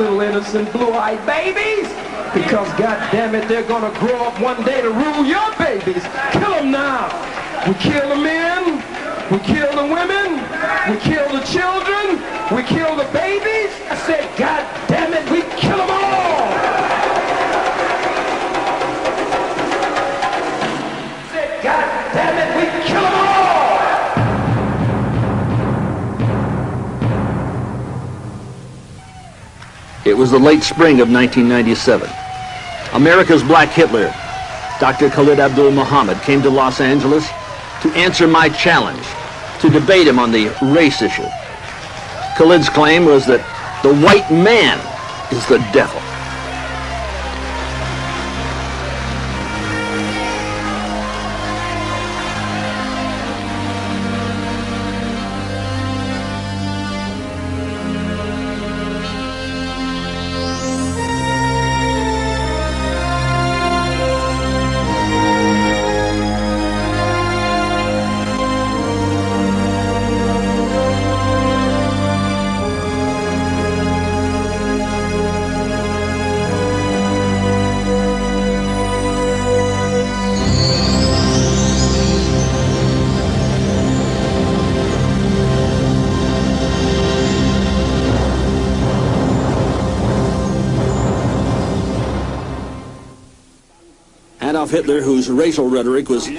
little innocent blue-eyed babies. Because, goddammit, they're gonna grow up one day to rule your babies. Kill them now. We kill the men, we kill the women, we kill the children, we kill the babies. I said, goddammit, we kill them all. I said, goddammit, we kill them all. It was the late spring of 1997. America's Black Hitler, Dr. Khalid Abdul Muhammad, came to Los Angeles to answer my challenge, to debate him on the race issue. Khalid's claim was that the white man is the devil. Adolf Hitler, whose racial rhetoric was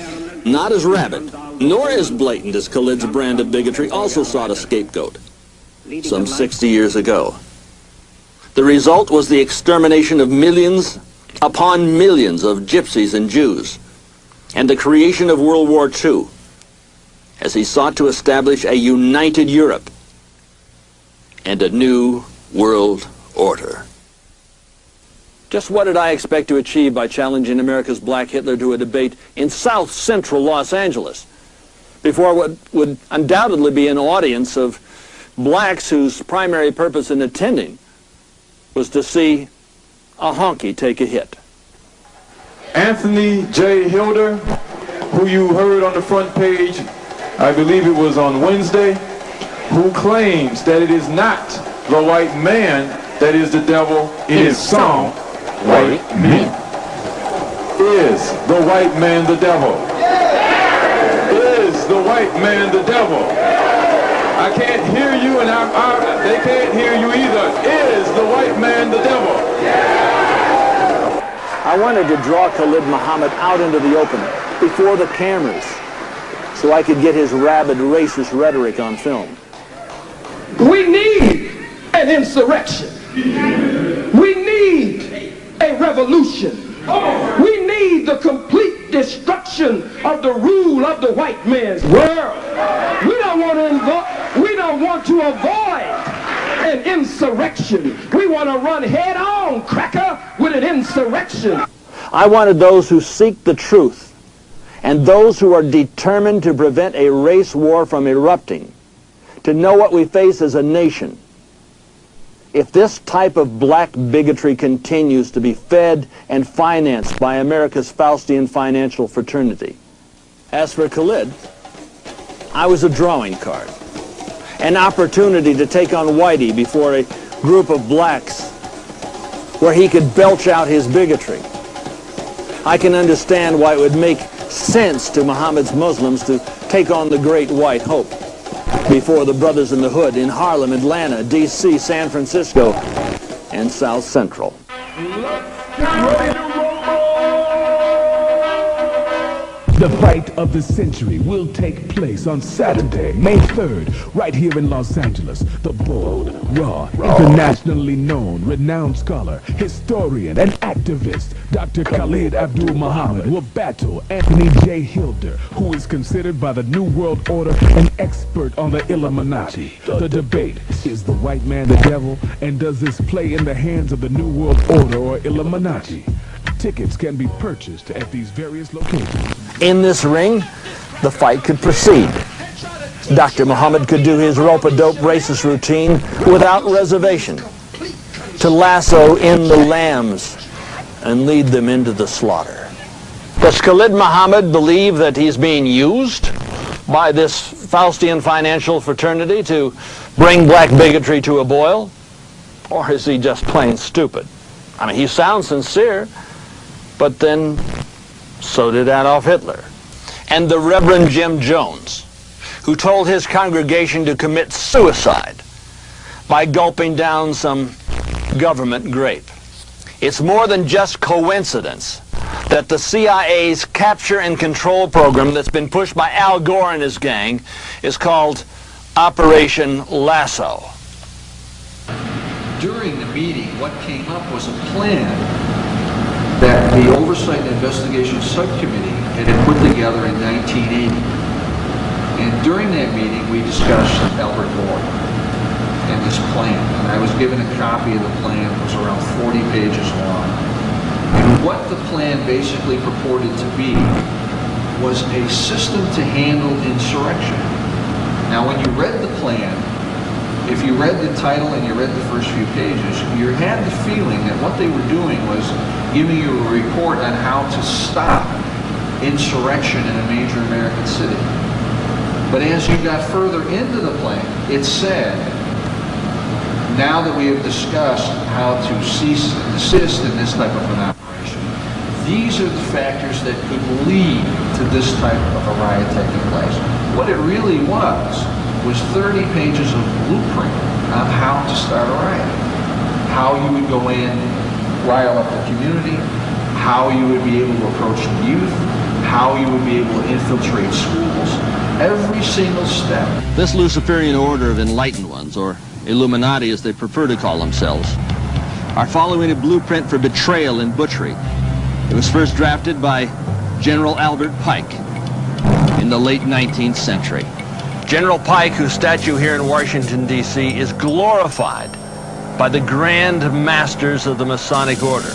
not as rabid, nor as blatant as Khalid's brand of bigotry, also sought a scapegoat some 60 years ago. The result was the extermination of millions upon millions of gypsies and Jews, and the creation of World War II, as he sought to establish a united Europe and a new world order. Just what did I expect to achieve by challenging America's Black Hitler to a debate in South Central Los Angeles before what would undoubtedly be an audience of blacks whose primary purpose in attending was to see a honky take a hit? Anthony J. Hilder, who you heard on the front page, I believe it was on Wednesday, who claims that it is not the white man that is the devil, it is some white men. Is the white man the devil? Is the white man the devil? I can't hear you, and they can't hear you either. Is the white man the devil? I wanted to draw Khalid Muhammad out into the open before the cameras so I could get his rabid racist rhetoric on film. We need an insurrection. We need a revolution. We need the complete destruction of the rule of the white man's world. We don't want to avoid an insurrection. We want to run head on, cracker, with an insurrection. I wanted those who seek the truth and those who are determined to prevent a race war from erupting to know what we face as a nation. If this type of black bigotry continues to be fed and financed by America's Faustian financial fraternity. As for Khalid, I was a drawing card, an opportunity to take on Whitey before a group of blacks where he could belch out his bigotry. I can understand why it would make sense to Muhammad's Muslims to take on the Great White Hope before the Brothers in the Hood in Harlem, Atlanta, D.C., San Francisco, and South Central. The fight of the century will take place on Saturday, May 3rd, right here in Los Angeles. The bold, raw, internationally known, renowned scholar, historian, and activist, Dr. Khalid Abdul Muhammad will battle Anthony J. Hilder, who is considered by the New World Order an expert on the Illuminati. The debate, is the white man the devil, and does this play in the hands of the New World Order or Illuminati? Tickets can be purchased at these various locations. In this ring, the fight could proceed. Dr. Muhammad could do his rope-a-dope racist routine without reservation, to lasso in the lambs and lead them into the slaughter. Does Khalid Muhammad believe that he's being used by this Faustian financial fraternity to bring black bigotry to a boil? Or is he just plain stupid? I mean, he sounds sincere, but then so did Adolf Hitler. And the Reverend Jim Jones, who told his congregation to commit suicide by gulping down some government grape. It's more than just coincidence that the CIA's capture and control program that's been pushed by Al Gore and his gang is called Operation Lasso. During the meeting, what came up was a plan that the Oversight and Investigation Subcommittee had put together in 1980. And during that meeting, we discussed Albert Boyd and this plan. And I was given a copy of the plan. It was around 40 pages long. And what the plan basically purported to be was a system to handle insurrection. Now, when you read the plan, if you read the title and you read the first few pages, you had the feeling that what they were doing was giving you a report on how to stop insurrection in a major American city. But as you got further into the plan, it said, now that we have discussed how to cease and desist in this type of an operation, these are the factors that could lead to this type of a riot taking place. What it really was 30 pages of blueprint on how to start a riot. How you would go in, rile up the community, how you would be able to approach the youth, how you would be able to infiltrate schools, every single step. This Luciferian order of enlightened ones, or Illuminati as they prefer to call themselves, are following a blueprint for betrayal and butchery. It was first drafted by General Albert Pike in the late 19th century. General Pike, whose statue here in Washington, D.C., is glorified by the grand masters of the Masonic Order.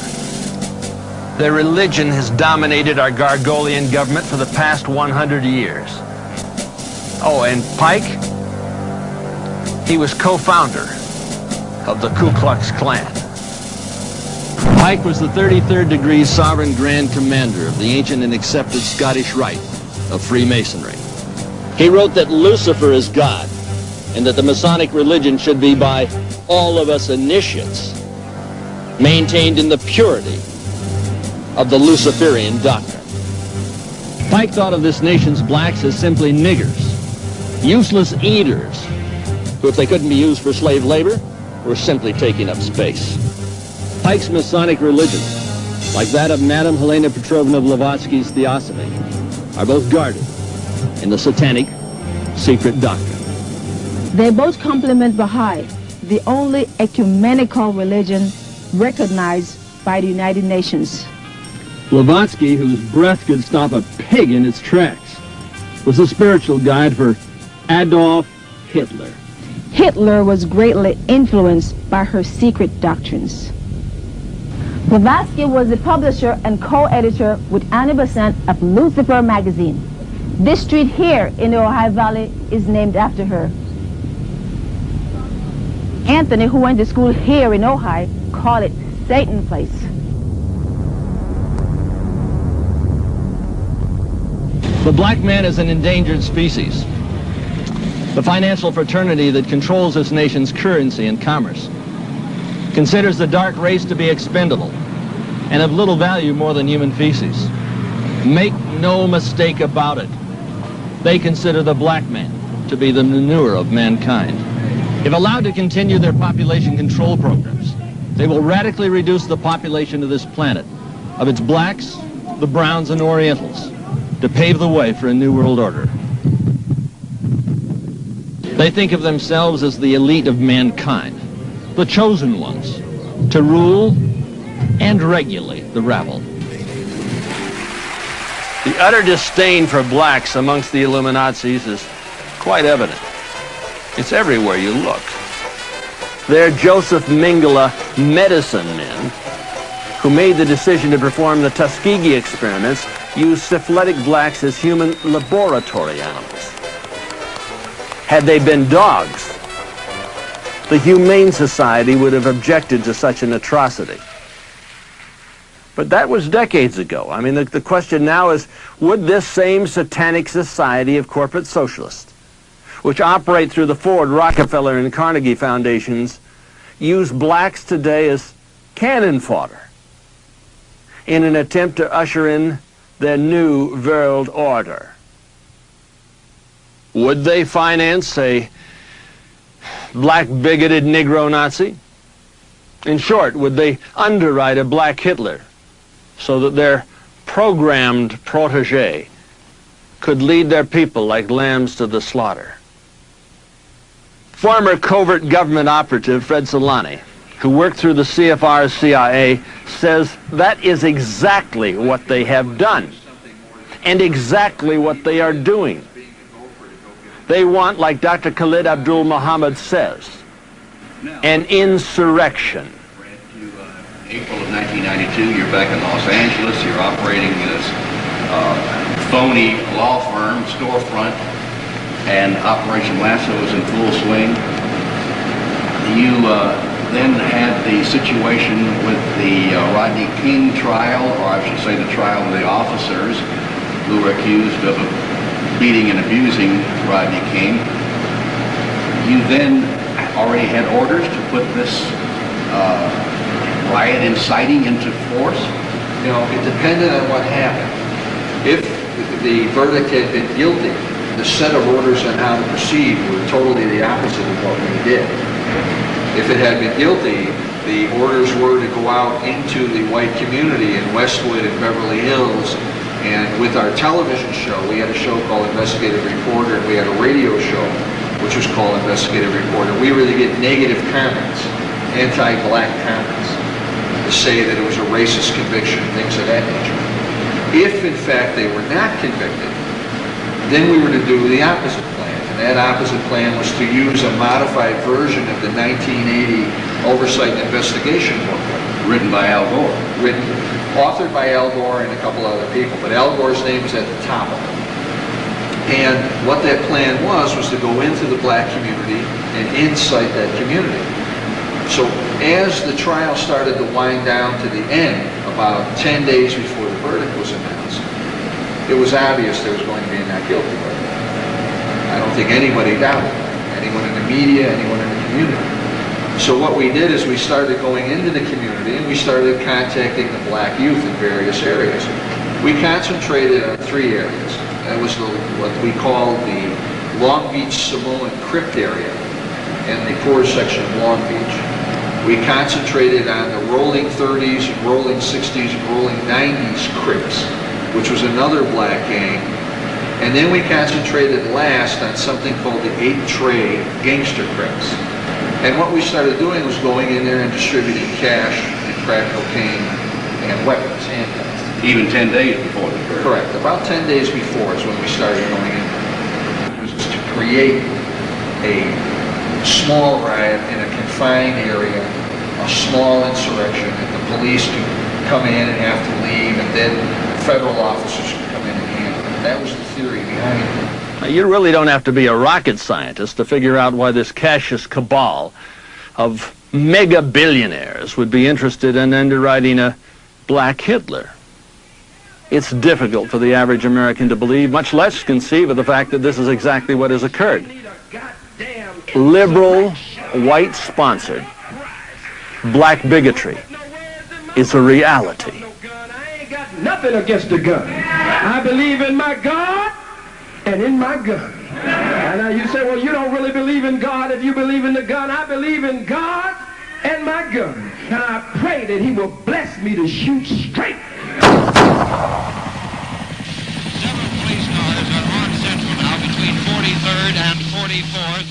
Their religion has dominated our Gargolian government for the past 100 years. Oh, and Pike, he was co-founder of the Ku Klux Klan. Pike was the 33rd degree sovereign grand commander of the ancient and accepted Scottish Rite of Freemasonry. He wrote that Lucifer is God, and that the Masonic religion should be by all of us initiates, maintained in the purity of the Luciferian doctrine. Pike thought of this nation's blacks as simply niggers, useless eaters, who, if they couldn't be used for slave labor, were simply taking up space. Pike's Masonic religion, like that of Madame Helena Petrovna Blavatsky's Theosophy, are both guarded in the satanic secret doctrine. They both complement Baha'i, the only ecumenical religion recognized by the United Nations. Blavatsky, whose breath could stop a pig in its tracks, was a spiritual guide for Adolf Hitler. Hitler was greatly influenced by her secret doctrines. Blavatsky was the publisher and co-editor with Annie Besant of Lucifer magazine. This street here in the Ohio Valley is named after her. Anthony, who went to school here in Ohio, called it Satan Place. The black man is an endangered species. The financial fraternity that controls this nation's currency and commerce considers the dark race to be expendable and of little value more than human feces. Make no mistake about it. They consider the black man to be the manure of mankind. If allowed to continue their population control programs, they will radically reduce the population of this planet, of its blacks, the browns, and orientals, to pave the way for a new world order. They think of themselves as the elite of mankind, the chosen ones, to rule and regulate the rabble. The utter disdain for blacks amongst the Illuminazis is quite evident. It's everywhere you look. They're Joseph Mengele medicine men who made the decision to perform the Tuskegee experiments, used syphilitic blacks as human laboratory animals. Had they been dogs, the Humane Society would have objected to such an atrocity. But that was decades ago. I mean, the question now is, would this same satanic society of corporate socialists, which operate through the Ford, Rockefeller, and Carnegie foundations, use blacks today as cannon fodder in an attempt to usher in their new world order. Would they finance a black bigoted Negro Nazi? In short, would they underwrite a black Hitler so that their programmed protege could lead their people like lambs to the slaughter? Former covert government operative Fred Solani, who worked through the CFR's CIA, says that is exactly what they have done and exactly what they are doing. They want, like Dr. Khalid Abdul Muhammad says, an insurrection. April of 1992, you're back in Los Angeles, you're operating this phony law firm, storefront, and Operation Lasso is in full swing. You then had the situation with the Rodney King trial, or I should say the trial of the officers who were accused of beating and abusing Rodney King. You then already had orders to put this riot inciting into force? You know, it depended on what happened. If the verdict had been guilty, the set of orders on how to proceed were totally the opposite of what we did. If it had been guilty, the orders were to go out into the white community in Westwood and Beverly Hills, and with our television show, we had a show called Investigative Reporter, and we had a radio show which was called Investigative Reporter. We were to get negative comments, anti-black comments, to say that it was a racist conviction, things of that nature. If, in fact, they were not convicted, then we were to do the opposite plan. And that opposite plan was to use a modified version of the 1980 Oversight and Investigation booklet. Written by Al Gore. Authored by Al Gore and a couple other people, but Al Gore's name was at the top of it. And what that plan was to go into the black community and incite that community. So as the trial started to wind down to the end, about 10 days before the verdict was announced, it was obvious there was going to be a not guilty verdict. I don't think anybody doubted it. Anyone in the media, anyone in the community. So what we did is we started going into the community and we started contacting the black youth in various areas. We concentrated on 3 areas. That was what we call the Long Beach Samoan Crypt area and the poor section of Long Beach. We concentrated on the rolling 30s, rolling 60s, and rolling 90s Crips, which was another black gang. And then we concentrated last on something called the 8th Trade Gangster Crips. And what we started doing was going in there and distributing cash and crack cocaine and weapons, handguns. Even 10 days before the verdict. Correct. About 10 days before is when we started going in. It was to create a small riot in a confined area, a small insurrection that the police could come in and have to leave, and then federal officers could come in and handle it. That was the theory behind it. Now, you really don't have to be a rocket scientist to figure out why this Cassius cabal of mega billionaires would be interested in underwriting a black Hitler. It's difficult for the average American to believe, much less conceive of the fact that this is exactly what has occurred. Liberal, white-sponsored black bigotry is a reality. I ain't got nothing against the gun. I believe in my God and in my gun. And now you say, well, you don't really believe in God if you believe in the gun. I believe in God and my gun. And I pray that he will bless me to shoot straight. Several police cars are on Central now between 43rd and 44th.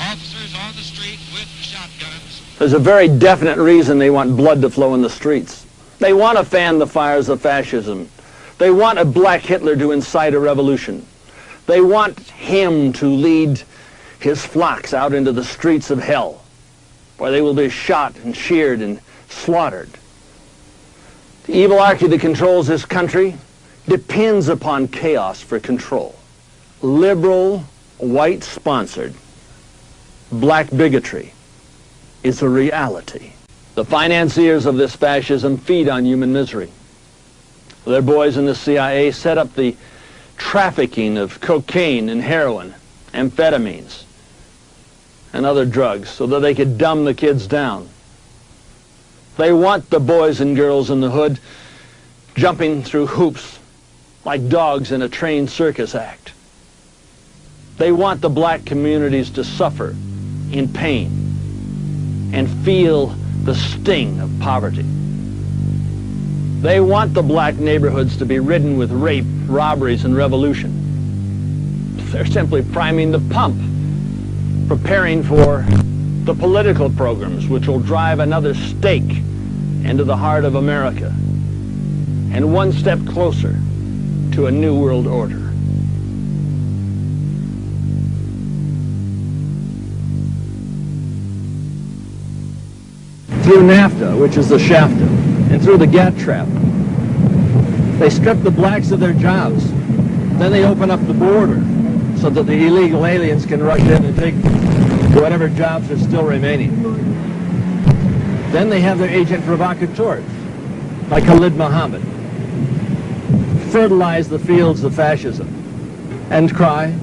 Officers on the street with shotguns. There's a very definite reason they want blood to flow in the streets. They want to fan the fires of fascism. They want a black Hitler to incite a revolution. They want him to lead his flocks out into the streets of hell, where they will be shot and sheared and slaughtered. The evil archy that controls this country depends upon chaos for control. Liberal, white-sponsored black bigotry is a reality. The financiers of this fascism feed on human misery. Their boys in the CIA set up the trafficking of cocaine and heroin, amphetamines. and other drugs so that they could dumb the kids down. They want the boys and girls in the hood jumping through hoops like dogs in a trained circus act. They want the black communities to suffer in pain and feel the sting of poverty. They want the black neighborhoods to be ridden with rape, robberies, and revolution. They're simply priming the pump, preparing for the political programs which will drive another stake into the heart of America and one step closer to a new world order. Through NAFTA, which is the SHAFTA, and through the GATT trap, they strip the blacks of their jobs. Then they open up the border so that the illegal aliens can rush in and take whatever jobs are still remaining. Then they have their agent provocateurs, like Khalid Muhammad, fertilize the fields of fascism and cry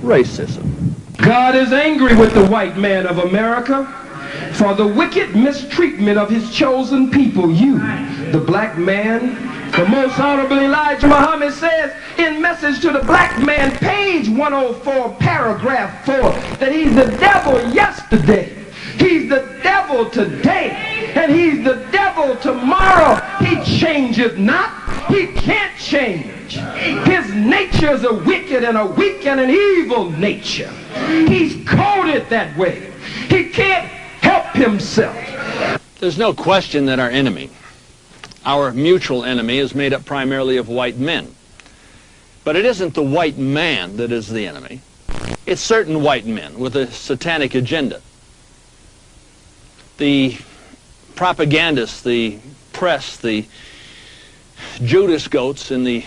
racism. God is angry with the white man of America for the wicked mistreatment of his chosen people, you, the black man. The most honorable Elijah Muhammad says in Message to the Black Man, page 104, paragraph 4, that he's the devil yesterday, he's the devil today, and he's the devil tomorrow. He changeth not. He can't change. His nature is a wicked and a weak and an evil nature. He's coded that way. He can't help himself. There's no question that our enemy, our mutual enemy, is made up primarily of white men. But it isn't the white man that is the enemy. It's certain white men with a satanic agenda. The propagandists, the press, the Judas goats in the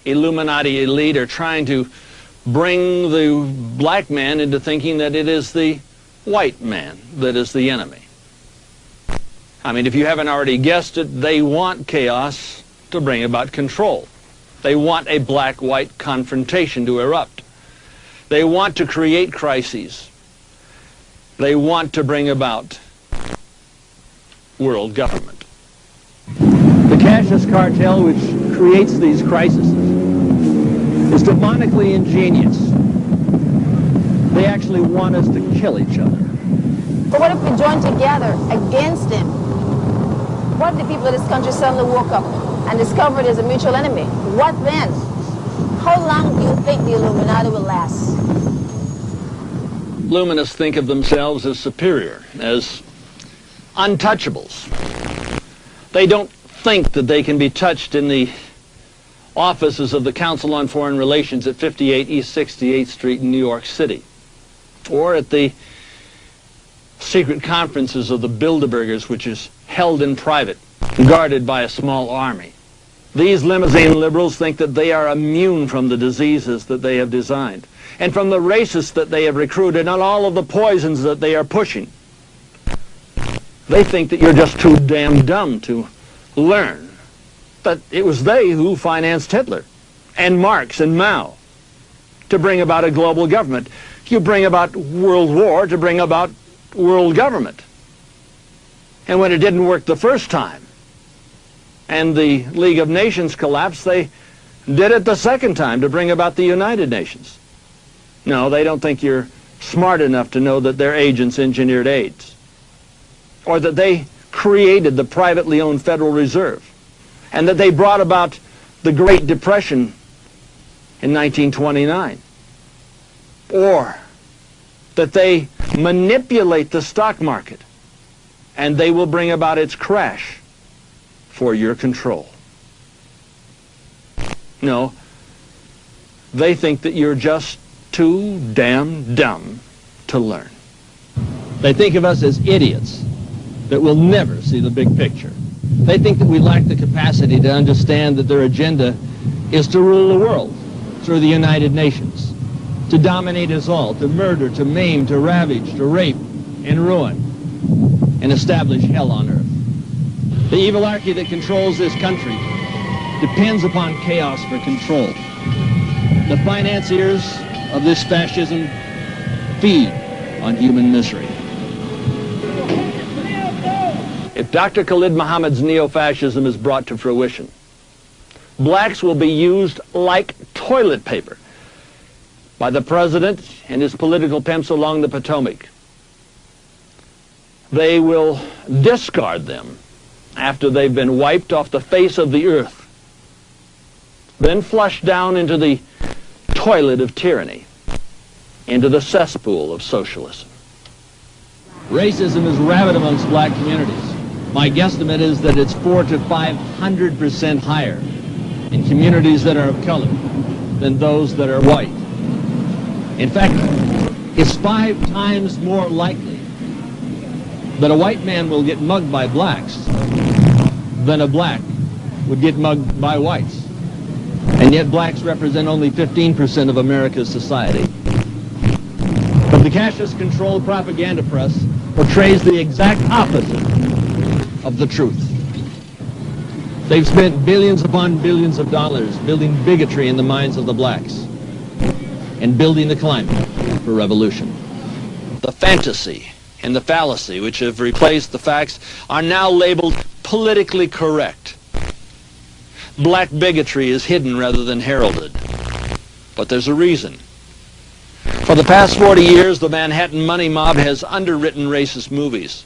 Illuminati elite are trying to bring the black man into thinking that it is the white man that is the enemy. I mean, if you haven't already guessed it, they want chaos to bring about control. They want a black-white confrontation to erupt. They want to create crises. They want to bring about world government. The Cassius cartel, which creates these crises, is demonically ingenious. They actually want us to kill each other. But what if we join together against him? What if the people of this country suddenly woke up and discovered there's a mutual enemy? What then? How long do you think the Illuminati will last? Luminists think of themselves as superior, as untouchables. They don't think that they can be touched in the offices of the Council on Foreign Relations at 58 East 68th Street in New York City, or at the secret conferences of the Bilderbergers, which is held in private, guarded by a small army. These limousine liberals think that they are immune from the diseases that they have designed, and from the racists that they have recruited, and all of the poisons that they are pushing. They think that you're just too damn dumb to learn that it was they who financed Hitler and Marx and Mao to bring about a global government. You bring about world war to bring about world government. And when it didn't work the first time and the League of Nations collapsed, they did it the second time to bring about the United Nations. No, they don't think you're smart enough to know that their agents engineered AIDS, or that they created the privately owned Federal Reserve, and that they brought about the Great Depression in 1929, or that they manipulate the stock market and they will bring about its crash for your control. No, they think that you're just too damn dumb to learn. They think of us as idiots that will never see the big picture. They think that we lack the capacity to understand that their agenda is to rule the world through the United Nations, to dominate us all, to murder, to maim, to ravage, to rape, and ruin, and establish hell on earth. The evilarchy that controls this country depends upon chaos for control. The financiers of this fascism feed on human misery. If Dr. Khalid Muhammad's neo-fascism is brought to fruition, blacks will be used like toilet paper by the president and his political pimps along the Potomac. They will discard them after they've been wiped off the face of the earth, then flushed down into the toilet of tyranny, into the cesspool of socialism. Racism is rabid amongst black communities. My guesstimate is that it's 400 to 500% higher in communities that are of color than those that are white. In fact, it's 5 times more likely that a white man will get mugged by blacks than a black would get mugged by whites. And yet blacks represent only 15% of America's society. But the cash-controlled propaganda press portrays the exact opposite of the truth. They've spent billions upon billions of dollars building bigotry in the minds of the blacks and building the climate for revolution. The fantasy and the fallacy, which have replaced the facts, are now labeled politically correct. Black bigotry is hidden rather than heralded. But there's a reason. For the past 40 years, the Manhattan money mob has underwritten racist movies.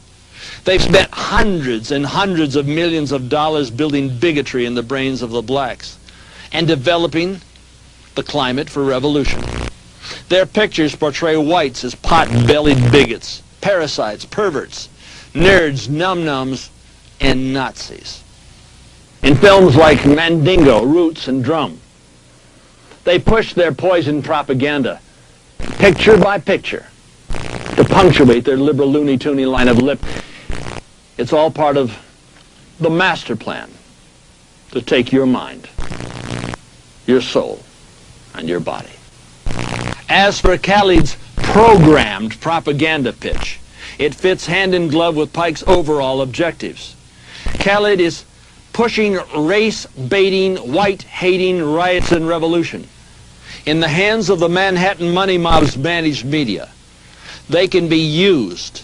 They've spent hundreds and hundreds of millions of dollars building bigotry in the brains of the blacks and developing the climate for revolution. Their pictures portray whites as pot-bellied bigots, parasites, perverts, nerds, num-nums, and Nazis. In films like Mandingo, Roots, and Drum, they push their poison propaganda, picture by picture, to punctuate their liberal loony-toony line of lip. It's all part of the master plan to take your mind, your soul, and your body. As for Khalid's programmed propaganda pitch, it fits hand in glove with Pike's overall objectives. Khalid is pushing race-baiting, white-hating riots and revolution. In the hands of the Manhattan money mob's managed media, they can be used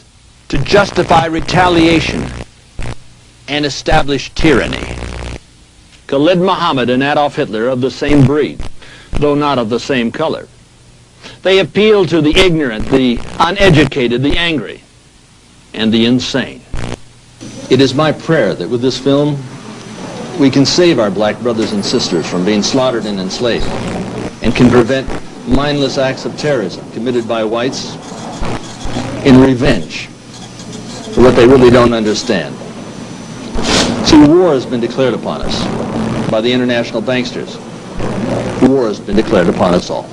to justify retaliation and establish tyranny. Khalid Muhammad and Adolf Hitler are of the same breed, though not of the same color. They appeal to the ignorant, the uneducated, the angry, and the insane. It is my prayer that with this film, we can save our black brothers and sisters from being slaughtered and enslaved, and can prevent mindless acts of terrorism committed by whites in revenge for what they really don't understand. See, war has been declared upon us by the international banksters. War has been declared upon us all.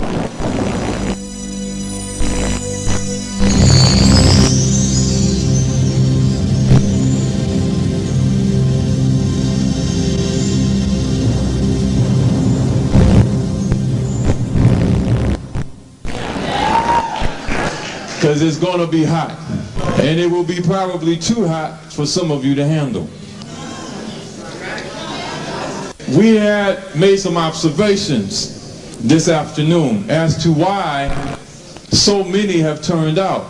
Because it's going to be hot. And it will be probably too hot for some of you to handle. We had made some observations this afternoon as to why so many have turned out.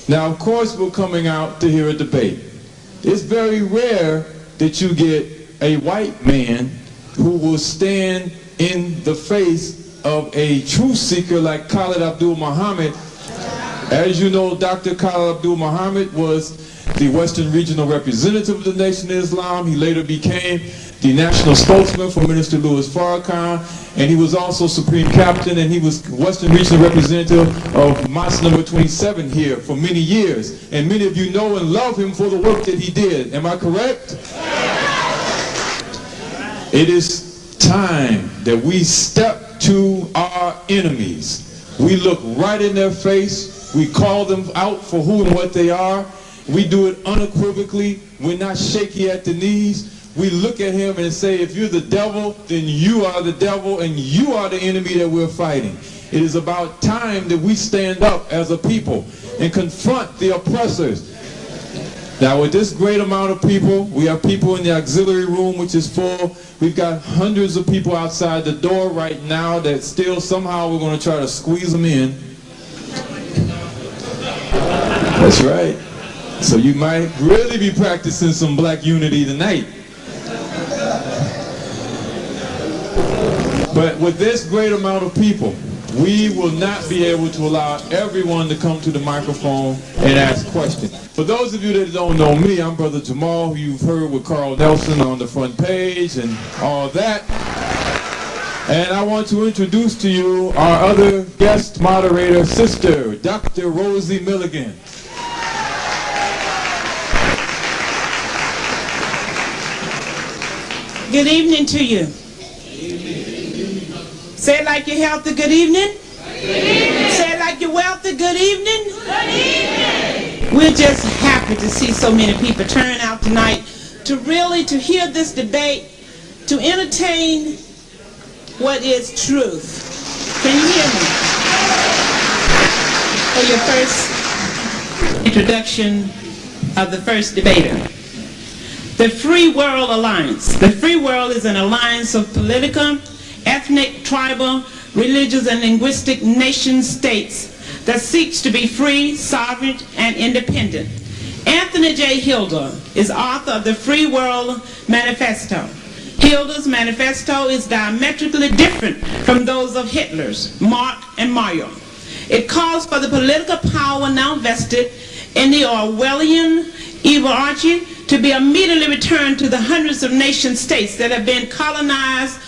Now, of course, we're coming out to hear a debate. It's very rare that you get a white man who will stand in the face of a truth seeker like Khalid Abdul-Muhammad. As you know, Dr. Khalid Abdul-Muhammad was the Western Regional Representative of the Nation of Islam. He later became the national spokesman for Minister Louis Farrakhan, and he was also Supreme Captain, and he was Western Regional Representative of Mosque number 27 here for many years. And many of you know and love him for the work that he did. Am I correct? It is time that we step to our enemies. We look right in their face. We call them out for who and what they are. We do it unequivocally. We're not shaky at the knees. We look at him and say, if you're the devil, then you are the devil and you are the enemy that we're fighting. It is about time that we stand up as a people and confront the oppressors. Now, with this great amount of people, we have people in the auxiliary room, which is full. We've got hundreds of people outside the door right now that still somehow we're going to try to squeeze them in. That's right. So you might really be practicing some black unity tonight. But with this great amount of people, we will not be able to allow everyone to come to the microphone and ask questions. For those of you that don't know me, I'm Brother Jamal, who you've heard with Carl Nelson on the front page and all that. And I want to introduce to you our other guest moderator, sister, Dr. Rosie Milligan. Good evening to you. Say it like you're healthy, good evening. Good evening. Say it like you're wealthy, good evening. Good evening. We're just happy to see so many people turn out tonight to hear this debate, to entertain what is truth. Can you hear me? For your first introduction of the first debater. The Free World Alliance. The Free World is an alliance of political, ethnic, tribal, religious, and linguistic nation-states that seeks to be free, sovereign, and independent. Anthony J. Hilder is author of the Free World Manifesto. Hilder's manifesto is diametrically different from those of Hitler's, Marx, and Mayo. It calls for the political power now vested in the Orwellian evilarchy to be immediately returned to the hundreds of nation states that have been colonized,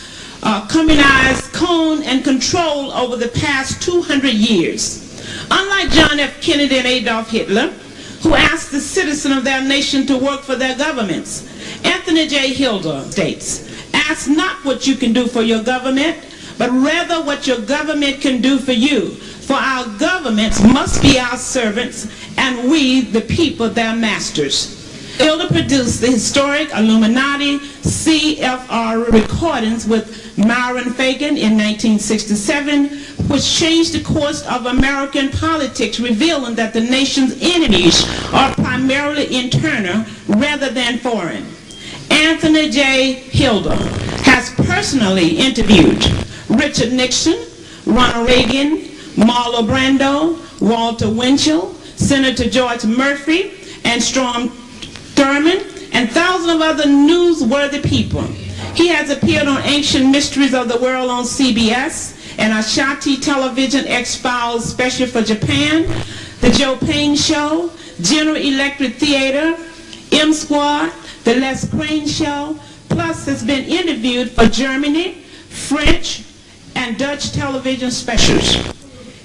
communized, coned, and controlled over the past 200 years. Unlike John F. Kennedy and Adolf Hitler, who asked the citizens of their nation to work for their governments, Anthony J. Hilder states, "Ask not what you can do for your government, but rather what your government can do for you. For our governments must be our servants, and we, the people, their masters." Hilder produced the historic Illuminati CFR recordings with Myron Fagan in 1967, which changed the course of American politics, revealing that the nation's enemies are primarily internal rather than foreign. Anthony J. Hilder has personally interviewed Richard Nixon, Ronald Reagan, Marlon Brando, Walter Winchell, Senator George Murphy, and Strom Thurmond, and thousands of other newsworthy people. He has appeared on Ancient Mysteries of the World on CBS, and Ashanti Television X-Files special for Japan, The Joe Payne Show, General Electric Theater, M Squad, The Les Crane Show, plus has been interviewed for Germany, French, and Dutch television specials.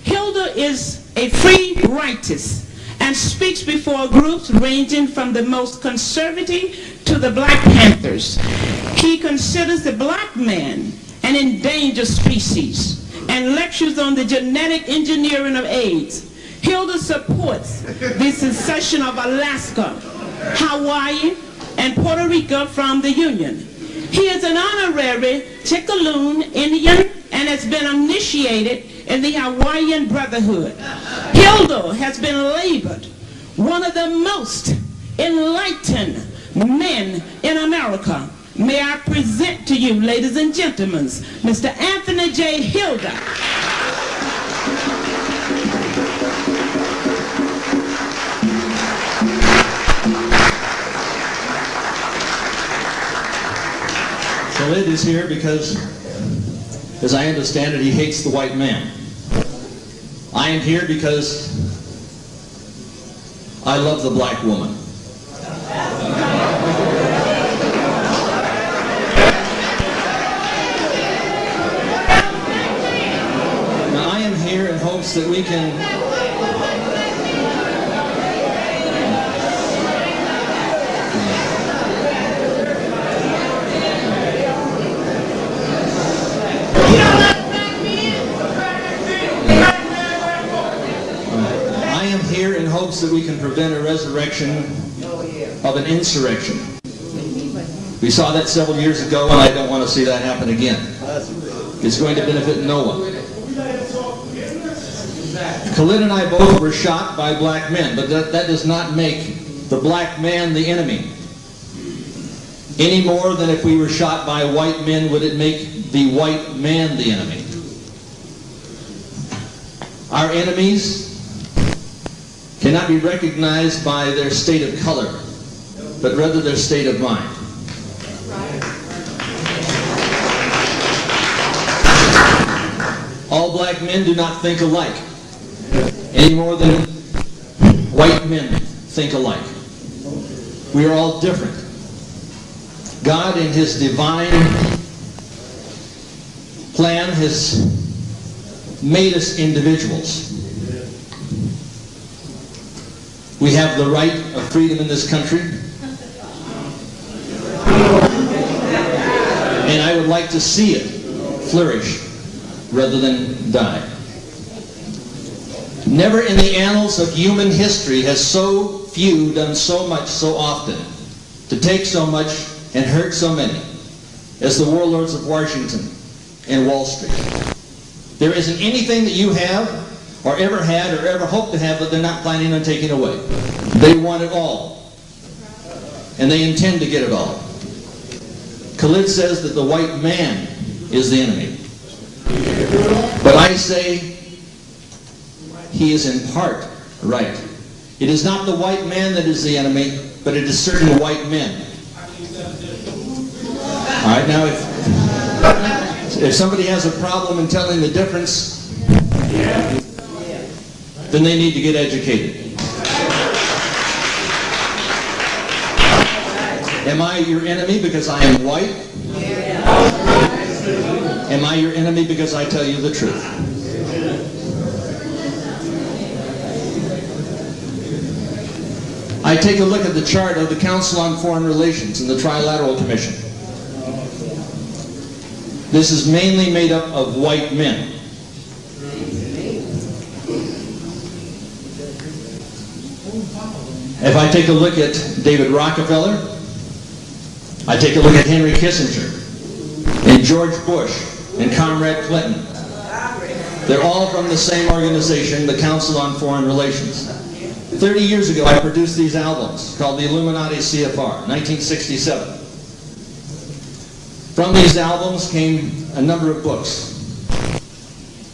Hilder is a free righteous and speaks before groups ranging from the most conservative to the Black Panthers. He considers the black man an endangered species and lectures on the genetic engineering of AIDS. Hilder supports the secession of Alaska, Hawaii, and Puerto Rico from the Union. He is an honorary Chicaloon Indian and has been initiated in the Hawaiian Brotherhood. Hilder has been labeled one of the most enlightened men in America. May I present to you, ladies and gentlemen, Mr. Anthony J. Hilder. Khalid is here because, as I understand it, he hates the white man. I am here because I love the black woman. Now, I am here in hopes that we can that we can prevent a resurrection of an insurrection. We saw that several years ago, and I don't want to see that happen again. It's going to benefit no one. Khalid and I both were shot by black men, but that does not make the black man the enemy. Any more than if we were shot by white men would it make the white man the enemy. Our enemies can cannot be recognized by their state of color, but rather their state of mind. All black men do not think alike, any more than white men think alike. We are all different. God, in His divine plan, has made us individuals. We have the right of freedom in this country. And I would like to see it flourish rather than die. Never in the annals of human history has so few done so much so often to take so much and hurt so many as the warlords of Washington and Wall Street. There isn't anything that you have or ever had or ever hope to have that they're not planning on taking away. They want it all. And they intend to get it all. Khalid says that the white man is the enemy. But I say he is in part right. It is not the white man that is the enemy, but it is certain white men. All right, now if somebody has a problem in telling the difference, then they need to get educated. Am I your enemy because I am white? Am I your enemy because I tell you the truth? I take a look at the chart of the Council on Foreign Relations and the Trilateral Commission. This is mainly made up of white men. If I take a look at David Rockefeller, I take a look at Henry Kissinger and George Bush and Comrade Clinton. They're all from the same organization, the Council on Foreign Relations. 30 years ago, I produced these albums called the Illuminati CFR, 1967. From these albums came a number of books.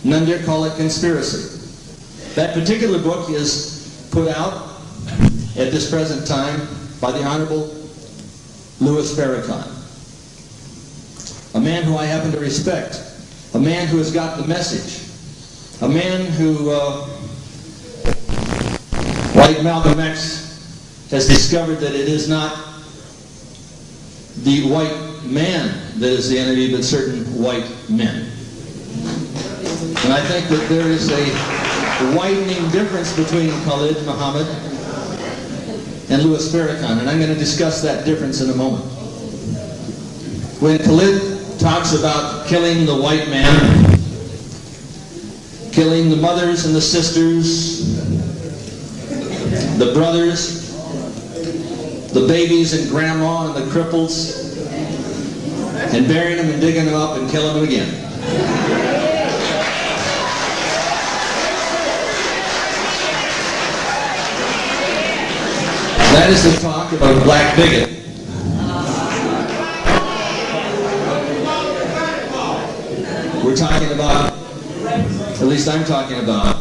None dare call it conspiracy. That particular book is put out at this present time by the Honorable Louis Farrakhan, a man who I happen to respect, a man who has got the message, a man who, like Malcolm X, has discovered that it is not the white man that is the enemy, but certain white men. And I think that there is a widening difference between Khalid Muhammad and Louis Farrakhan, and I'm going to discuss that difference in a moment. When Khalid talks about killing the white man, killing the mothers and the sisters, the brothers, the babies and grandma and the cripples, and burying them and digging them up and killing them again. That is the talk of a black bigot. We're talking about, at least I'm talking about,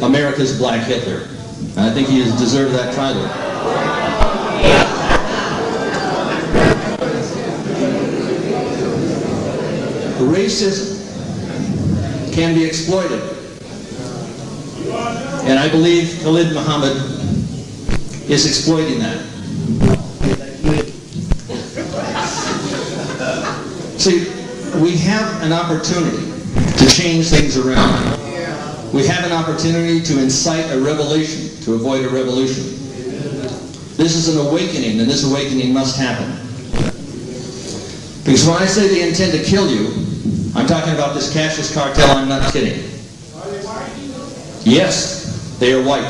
America's Black Hitler. And I think he has deserved that title. Racism can be exploited. And I believe Khalid Muhammad is exploiting that. See, we have an opportunity to change things around. We have an opportunity to incite a revolution, to avoid a revolution. This is an awakening, and this awakening must happen. Because when I say they intend to kill you, I'm talking about this Cassius cartel, I'm not kidding. Yes, they are white.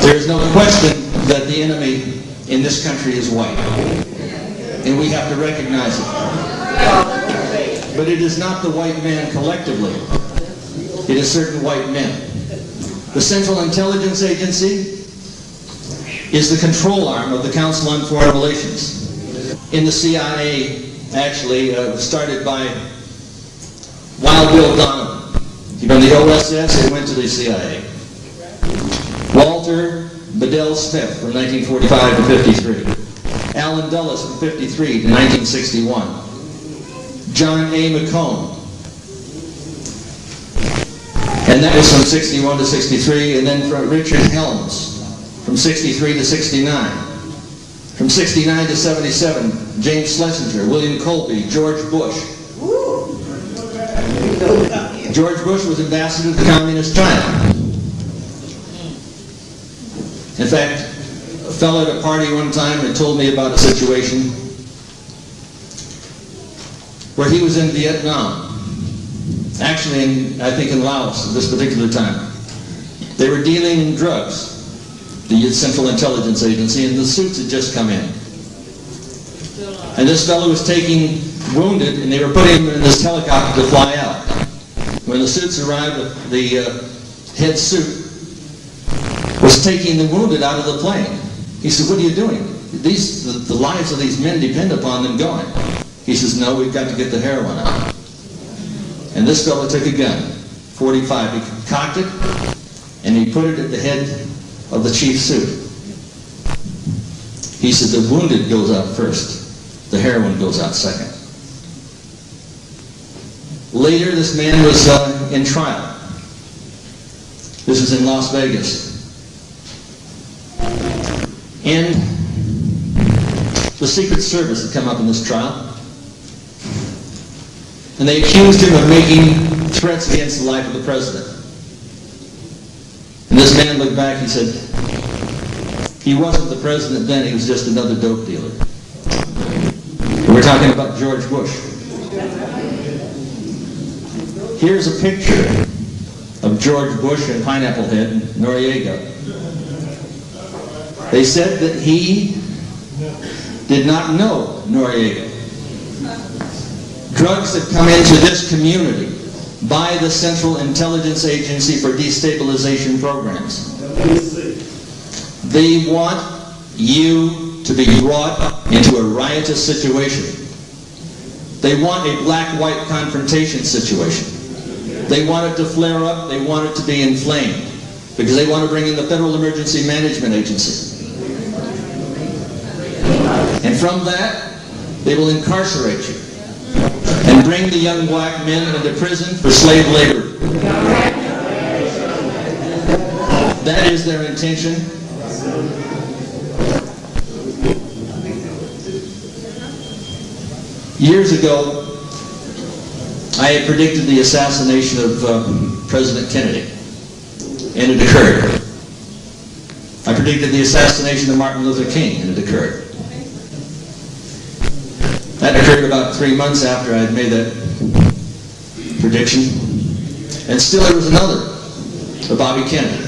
There is no question that the enemy in this country is white. And we have to recognize it. But it is not the white man collectively. It is certain white men. The Central Intelligence Agency is the control arm of the Council on Foreign Relations. In the CIA, actually, started by Wild Bill Donovan. He From the OSS, it went to the CIA. Walter Bedell Smith from 1945 to 53. Allen Dulles from 53 to 1961. John A. McComb. And that was from 61 to 63. And then from Richard Helms from 63 to 69. From 69 to 77, James Schlesinger, William Colby, George Bush. George Bush was ambassador to Communist China. In fact, a fellow at a party one time had told me about a situation where he was in Vietnam. Actually, I think in Laos at this particular time. They were dealing in drugs, the Central Intelligence Agency, and the suits had just come in. And this fellow was taking wounded, and they were putting him in this helicopter to fly out. When the suits arrived, the head suit was taking the wounded out of the plane. He said, "What are you doing? The lives of these men depend upon them going." He says, "No, we've got to get the heroin out." And this fellow took a gun, 45. He cocked it, and he put it at the head of the chief suit. He said, "The wounded goes out first. The heroin goes out second." Later, this man was in trial. This was in Las Vegas. And the Secret Service had come up in this trial. And they accused him of making threats against the life of the president. And this man looked back and said, he wasn't the president then, he was just another dope dealer. We're talking about George Bush. Here's a picture of George Bush and Pineapple Head and Noriega. They said that he did not know Noriega. Drugs had come into this community by the Central Intelligence Agency for destabilization programs. They want you to be brought into a riotous situation. They want a black-white confrontation situation. They want it to flare up. They want it to be inflamed because they want to bring in the Federal Emergency Management Agency. And from that, they will incarcerate you and bring the young black men into prison for slave labor. That is their intention. Years ago, I had predicted the assassination of President Kennedy, and it occurred. I predicted the assassination of Martin Luther King, and it occurred. That occurred about 3 months after I had made that prediction. And still there was another, of Bobby Kennedy.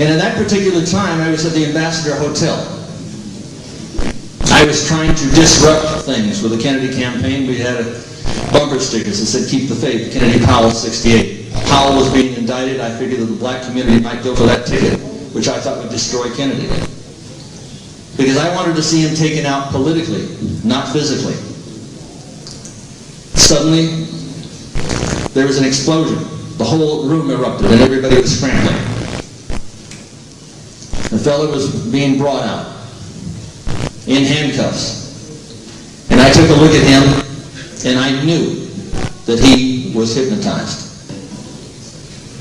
And at that particular time, I was at the Ambassador Hotel. I was trying to disrupt things with the Kennedy campaign. We had bumper stickers that said, "Keep the faith, Kennedy Powell 68. Powell was being indicted. I figured that the black community might go for that ticket, which I thought would destroy Kennedy. Because I wanted to see him taken out politically, not physically. Suddenly, there was an explosion. The whole room erupted and everybody was scrambling. The fellow was being brought out in handcuffs. And I took a look at him and I knew that he was hypnotized.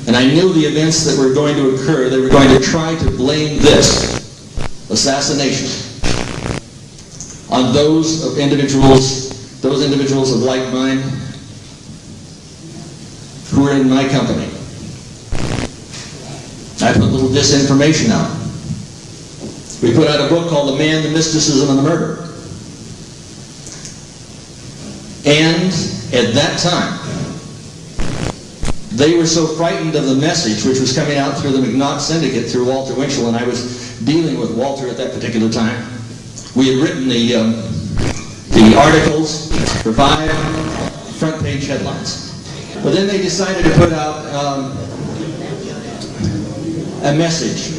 And I knew the events that were going to occur, they were going to try to blame this assassination on those individuals of like mind who were in my company. I put a little disinformation out. We put out a book called The Man, the Mysticism, and the Murder. And at that time, they were so frightened of the message which was coming out through the McNaught Syndicate, through Walter Winchell, and I was dealing with Walter at that particular time. We had written the articles for 5 front-page headlines. But then they decided to put out a message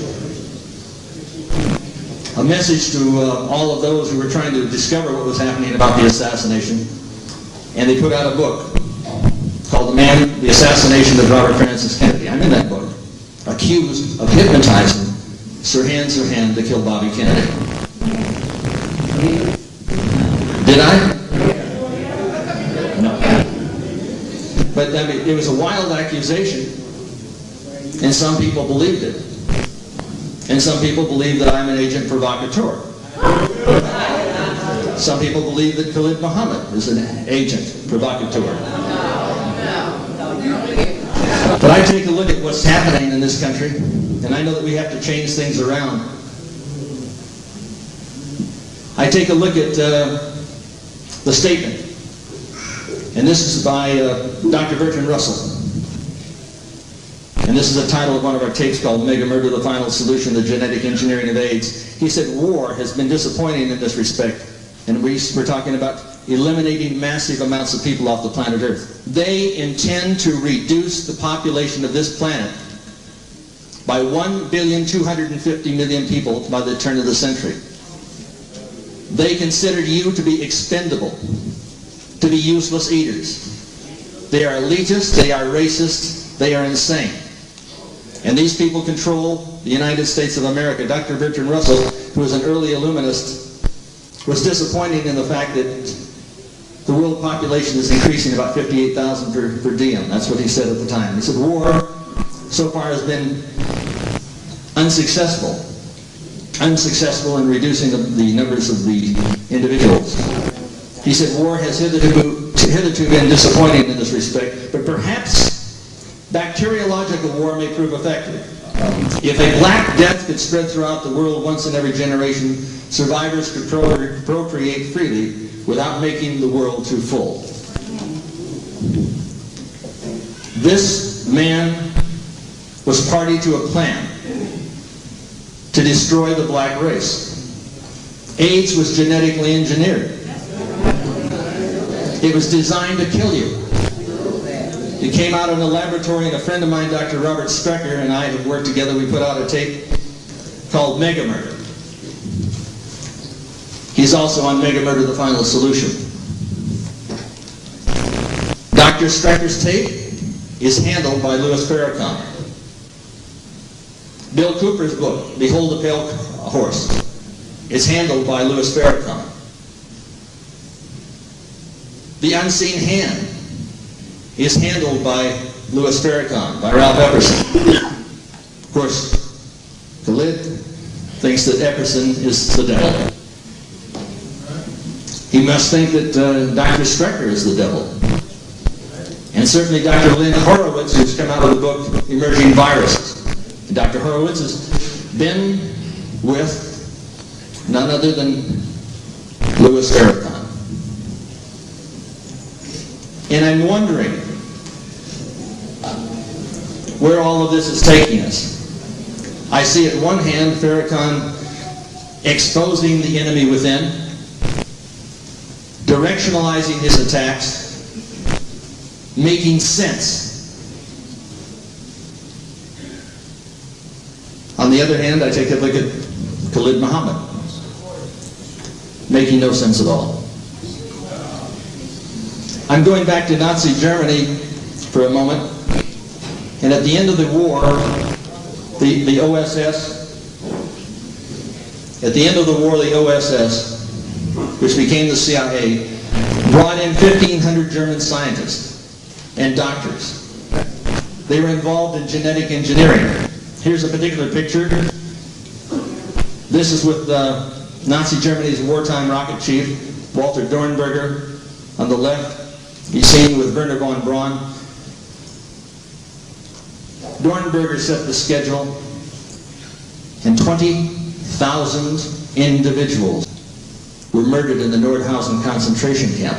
to all of those who were trying to discover what was happening about the assassination. And they put out a book called The Man, the assassination of Robert Francis Kennedy. I'm in that book, accused of hypnotizing Sirhan Sirhan to kill Bobby Kennedy. Did I? No. But I mean, it was a wild accusation, and some people believed it. And some people believe that I'm an agent provocateur. Some people believe that Khalid Muhammad is an agent provocateur. But I take a look at what's happening in this country, and I know that we have to change things around. I take a look at the statement, and this is by Dr. Bertrand Russell. And this is the title of one of our tapes called Mega Murder, the Final Solution, the Genetic Engineering of AIDS. He said, war has been disappointing in this respect. And we're talking about eliminating massive amounts of people off the planet Earth. They intend to reduce the population of this planet by 1,250,000,000 people by the turn of the century. They consider you to be expendable, to be useless eaters. They are elitists, they are racist, they are insane. And these people control the United States of America. Dr. Bertrand Russell, who was an early Illuminist, was disappointed in the fact that the world population is increasing about 58,000 per diem. That's what he said at the time. He said war so far has been unsuccessful in reducing the numbers of the individuals. He said war has hitherto been disappointing in this respect, but perhaps bacteriological war may prove effective. If a black death could spread throughout the world once in every generation, survivors could procreate freely without making the world too full. This man was party to a plan to destroy the black race. AIDS was genetically engineered. It was designed to kill you. It came out in a laboratory, and a friend of mine, Dr. Robert Strecker, and I have worked together. We put out a tape called Mega Murder. He's also on Mega Murder, the Final Solution. Dr. Strecker's tape is handled by Louis Farrakhan. Bill Cooper's book, Behold the Pale Horse, is handled by Louis Farrakhan. The Unseen Hand is handled by Louis Farrakhan, by Ralph Epperson. Of course, Khalid thinks that Epperson is the devil. He must think that Dr. Strecker is the devil. And certainly Dr. Lynn Horowitz, who's come out with the book Emerging Viruses. And Dr. Horowitz has been with none other than Louis Farrakhan. And I'm wondering where all of this is taking us. I see at one hand Farrakhan exposing the enemy within, directionalizing his attacks, making sense. On the other hand, I take a look at Khalid Muhammad, making no sense at all. I'm going back to Nazi Germany for a moment, and at the end of the war, the OSS, which became the CIA, brought in 1,500 German scientists and doctors. They were involved in genetic engineering. Here's a particular picture. This is with Nazi Germany's wartime rocket chief, Walter Dornberger, on the left. He's seen with Werner von Braun. Dornberger set the schedule, and 20,000 individuals were murdered in the Nordhausen concentration camp.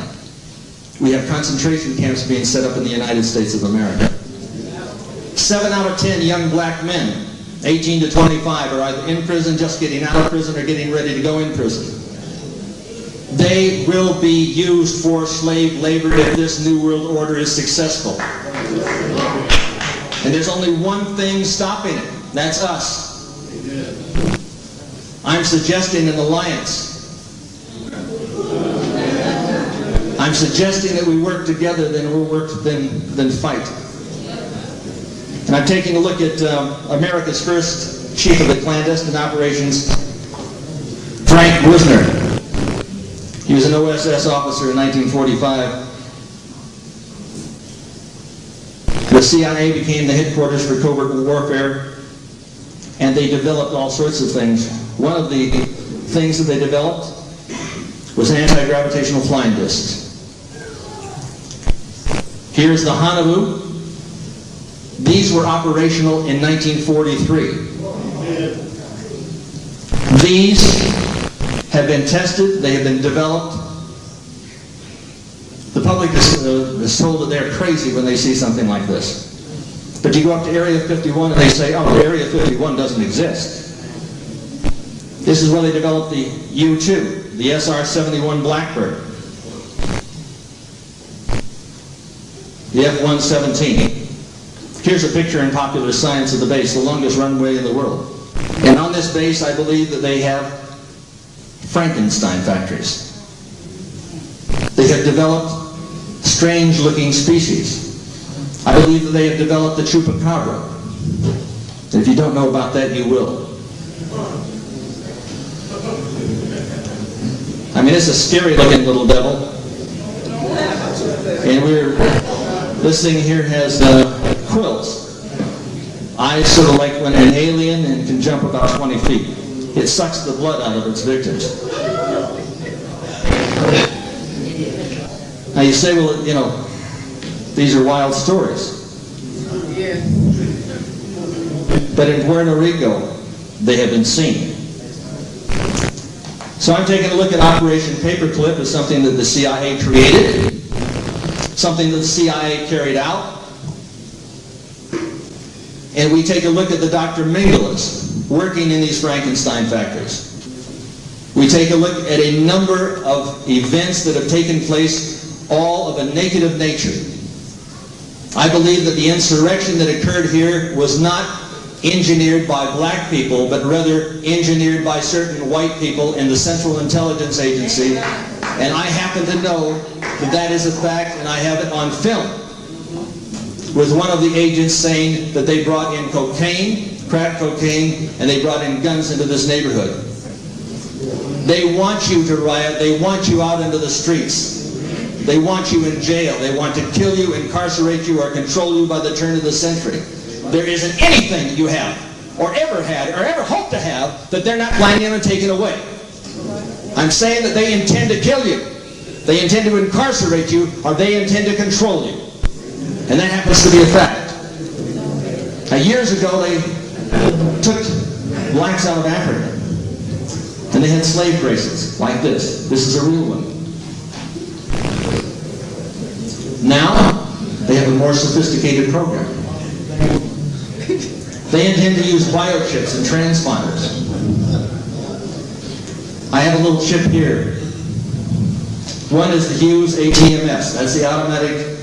We have concentration camps being set up in the United States of America. 7 out of 10 young black men, 18 to 25, are either in prison, just getting out of prison, or getting ready to go in prison. They will be used for slave labor if this New World Order is successful. And there's only one thing stopping it. That's us. I'm suggesting an alliance. I'm suggesting that we work together than fight. And I'm taking a look at America's first chief of the clandestine operations, Frank Wisner. He was an OSS officer in 1945. The CIA became the headquarters for covert warfare, and they developed all sorts of things. One of the things that they developed was anti-gravitational flying discs. Here's the Hanabu. These were operational in 1943. These have been tested, they have been developed. The public is told that they're crazy when they see something like this. But you go up to Area 51 and they say, oh, Area 51 doesn't exist. This is where they developed the U-2, the SR-71 Blackbird, the F-117. Here's a picture in Popular Science of the base, the longest runway in the world. And on this base, I believe that they have Frankenstein factories. They have developed strange-looking species. I believe that they have developed the chupacabra. If you don't know about that, you will. I mean, it's a scary-looking little devil. And this thing here has quills. Eyes sort of like when an alien and can jump about 20 feet. It sucks the blood out of its victims. Now you say, well, you know, these are wild stories. But in Puerto Rico, they have been seen. So I'm taking a look at Operation Paperclip as something that the CIA created, something that the CIA carried out. And we take a look at the Dr. Mengeles working in these Frankenstein factories. We take a look at a number of events that have taken place, all of a negative nature. I believe that the insurrection that occurred here was not engineered by black people, but rather engineered by certain white people in the Central Intelligence Agency. And I happen to know that that is a fact, and I have it on film, with one of the agents saying that they brought in cocaine, crack cocaine, and they brought in guns into this neighborhood. They want you to riot. They want you out into the streets. They want you in jail. They want to kill you, incarcerate you, or control you by the turn of the century. There isn't anything that you have, or ever had, or ever hope to have, that they're not planning on taking away. I'm saying that they intend to kill you. They intend to incarcerate you, or they intend to control you. And that happens to be a fact. Now, years ago, they took blacks out of Africa, and they had slave bracelets like this. This is a real one. Now, they have a more sophisticated program. They intend to use biochips and transponders. I have a little chip here. One is the Hughes ATMS. That's the automatic.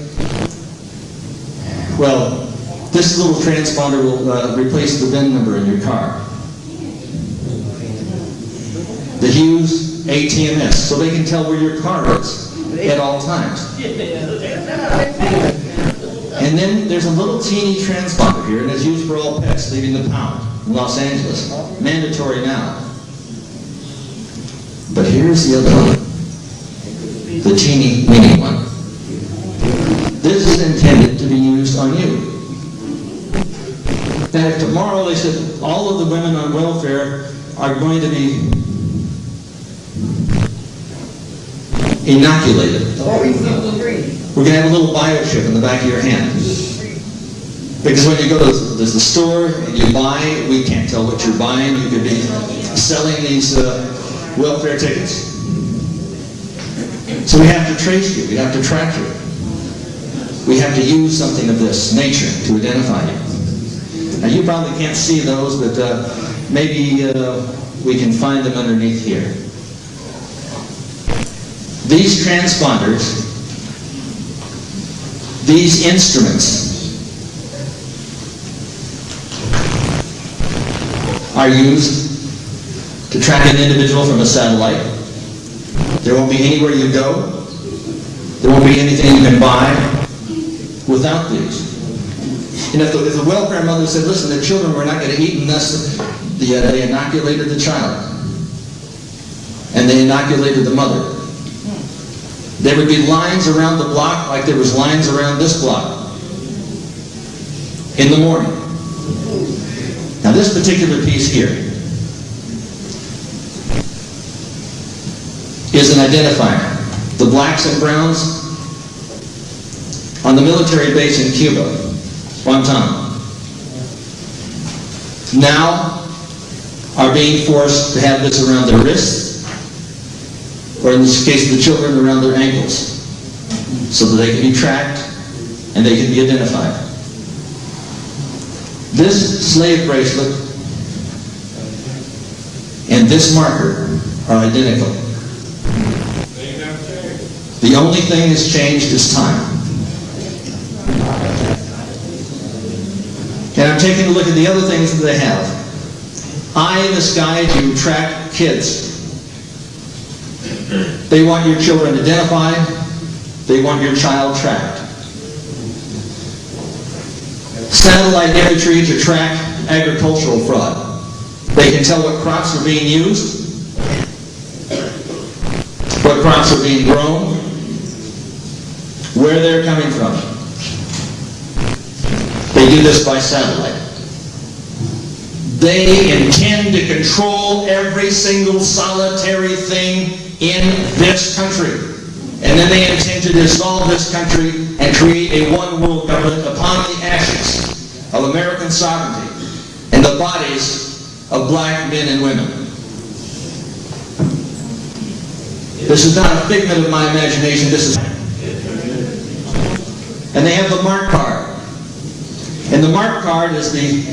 Well, this little transponder will replace the VIN number in your car. The Hughes ATMS, so they can tell where your car is at all times. And then there's a little teeny transponder here, and it's used for all pets leaving the pound in Los Angeles. Mandatory now. But here's the other one. The teeny mini one. This is intended to be used on you. Now, if tomorrow they said all of the women on welfare are going to be inoculated. We're going to have a little biochip in the back of your hand. Because when you go to the store and you buy, we can't tell what you're buying. You could be selling these welfare tickets. So we have to trace you. We have to track you. We have to use something of this nature to identify you. Now, you probably can't see those, but maybe we can find them underneath here. These transponders, these instruments, are used to track an individual from a satellite. There won't be anywhere you go. There won't be anything you can buy without these. And if the welfare mother said, listen, the children were not going to eat unless they inoculated the child. And they inoculated the mother. There would be lines around the block like there was lines around this block in the morning. Now this particular piece here is an identifier. The blacks and browns on the military base in Cuba, Guantanamo, now are being forced to have this around their wrists, or in this case of the children, around their ankles, so that they can be tracked and they can be identified. This slave bracelet and this marker are identical. The only thing that's changed is time. And I'm taking a look at the other things that they have. Eye in the sky to track kids. They want your children identified. They want your child tracked. Satellite imagery to track agricultural fraud. They can tell what crops are being used, what crops are being grown, where they're coming from. They do this by satellite. They intend to control every single solitary thing in this country. And then they intend to dissolve this country and create a one-world government upon the ashes of American sovereignty and the bodies of black men and women. This is not a figment of my imagination. This is... And they have the mark card. And the mark card is the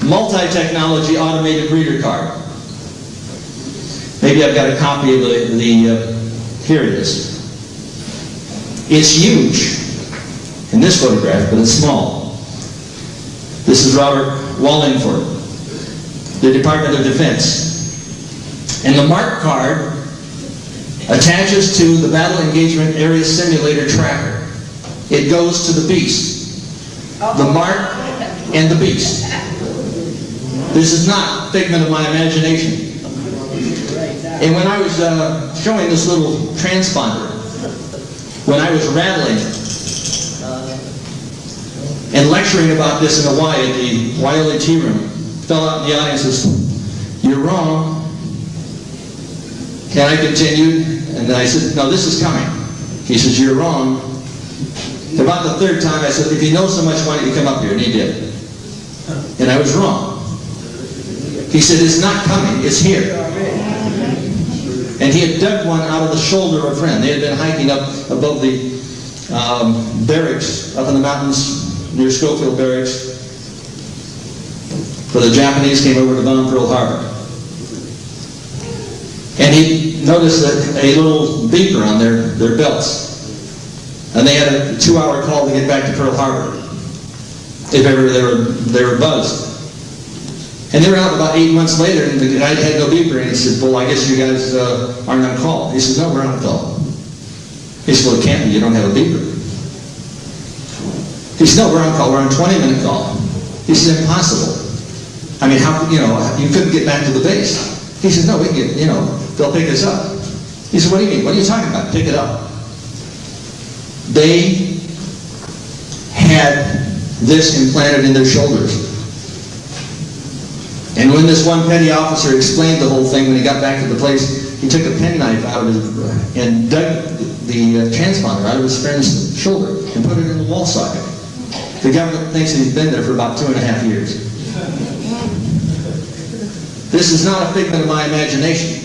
multi-technology automated reader card. Maybe I've got a copy of here it is. It's huge in this photograph, but it's small. This is Robert Wallingford, the Department of Defense. And the mark card attaches to the Battle Engagement Area Simulator tracker. It goes to the beast. The mark and the beast. This is not a figment of my imagination. And when I was showing this little transponder, when I was rattling and lecturing about this in Hawaii at the YLA tea room, fell out in the audience and said, "You're wrong." Can I continue? And then I said, "No, this is coming." He says, "You're wrong." About the third time I said, "If you know so much, why don't you come up here?" And he did. And I was wrong. He said, "It's not coming, it's here." And he had dug one out of the shoulder of a friend. They had been hiking up above the barracks up in the mountains near Schofield Barracks, where the Japanese came over to bomb Pearl Harbor. And he noticed that a little beeper on their belts. And they had a 2-hour call to get back to Pearl Harbor, if ever they were buzzed. And they were out about 8 months later, and the guy had no beeper, and he said, "Well, I guess you guys aren't on call." He says, "No, we're on call." He said, "Well, it can't be, you don't have a beeper." He said, "No, we're on call, we're on a 20-minute call." He said, "Impossible. I mean, how, you couldn't get back to the base." He said, "No, we can get, they'll pick us up." He said, "What do you mean? What are you talking about? Pick it up." They had this implanted in their shoulders. And when this one petty officer explained the whole thing, when he got back to the place, he took a penknife out of his, and dug the transponder out of his friend's shoulder and put it in the wall socket. The government thinks that he's been there for about 2.5 years. This is not a figment of my imagination.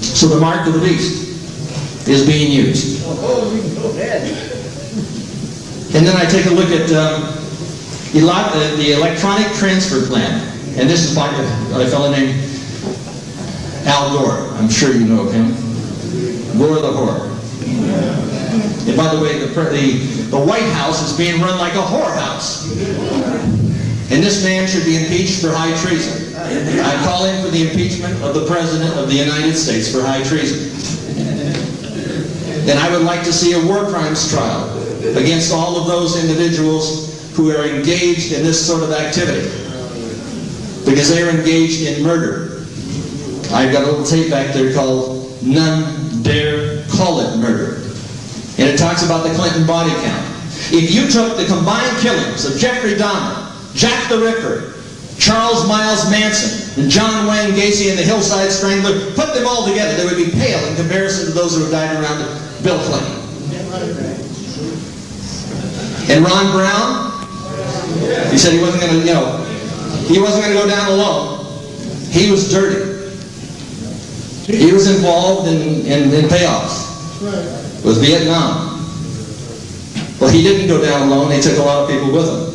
So the mark of the beast is being used. And then I take a look at the electronic transfer plan. And this is by a fellow named Al Gore. I'm sure you know of him. Gore the Whore. And by the way, the White House is being run like a whorehouse. And this man should be impeached for high treason. I'm calling for the impeachment of the President of the United States for high treason. And I would like to see a war crimes trial against all of those individuals who are engaged in this sort of activity, because they are engaged in murder. I've got a little tape back there called None Dare Call It Murder. And it talks about the Clinton body count. If you took the combined killings of Jeffrey Dahmer, Jack the Ripper, Charles Miles Manson, and John Wayne Gacy and the Hillside Strangler, put them all together, they would be pale in comparison to those who have died around Bill Clinton. And Ron Brown, he said he wasn't going to, he wasn't going to go down alone. He was dirty. He was involved in payoffs. It was Vietnam. Well, he didn't go down alone. He took a lot of people with him.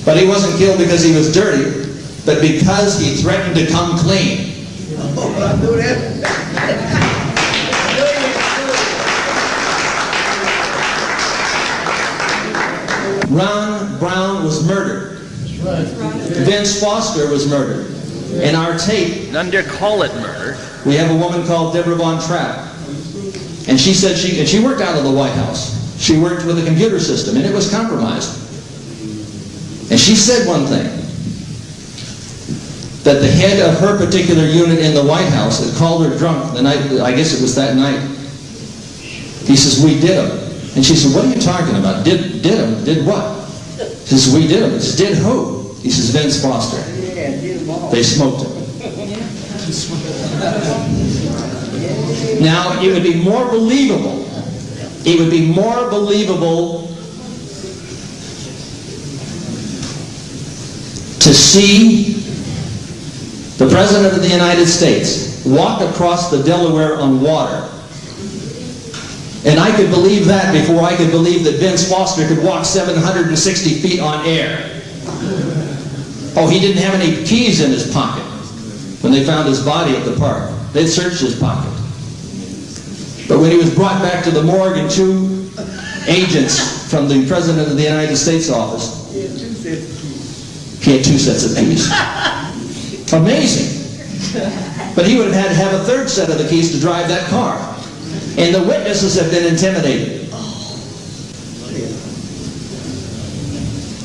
But he wasn't killed because he was dirty, but because he threatened to come clean. Ron Brown was murdered. Vince Foster was murdered. In our tape, None dare call it murder. we have a woman called Deborah Von Trapp. And she said she worked out of the White House. She worked with a computer system, and it was compromised. And she said one thing, that the head of her particular unit in the White House had called her drunk the night, I guess it was that night. He says, we did them. And she said, what are you talking about? Did them? Did what? He says, we did them. He says, did who? He says, Vince Foster. They smoked him. Now, it would be more believable. It would be more believable to see the President of the United States walk across the Delaware on water. And I could believe that before I could believe that Vince Foster could walk 760 feet on air. Oh, he didn't have any keys in his pocket when they found his body at the park. They'd searched his pocket. But when he was brought back to the morgue and two agents from the President of the United States office, he had two sets of keys. Amazing. But he would have had to have a third set of the keys to drive that car. And the witnesses have been intimidated.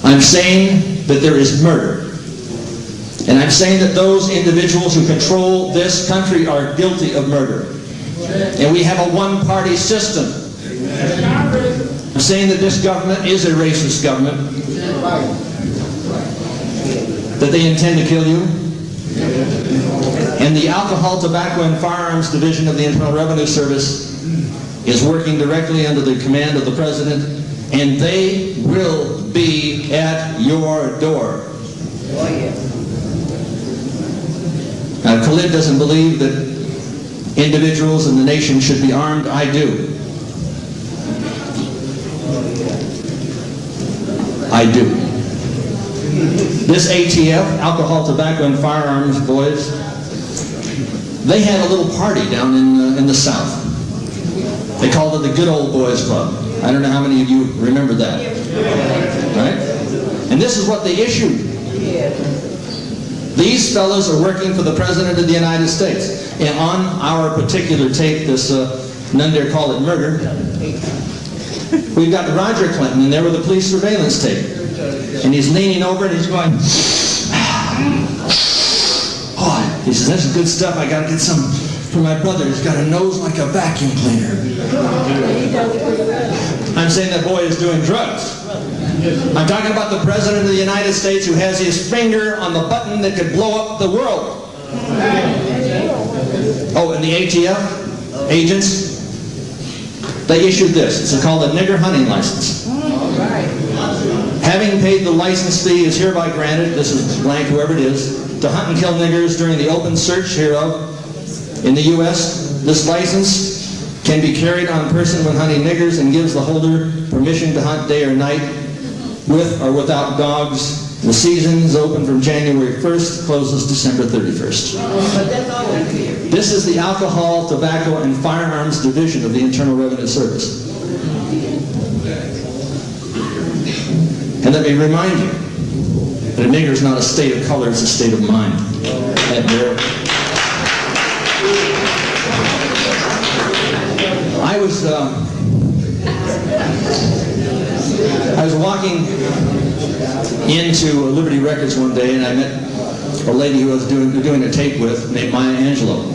I'm saying that there is murder. And I'm saying that those individuals who control this country are guilty of murder. And we have a one-party system. I'm saying that this government is a racist government. That they intend to kill you. And the Alcohol, Tobacco, and Firearms Division of the Internal Revenue Service is working directly under the command of the President, and they will be at your door. Now, Khalid doesn't believe that individuals in the nation should be armed. I do. I do. This ATF, Alcohol, Tobacco, and Firearms boys, they had a little party down in the South. They called it the Good Old Boys Club. I don't know how many of you remember that. Right? And this is what they issued. These fellows are working for the President of the United States. And on our particular tape, this None Dare Call It Murder, we've got Roger Clinton, and there with the police surveillance tape. And he's leaning over and he's going, oh, he says, that's good stuff. I got to get some for my brother. He's got a nose like a vacuum cleaner. I'm saying that boy is doing drugs. I'm talking about the President of the United States who has his finger on the button that could blow up the world. Oh, and the ATF agents, they issued this. It's called a nigger hunting license. Having paid the license fee is hereby granted, this is blank, whoever it is, to hunt and kill niggers during the open search hereof in the U.S. This license can be carried on person when hunting niggers and gives the holder permission to hunt day or night with or without dogs. The season is open from January 1st, closes December 31st. This is the Alcohol, Tobacco, and Firearms Division of the Internal Revenue Service. And let me remind you that a nigger is not a state of color, it's a state of mind. I was was walking into Liberty Records one day, and I met a lady who I was doing a tape with named Maya Angelou.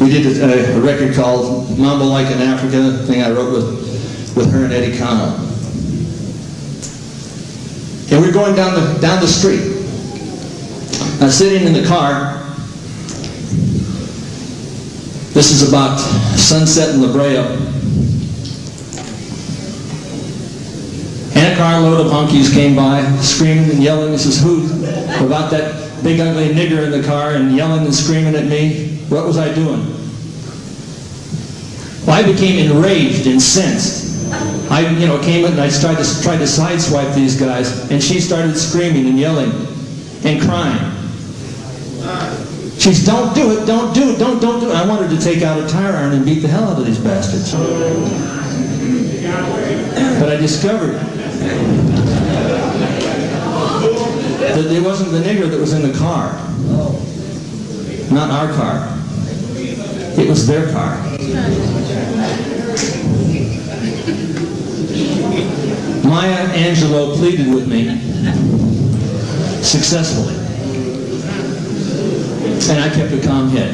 We did a record called Mambo Like in Africa, a thing I wrote with her and Eddie Cano. And we were going down the street. I was sitting in the car. This is about sunset in La Brea. And a carload of honkies came by, screaming and yelling. This is who? About that big ugly nigger in the car and yelling and screaming at me. What was I doing? Well, I became enraged, incensed. I came in and I tried to sideswipe these guys, and she started screaming and yelling and crying. She's, don't do it, don't do it, don't do it. I wanted to take out a tire iron and beat the hell out of these bastards. But I discovered that it wasn't the nigger that was in the car. Not our car. It was their car. Maya Angelou pleaded with me successfully. And I kept a calm head.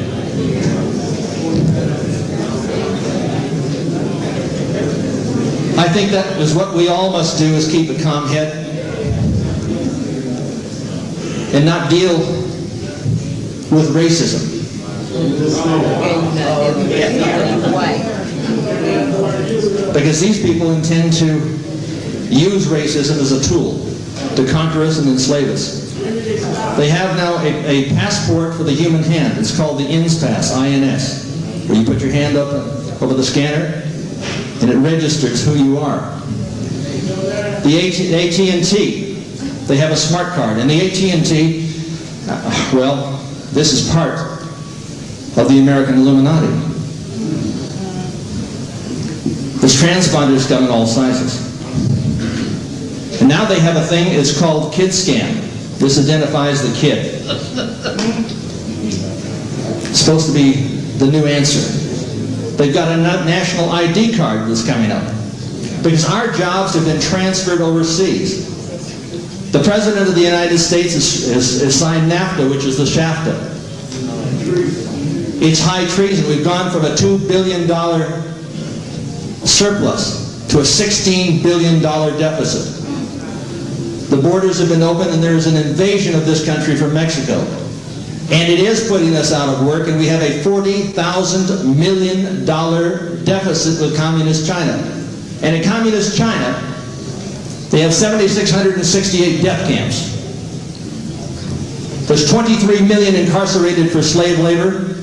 I think that is what we all must do, is keep a calm head and not deal with racism. Because these people intend to use racism as a tool to conquer us and enslave us. They have now a passport for the human hand. It's called the INS pass, I-N-S, where you put your hand up over the scanner and it registers who you are. The AT&T, they have a smart card. And the AT&T, well, this is part of the American Illuminati. There's transponders come in all sizes. And now they have a thing, it's called Kid Scan. This identifies the kid. It's supposed to be the new answer. They've got a national ID card that's coming up. Because our jobs have been transferred overseas. The President of the United States has signed NAFTA, which is the SHAFTA. It's high treason. We've gone from a $2 billion surplus to a $16 billion deficit. The borders have been open, and there's an invasion of this country from Mexico. And it is putting us out of work, and we have a $40,000 million deficit with Communist China. And in Communist China, they have 7,668 death camps. There's 23 million incarcerated for slave labor.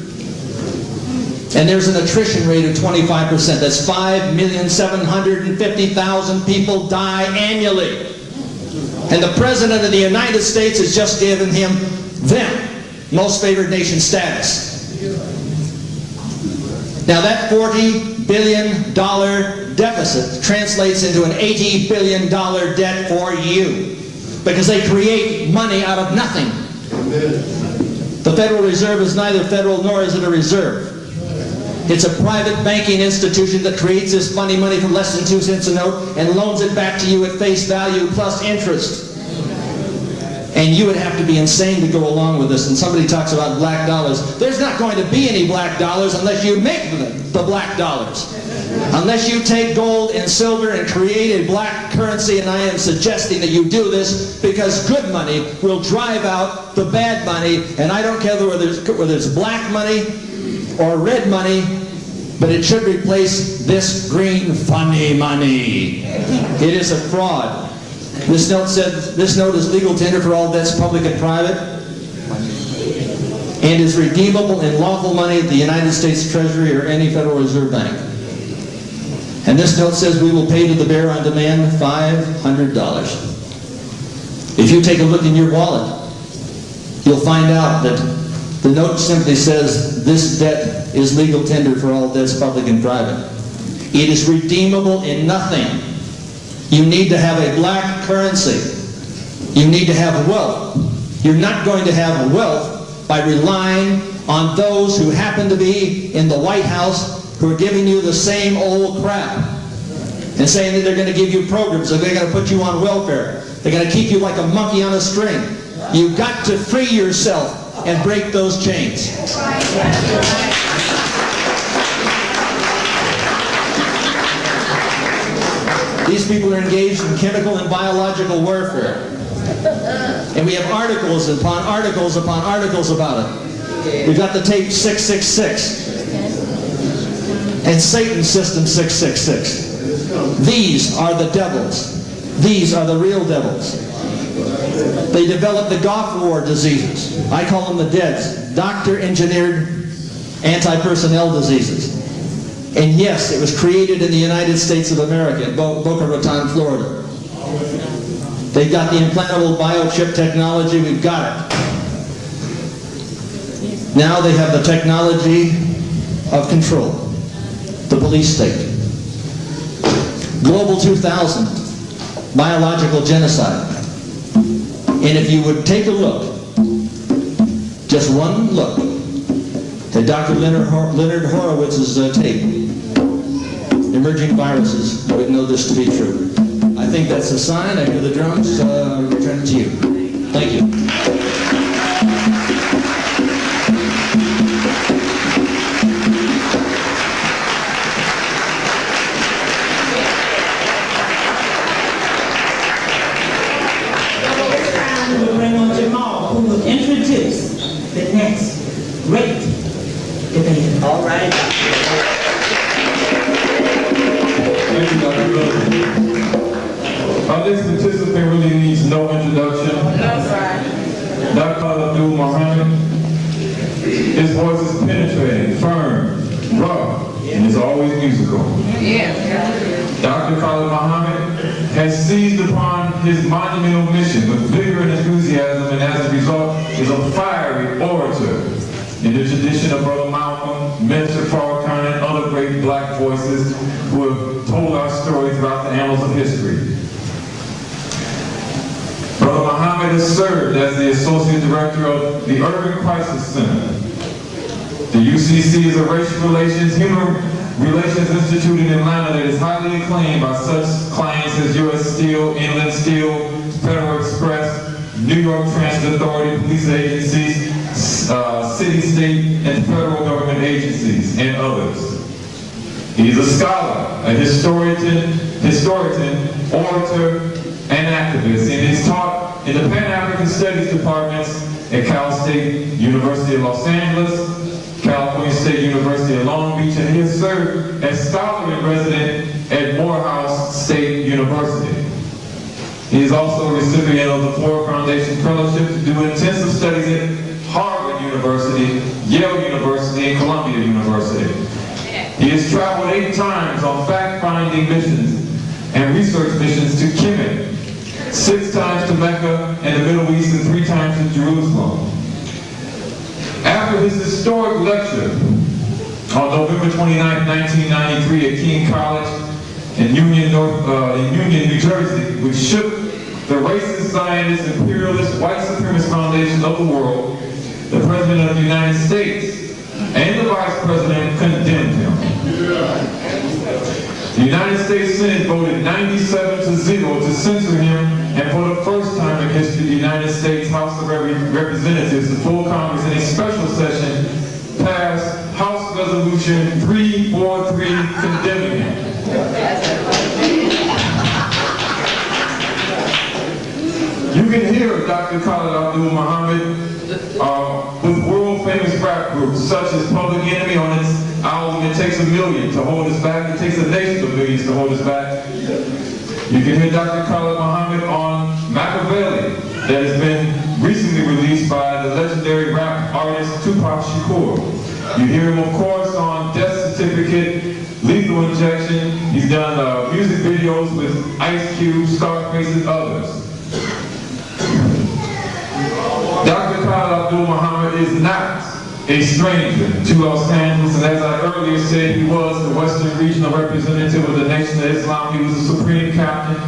And there's an attrition rate of 25%. That's 5,750,000 people die annually. And the President of the United States has just given them most favored nation status. Now that $40 billion deficit translates into an $80 billion debt for you. Because they create money out of nothing. The Federal Reserve is neither federal nor is it a reserve. It's a private banking institution that creates this funny money from less than 2 cents a note and loans it back to you at face value plus interest. And you would have to be insane to go along with this. And somebody talks about black dollars. There's not going to be any black dollars unless you make the black dollars. Unless you take gold and silver and create a black currency, and I am suggesting that you do this because good money will drive out the bad money. And I don't care whether it's black money or red money, but it should replace this green funny money. It is a fraud. This note said, this note is legal tender for all debts, public and private, and is redeemable in lawful money at the United States Treasury or any Federal Reserve Bank. And this note says we will pay to the bearer on demand $500. If you take a look in your wallet, you'll find out that the note simply says this debt is legal tender for all debts, public and private. It is redeemable in nothing. You need to have a black currency. You need to have wealth. You're not going to have wealth by relying on those who happen to be in the White House who are giving you the same old crap and saying that they're going to give you programs, that they're going to put you on welfare, they're going to keep you like a monkey on a string. You've got to free yourself and break those chains. These people are engaged in chemical and biological warfare. And we have articles upon articles upon articles about it. We've got the tape 666 and Satan System 666. These are the devils. These are the real devils. They developed the Gulf War diseases. I call them the DEADs, doctor-engineered anti-personnel diseases. And yes, it was created in the United States of America, in Boca Raton, Florida. They've got the implantable biochip technology. We've got it. Now they have the technology of control, the police state. Global 2000, biological genocide. And if you would take a look, just one look, at Dr. Leonard Horowitz's tape, Emerging Viruses, I would know this to be true. I think that's a sign. I hear the drums. I'll return it to you. Thank you. We'll bring on Jamal, who will introduce the next great debater. All right. Thank you, Dr. Hilder. Our next participant really needs no introduction. Dr. Khalid Muhammad. His voice is penetrating, firm, rough, and is always musical. Dr. Khalid Muhammad has seized upon his monumental mission with vigor and enthusiasm, and as a result is a fiery orator in the tradition of Brother Malcolm, Minister Farrakhan, and other great black voices who have told our story throughout the annals of history. Brother Muhammad has served as the Associate Director of the Urban Crisis Center. The UCC is a racial relations, human relations institute in Atlanta that is highly acclaimed by such clients as U.S. Steel, Inland Steel, Federal Express, New York Transit Authority, police agencies, city, state, and federal government agencies, and others. He's a scholar, a historian, orator, and activist, and he's taught in the Pan-African Studies departments at Cal State University of Los Angeles, California State University of Long Beach, and he has served as scholar in resident at Morehouse State University. He is also a recipient of the Ford Foundation Fellowship to do intensive studies at Harvard University, Yale University, and Columbia University. He has traveled 8 times on fact-finding missions and research missions to Kemet, 6 times to Mecca and the Middle East, and 3 times to Jerusalem. After his historic lecture on November 29, 1993 at King College in Union, New Jersey, which shook the racist, Zionist, imperialist, white supremacist foundation of the world, the President of the United States and the Vice President condemned him. The United States Senate voted 97-0 to censor him, and for the first time in history, the United States House of Representatives, the full Congress, in a special session, passed House Resolution 343 condemning him. You can hear Dr. Khalid Muhammad with world-famous rap groups such as Public Enemy on its album It Takes a Million to Hold Us Back. It takes a nation of millions to hold us back. You can hear Dr. Khalid Muhammad on Machiavelli, that has been recently released by the legendary rap artist Tupac Shakur. You hear him, of course, on Death Certificate, Lethal Injection. He's done music videos with Ice Cube, Scarface, and others. Dr. Khalid Muhammad is not a stranger to Los Angeles, and as I earlier said, he was the Western Regional Representative of the Nation of Islam. He was the Supreme Captain,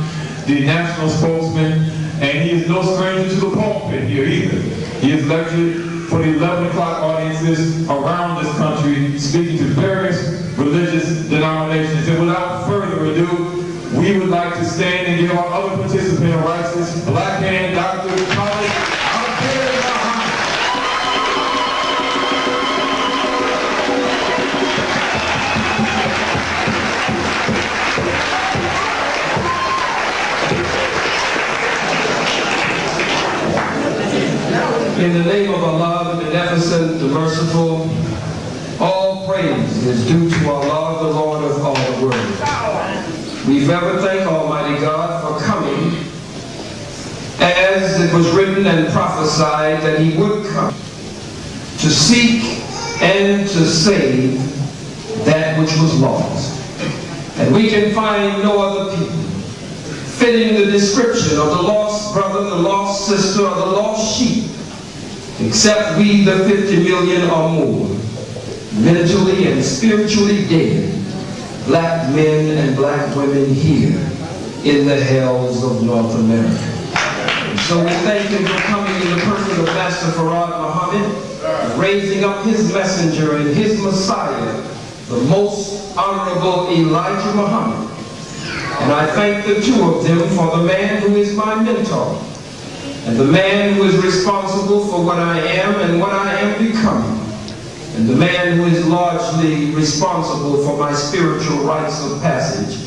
the National Spokesman, and he is no stranger to the pulpit here either. He has lectured for the 11 o'clock audiences around this country, speaking to various religious denominations. And without further ado, we would like to stand and give our other participant a righteous black man, Dr. Khalid. In the name of Allah, the Beneficent, the Merciful, all praise is due to Allah, the Lord of all the world. We forever thank Almighty God for coming, as it was written and prophesied that He would come, to seek and to save that which was lost. And we can find no other people fitting the description of the lost brother, the lost sister, or the lost sheep, except we, the 50 million or more, mentally and spiritually dead, black men and black women here in the hells of North America. And so we thank Him for coming in the person of Master Farad Muhammad, raising up His messenger and His Messiah, the most honorable Elijah Muhammad. And I thank the two of them for the man who is my mentor, and the man who is responsible for what I am and what I am becoming, and the man who is largely responsible for my spiritual rites of passage.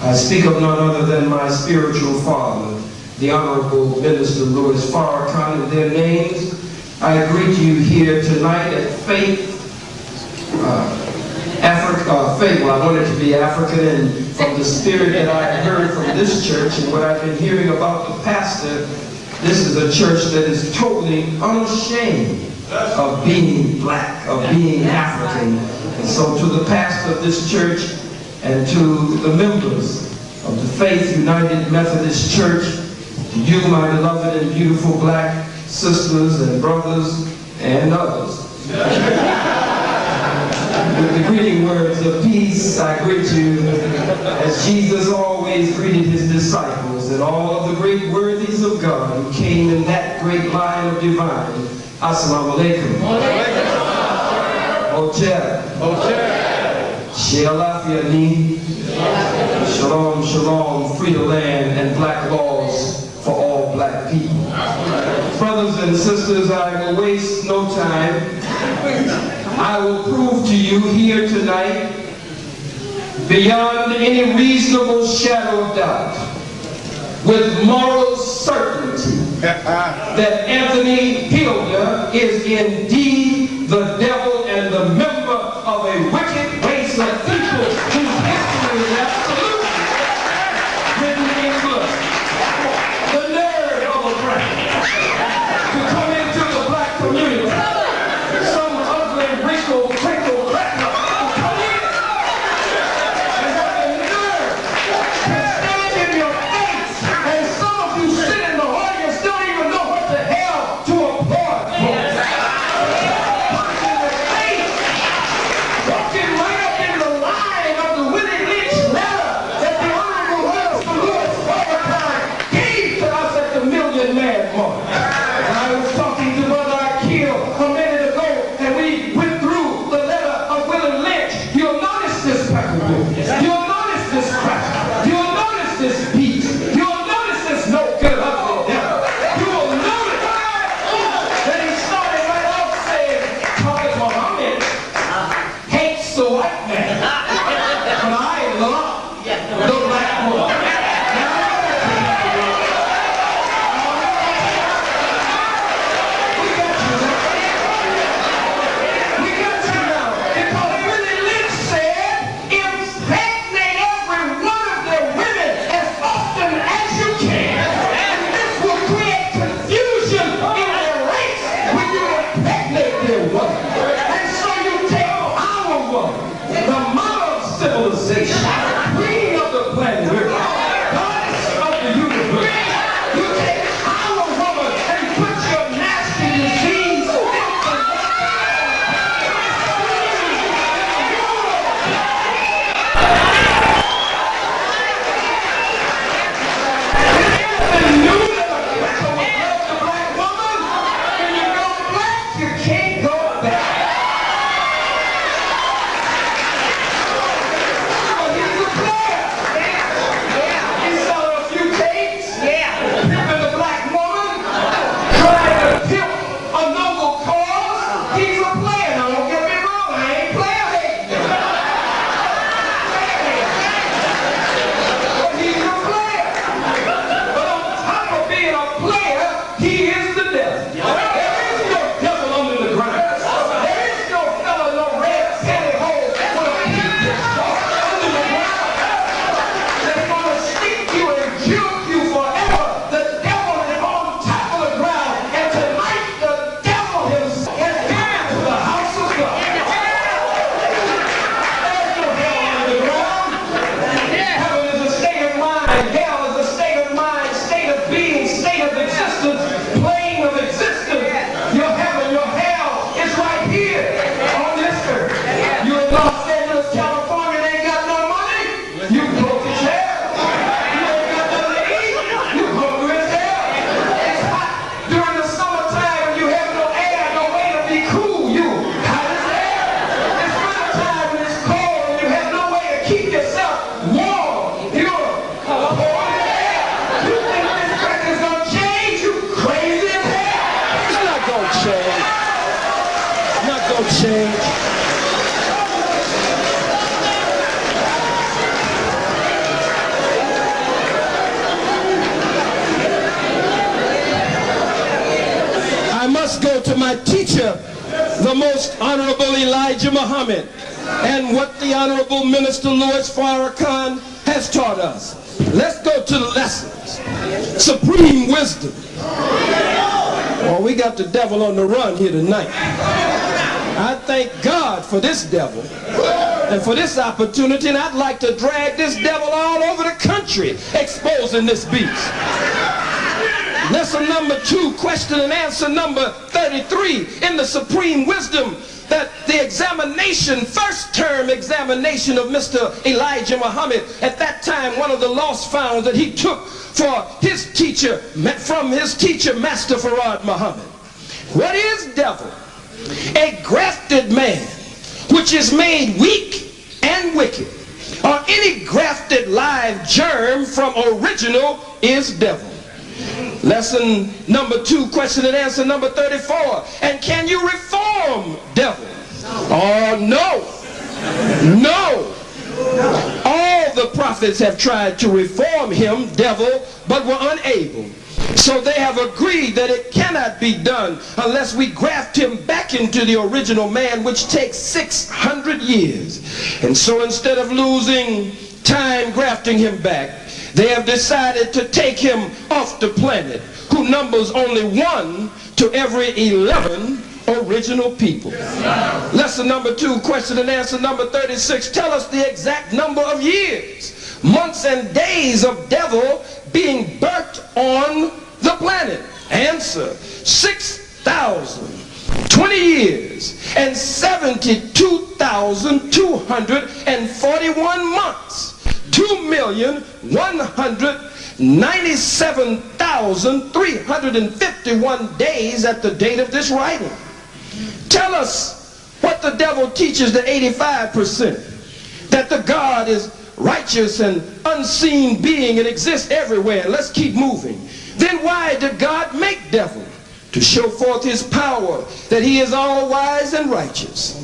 I speak of none other than my spiritual father, the Honorable Minister Louis Farrakhan. In their names, I greet you here tonight at Faith, well, I wanted to be African, and from the spirit that I heard from this church and what I've been hearing about the pastor, this is a church that is totally unashamed of being black, of being African. And so to the pastor of this church and to the members of the Faith United Methodist Church, to you, my beloved and beautiful black sisters and brothers and others, with the greeting words of peace, I greet you as Jesus always greeted His disciples and all of the great worthies of God who came in that great line of divine. Assalamu alaikum. Hotel. Shealafia ni. Shalom, shalom, free the land and black laws for all black people. Brothers and sisters, I will waste no time. I will prove to you here tonight, beyond any reasonable shadow of doubt, with moral certainty, that Anthony Hilder is indeed the devil and the member of a wicked race of people whose history is absolutely written in blood. The nerve of a brand to come into the black community, some ugly, wrinkled, crinkled cracker to come in and have the nerve to stand in your face, and some of you sit in the audience don't even know what the hell to applaud for. Punch in the face, walking right up in the line of the Willie Lynch letter that the Honorable Minister Louis Farrakhan gave to us at the Million Man March. And I was talking to Brother Akil a minute ago, and we went through the letter of Willie Lynch. You'll notice this peckerwood. You'll notice this crack. You'll notice this beat. You'll notice this no good ugly devil. You will notice that he started right off saying, Khalid Muhammad hates the white man, but I love the black woman. Now, go to my teacher, the most honorable Elijah Muhammad, and what the Honorable Minister Louis Farrakhan has taught us. Let's go to the lessons. Supreme wisdom. Well, we got the devil on the run here tonight. I thank God for this devil and for this opportunity, and I'd like to drag this devil all over the country exposing this beast. Lesson number 2, question and answer number 33 in the Supreme Wisdom, that the examination, first term examination of Mr. Elijah Muhammad, at that time one of the lost found that he took for his teacher, from his teacher, Master Farad Muhammad. What is devil? A grafted man, which is made weak and wicked, or any grafted live germ from original is devil. Lesson number 2, question and answer number 34. And can you reform devil? Oh, no. No. All the prophets have tried to reform him, devil, but were unable. So they have agreed that it cannot be done unless we graft him back into the original man, which takes 600 years. And so instead of losing time grafting him back, they have decided to take him off the planet, who numbers only 1 to every 11 original people. Lesson number 2, question and answer number 36. Tell us the exact number of years, months, and days of devil being burnt on the planet. Answer: 6,020 years and 72,241 months. 2,197,351 days at the date of this writing. Tell us what the devil teaches the 85%, that the God is righteous and unseen being and exists everywhere. Let's keep moving. Then why did God make devil? To show forth his power, that he is all wise and righteous,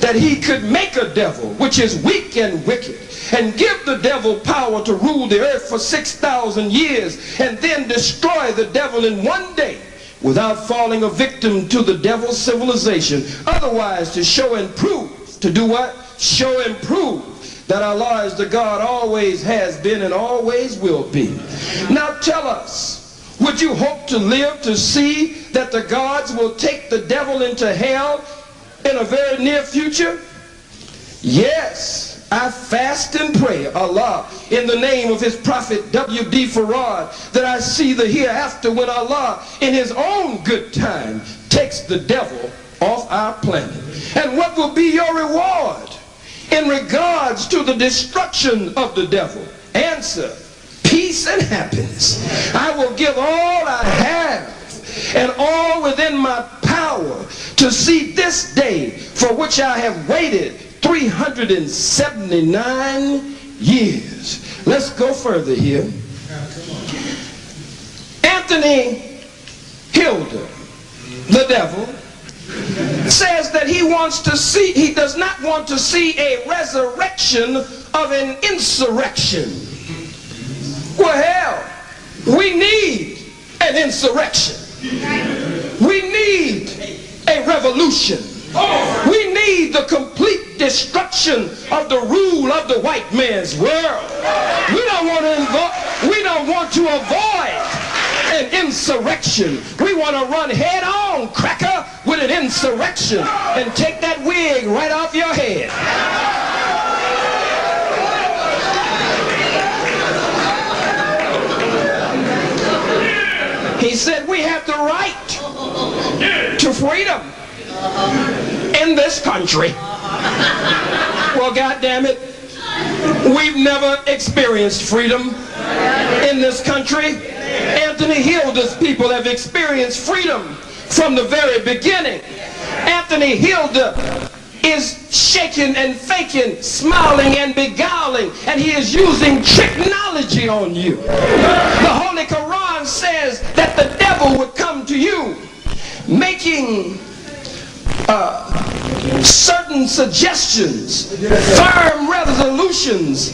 that he could make a devil which is weak and wicked, and give the devil power to rule the earth for 6,000 years, and then destroy the devil in one day without falling a victim to the devil's civilization. Otherwise, to show and prove, to do what? Show and prove that Allah is the God, always has been and always will be. Now tell us, would you hope to live to see that the gods will take the devil into hell in a very near future? Yes. I fast and pray, Allah, in the name of his prophet W.D. Farad, that I see the hereafter when Allah, in his own good time, takes the devil off our planet. And what will be your reward in regards to the destruction of the devil? Answer: peace and happiness. I will give all I have and all within my power to see this day for which I have waited 379 years. Let's go further here. Anthony Hilder, the devil, says that he does not want to see a resurrection of an insurrection. Well, hell, we need an insurrection. We need a revolution. We need the complete destruction of the rule of the white man's world. We don't want to avoid an insurrection. We want to run head on, cracker, with an insurrection and take that wig right off your head. He said we have the right to freedom in this country. Well, goddamn it, we've never experienced freedom in this country. Anthony Hilder's people have experienced freedom from the very beginning. Anthony Hilder is shaking and faking, smiling and beguiling, and he is using technology on you. The Holy Quran says that the devil would come to you making certain suggestions, firm resolutions,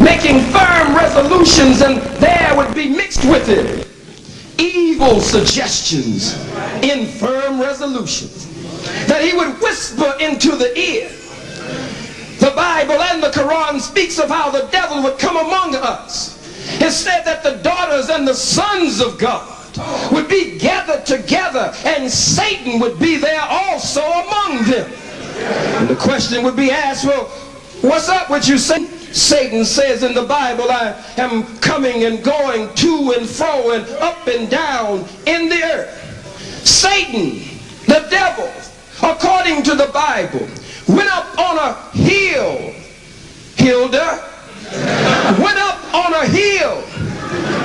making firm resolutions, and there would be mixed with it evil feeble suggestions in firm resolutions, that he would whisper into the ear. The Bible and the Quran speaks of how the devil would come among us. It said that the daughters and the sons of God would be gathered together, and Satan would be there also among them. And the question would be asked, well, what's up with you, Satan? Satan says in the Bible, I am coming and going to and fro and up and down in the earth. Satan, the devil, according to the Bible, went up on a hill. Hilder went up on a hill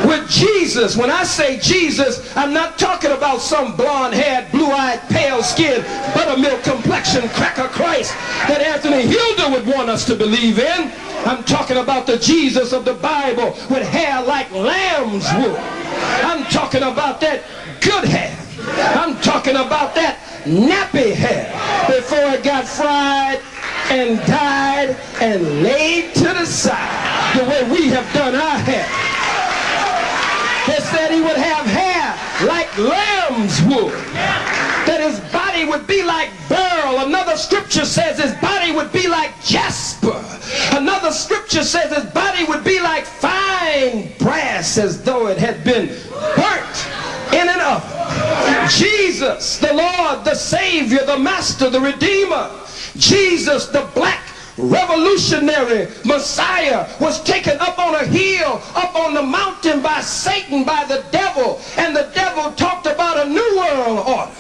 with Jesus. When I say Jesus, I'm not talking about some blonde-haired, blue-eyed, pale-skinned, buttermilk complexion cracker Christ that Anthony Hilder would want us to believe in. I'm talking about the Jesus of the Bible with hair like lamb's wool. I'm talking about that good hair. I'm talking about that nappy hair before it got fried and dyed and laid to the side the way we have done our hair. They said he would have hair like lamb's wool, that his body would be like beryl. Another scripture says his body would be like jasper. Another scripture says his body would be like fine brass, as though it had been burnt in an oven. Jesus, the Lord, the Savior, the Master, the Redeemer, Jesus, the black revolutionary Messiah, was taken up on a hill, up on the mountain by Satan, by the devil. And the devil talked about a new world order.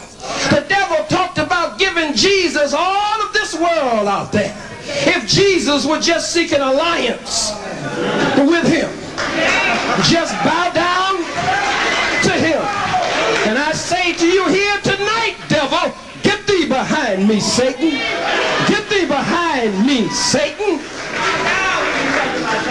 The devil talked about giving Jesus all of this world out there if Jesus would just seek an alliance with him. Just bow down to him. And I say to you here tonight, devil, get thee behind me, Satan. Get thee behind me, Satan.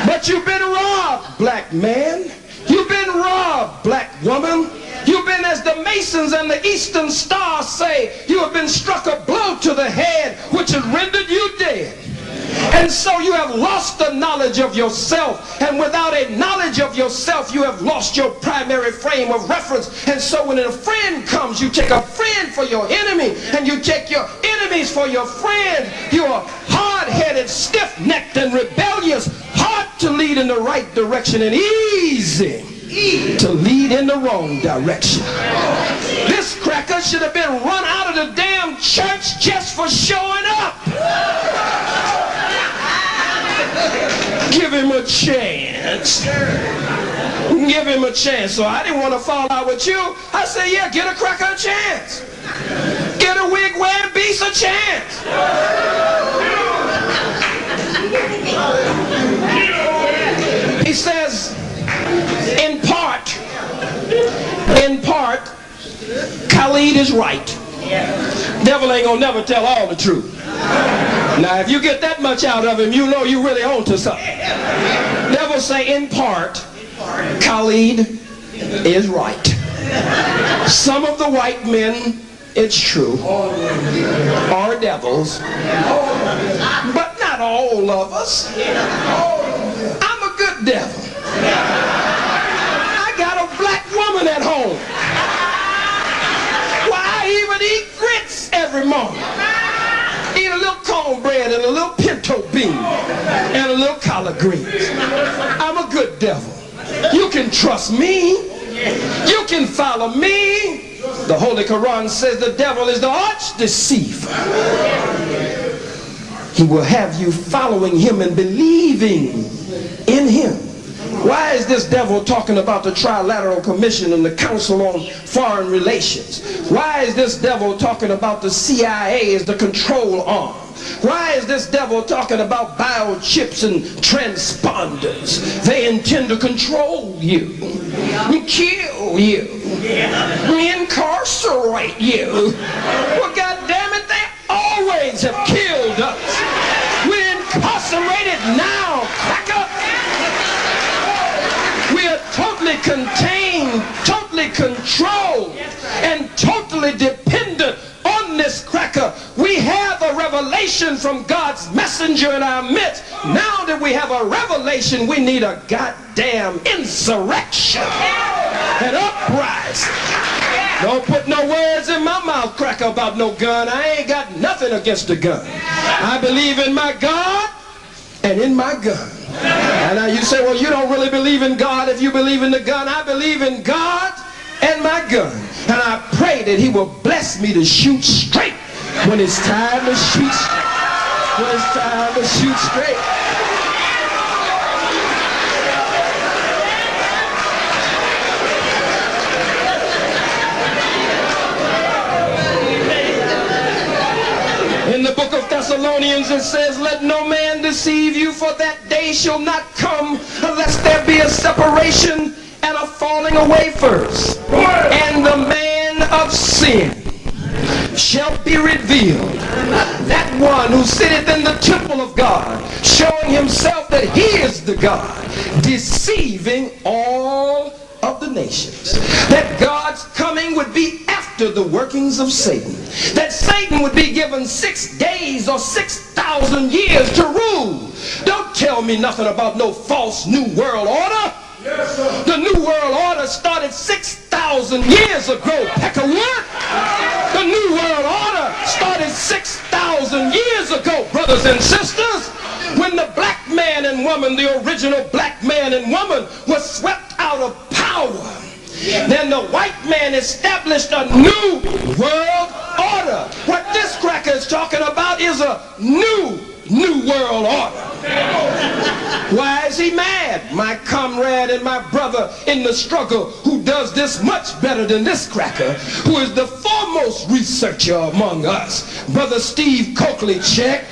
But you've been robbed, black man. You've been robbed, black woman. You've been, as the Masons and the Eastern Star say, you have been struck a blow to the head which has rendered you dead. And so you have lost the knowledge of yourself, and without a knowledge of yourself you have lost your primary frame of reference. And so when a friend comes, you take a friend for your enemy, and you take your enemies for your friend. You are hard-headed, stiff-necked, and rebellious, hard to lead in the right direction and easy to lead in the wrong direction. This cracker should have been run out of the damn church just for showing up. Give him a chance. Give him a chance. So I didn't want to fall out with you. I said, yeah, get a cracker a chance. Get a wig wearing beast a chance. He says, in part, Khalid is right. Devil ain't gonna never tell all the truth. Now, if you get that much out of him, you know you really on to something. Devil say, in part, Khalid is right. Some of the white men, it's true, are devils, but not all of us. I'm a good devil. I got a black woman at home. Why, I even eat grits every morning. Eat a little cornbread and a little pinto bean and a little collard greens. I'm a good devil. You can trust me. You can follow me. The Holy Quran says the devil is the arch deceiver. He will have you following him and believing in him. Why is this devil talking about the Trilateral Commission and the Council on Foreign Relations? Why is this devil talking about the CIA as the control arm? Why is this devil talking about biochips and transponders? They intend to control you, kill you, incarcerate you. Well, goddammit, they always have killed us. We're incarcerated now, cracker. We are totally contained, totally controlled, and totally dependent on this cracker. We have a revelation from God's messenger in our midst. Now that we have a revelation, we need a goddamn insurrection, an uprising. Don't put no words in my mouth, cracker, about no gun. I ain't got nothing against the gun. I believe in my God and in my gun. And now you say, well, you don't really believe in God if you believe in the gun. I believe in God and my gun. And I pray that he will bless me to shoot straight when it's time to shoot straight. When it's time to shoot straight. In the book of Thessalonians it says, let no man deceive you, for that day shall not come unless there be a separation and a falling away first. And the man of sin shall be revealed, that one who sitteth in the temple of God, showing himself that he is the God, deceiving all of the nations. That God's coming would be after the workings of Satan. That Satan would be given 6 days or 6,000 years to rule. Don't tell me nothing about no false new world order. Yes, sir. The new world order started 6,000 years ago, Peckerwood. The new world order started 6,000 years ago, brothers and sisters, when the black man and woman, the original black man and woman, was swept out of power. Then the white man established a new world order. What this cracker is talking about is a new world order. Why is he mad? My comrade and my brother in the struggle, who does this much better than this cracker, who is the foremost researcher among us, Brother Steve Coakley, check.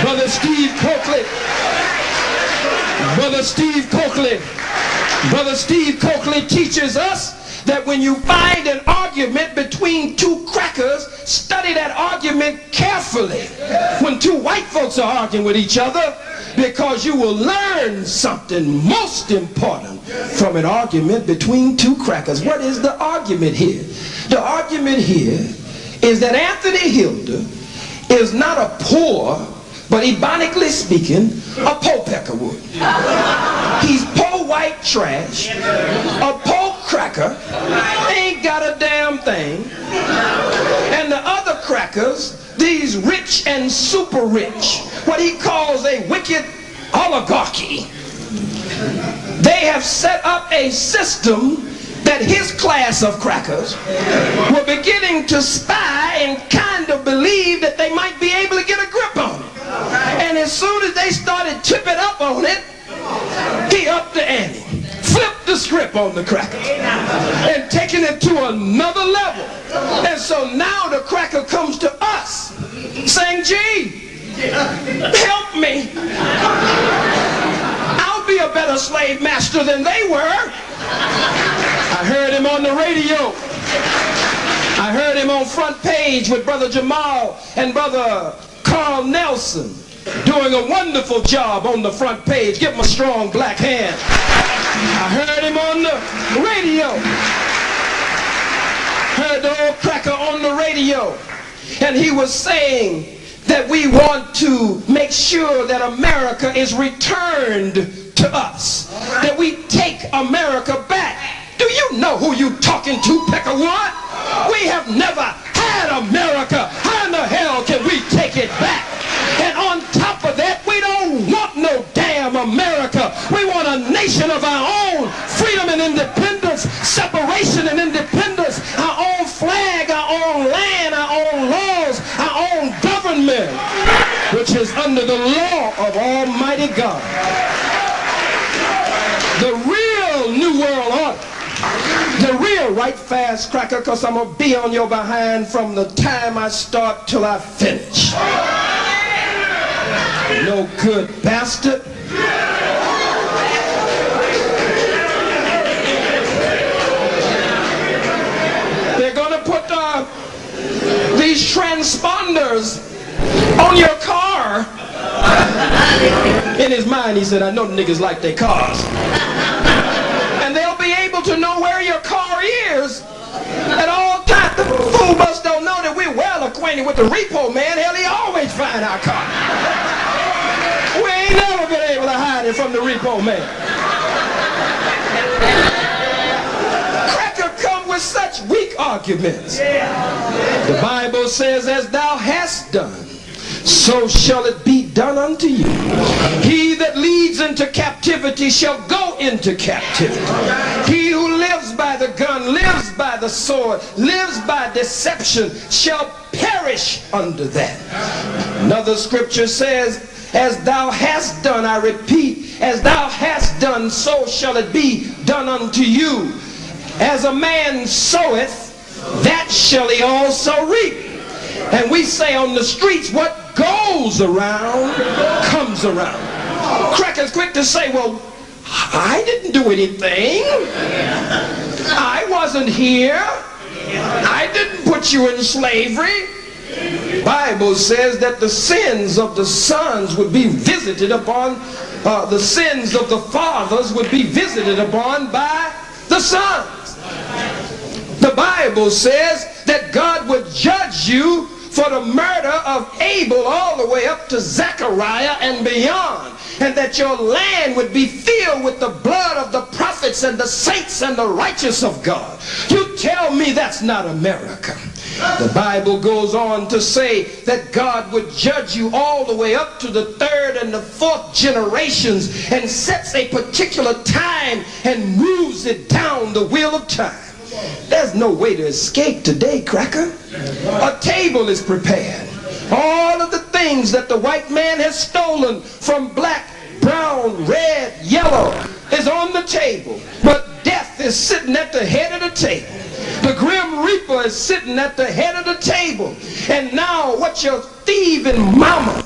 Brother Steve Coakley. Brother Steve Coakley. Brother Steve Coakley teaches us that when you find an argument between two crackers, study that argument carefully. When two white folks are arguing with each other, because you will learn something most important from an argument between two crackers. What is the argument here? The argument here is that Anthony Hilder is not a poor, but ebonically speaking, a poor Peckerwood. He's poor white trash, a poor cracker, ain't got a damn thing. And the other crackers, these rich and super rich, what he calls a wicked oligarchy, they have set up a system that his class of crackers were beginning to spy and kind of believe that they might be able to get a grip on it. And as soon as they started tipping up on it, he upped the ante, flipped the script on the cracker, and taking it to another level. And so now the cracker comes to us saying, gee, help me. I'll be a better slave master than they were. I heard him on the radio. I heard him on Front Page with Brother Jamal and Brother Carl Nelson doing a wonderful job on the front page. Give him a strong black hand. I heard him on the radio. Heard the old cracker on the radio. And he was saying that we want to make sure that America is returned to us. That we take America back. Do you know who you talking to, Peckerwood? We have never had America. How in the hell can we take it back? And on top of that, we don't want no damn America. We want a nation of our own. Freedom and independence, separation and independence, our own flag, our own land, our own laws, our own government, which is under the law of Almighty God. The real New World Order. The real right fast cracker, because I'm going to be on your behind from the time I start till I finish. No good bastard. They're going to put these transponders on your car. In his mind, he said, I know niggas like their cars. And they'll be able to know where your car is at all times. The fool bus don't know that that we're well acquainted with the repo man, hell, he always find our car. We ain't never been able to hide it from the repo man. Cracker come with such weak arguments. The Bible says, as thou hast done, so shall it be done unto you. He that leads into captivity shall go into captivity. He who lives by the gun, lives by the sword, lives by deception, shall perish under that. Another scripture says, as thou hast done, I repeat, as thou hast done, so shall it be done unto you. As a man soweth, that shall he also reap. And we say on the streets, what goes around comes around. Cracker's quick to say, well, I didn't do anything. I wasn't here. I didn't put you in slavery. Bible says that the sins of the sons would be visited upon, the sins of the fathers would be visited upon by the sons. The Bible says that God would judge you for the murder of Abel all the way up to Zechariah and beyond, and that your land would be filled with the blood of the prophets and the saints and the righteous of God. You tell me that's not America. The Bible goes on to say that God would judge you all the way up to the third and the fourth generations, and sets a particular time and moves it down the wheel of time. There's no way to escape today, Cracker. A table is prepared. All of the things that the white man has stolen from black, brown, red, yellow is on the table. But death is sitting at the head of the table. The Grim Reaper is sitting at the head of the table. And now what your thieving mama,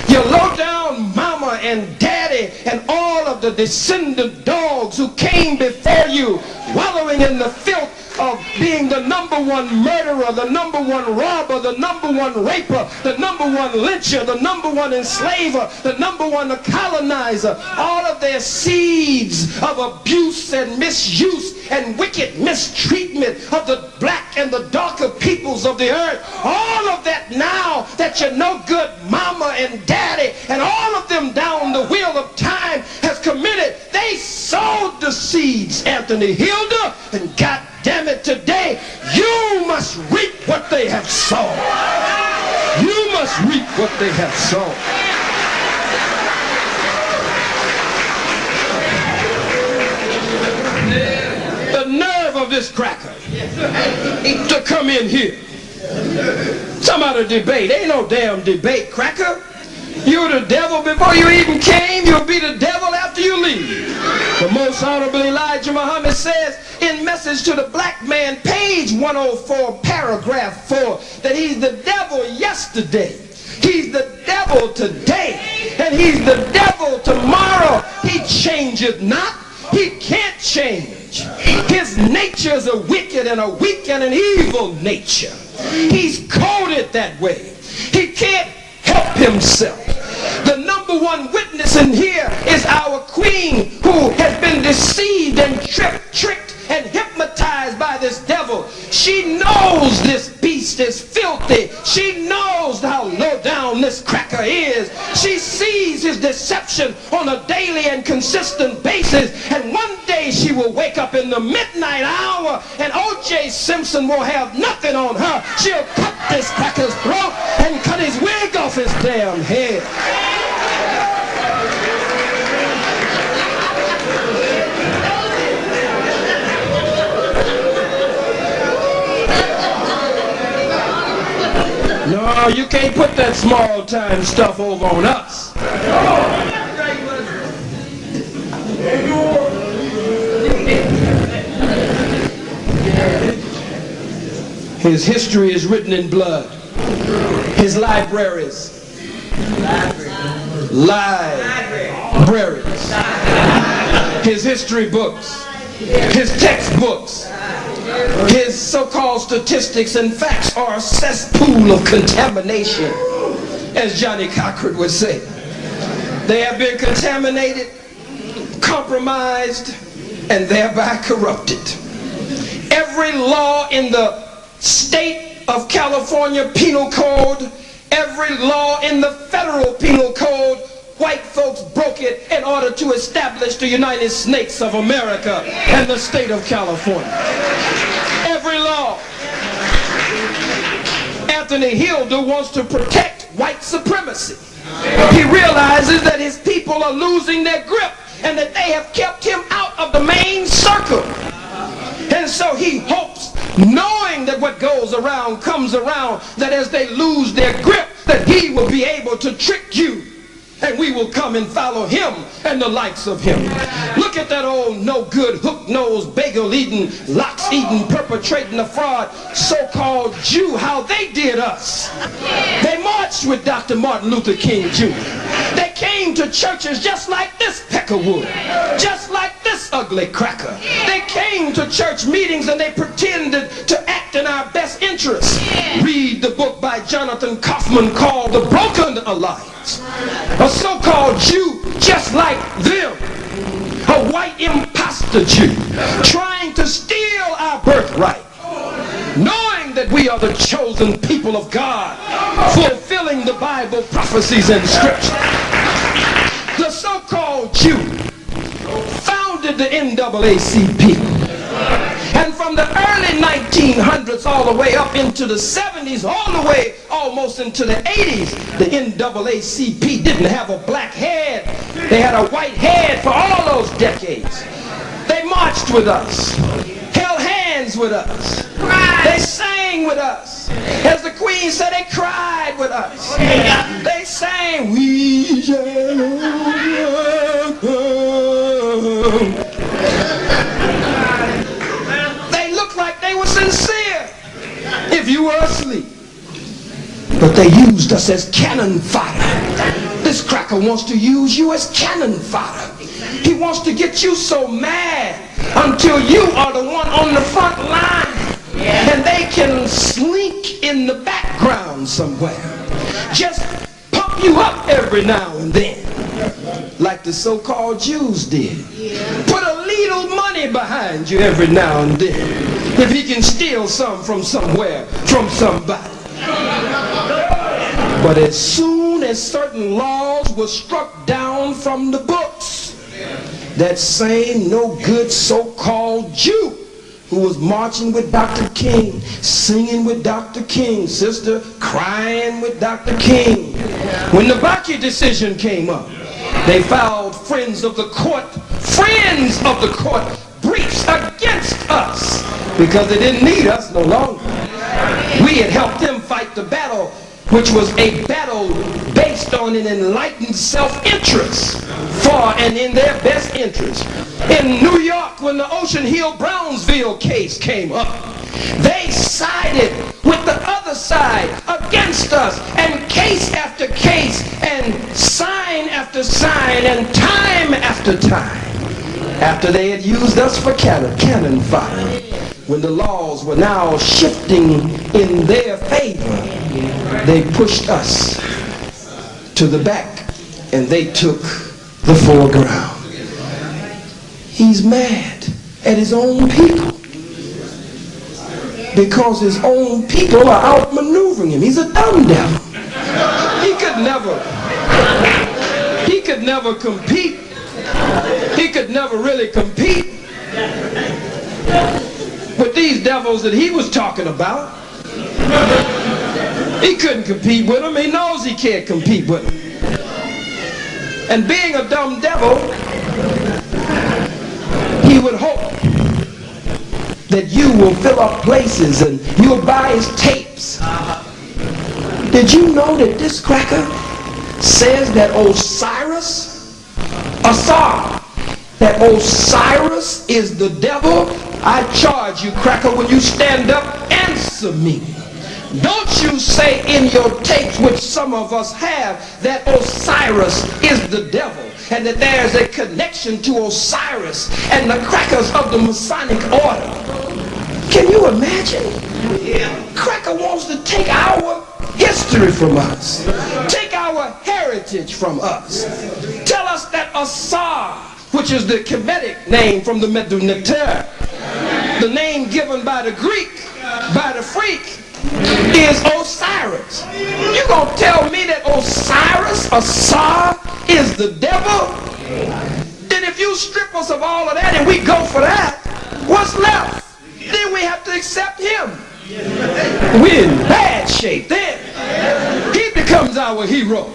your low-down mama and daddy and all of the descendant dogs who came before you, wallowing in the filth of being the number one murderer, the number one robber, the number one raper, the number one lyncher, the number one enslaver, the number one colonizer, all of their seeds of abuse and misuse and wicked mistreatment of the black and the darker peoples of the earth, all of that now that your no good mama and daddy and all of them down the wheel of time has committed, they sowed the seeds, Anthony Hilder, and God damn it, today you must reap what they have sown. You must reap what they have sown. The nerve of this cracker to come in here. Some other debate. Ain't no damn debate, Cracker. You're the devil before you even came. You'll be the devil after you leave. The most honorable Elijah Muhammad says in Message to the Black Man, page 104, paragraph 4, that he's the devil yesterday, he's the devil today, and he's the devil tomorrow. He changeth not. He can't change. His nature is a wicked and a weak and an evil nature. He's coded that way. He can't help himself. The number one witness in here is our queen, who has been deceived and tricked and hypnotized by this devil. She knows this beast is filthy. She knows how low down this cracker is. She sees his deception on a daily and consistent basis, and one day she will wake up in the midnight hour and O.J. Simpson will have nothing on her. She'll cut this cracker's throat and cut his wig off his damn head. No, you can't put that small-time stuff over on us. His history is written in blood. His libraries. Libraries. His history books. His textbooks. His so-called statistics and facts are a cesspool of contamination, as Johnny Cochran would say. They have been contaminated, compromised, and thereby corrupted. Every law in the state of California Penal Code, every law in the federal penal code, white folks broke it in order to establish the United States of America and the state of California. Every law. Anthony Hilder wants to protect white supremacy. He realizes that his people are losing their grip and that they have kept him out of the main circle. And so he hopes, knowing that what goes around comes around, that as they lose their grip, that he will be able to trick you, and we will come and follow him and the likes of him. Look at that old no-good, hook-nosed, bagel-eating, lox-eating, perpetrating a fraud, so-called Jew, how they did us. They marched with Dr. Martin Luther King Jr. They came to churches just like this peckerwood, just like this ugly cracker. They came to church meetings and they pretended to act in our best interests. Read the book by Jonathan Kaufman called The Broken Alliance. A so-called Jew just like them, a white imposter Jew, trying to steal our birthright, knowing that we are the chosen people of God, fulfilling the Bible prophecies and scripture. The so-called Jew founded the NAACP. And from the early 1900s all the way up into the 70s, all the way almost into the 80s, the NAACP didn't have a black head. They had a white head for all those decades. They marched with us, held hands with us. They sang with us. As the Queen said, they cried with us. They sang, "We shall." They were sincere if you were asleep. But they used us as cannon fodder. This cracker wants to use you as cannon fodder. He wants to get you so mad until you are the one on the front line. And they can slink in the background somewhere. Just pump you up every now and then, like the so-called Jews did. Put a little money behind you every now and then, if he can steal some from somewhere, from somebody. But as soon as certain laws were struck down from the books, that same no-good so-called Jew who was marching with Dr. King, singing with Dr. King, sister, crying with Dr. King. When the Bakke decision came up, they filed friends of the court briefs against us because they didn't need us no longer. We had helped them fight the battle, which was a battle based on an enlightened self-interest for and in their best interest. In New York, when the Ocean Hill-Brownsville case came up, they sided with the other side against us, and case after case, and sign after sign, and time after time, after they had used us for cannon fodder, when the laws were now shifting in their favor, they pushed us to the back and they took the foreground. He's mad at his own people because his own people are outmaneuvering him. He's a dumb devil. He could never compete. He could never really compete with these devils that he was talking about. He couldn't compete with them. He knows he can't compete with them. And being a dumb devil, he would hope that you will fill up places and you'll buy his tapes. Did you know that this cracker says that that Osiris is the devil? I charge you, cracker, when you stand up, answer me. Don't you say in your tapes, which some of us have, that Osiris is the devil and that there's a connection to Osiris and the crackers of the Masonic order. Can you imagine? Cracker wants to take our history from us, take our heritage from us, tell us that Asar, which is the Kemetic name from the Medu Nectar, the name given by the Greek, by the freak, is Osiris. You gonna tell me that Osiris, Asar, is the devil? Then if you strip us of all of that and we go for that, what's left? Then we have to accept him. We're in bad shape then. He becomes our hero.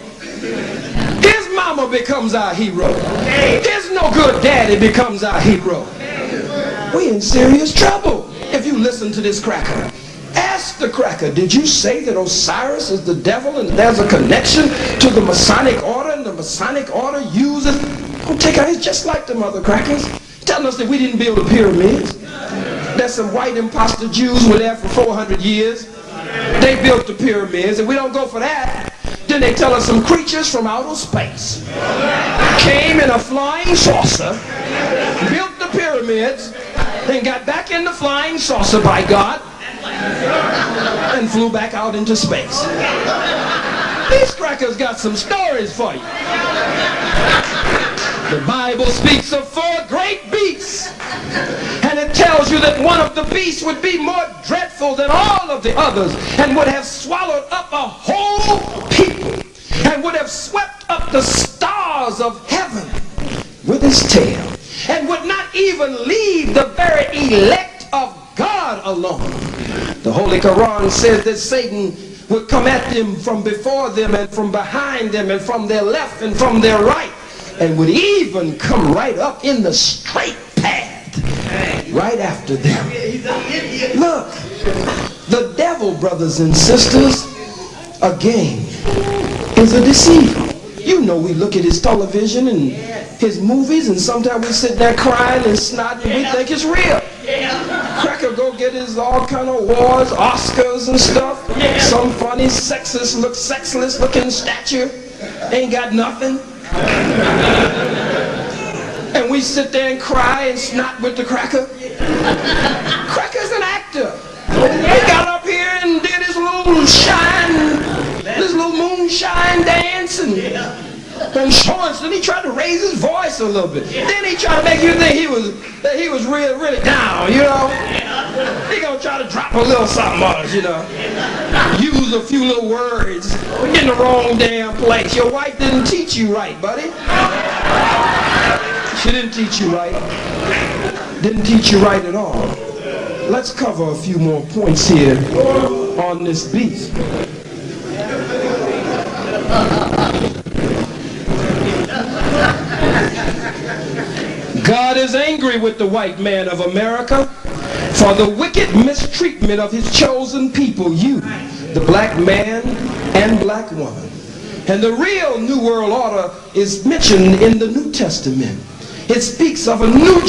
His mama becomes our hero. His no good daddy becomes our hero. We're in serious trouble if you listen to this cracker. Ask the cracker, did you say that Osiris is the devil and there's a connection to the Masonic order and the Masonic order uses? Don't take out, it's just like the mother crackers. Telling us that we didn't build the pyramids. That some white imposter Jews were there for 400 years. They built the pyramids and we don't go for that. Then they tell us some creatures from outer space came in a flying saucer, built the pyramids, then got back in the flying saucer by God, and flew back out into space. These crackers got some stories for you. The Bible speaks of 4 great beasts, and it tells you that one of the beasts would be more dreadful than all of the others and would have swallowed up a whole people and would have swept up the stars of heaven with his tail and would not even leave the very elect of God alone. The Holy Quran says that Satan would come at them from before them and from behind them and from their left and from their right, and would even come right up in the straight path right after them. Look, the devil, brothers and sisters, again, is a deceiver. You know, we look at his television and his movies, and sometimes we sit there crying and snotting and we think it's real. Cracker go get his all kind of awards, Oscars and stuff. Some funny sexless looking statue. Ain't got nothing. And we sit there and cry and snot with the cracker. Cracker's an actor. He got up here and did his little moonshine dance and showing. Then he tried to raise his voice a little bit. Then he tried to make you think that he was really down, you know. He gonna try to drop a little something on us, you know. Use a few little words in the wrong damn place. Your wife didn't teach you right, buddy. She didn't teach you right. Didn't teach you right at all. Let's cover a few more points here on this beast. God is angry with the white man of America for the wicked mistreatment of his chosen people, you, the black man and black woman. And the real New World Order is mentioned in the New Testament. It speaks of a new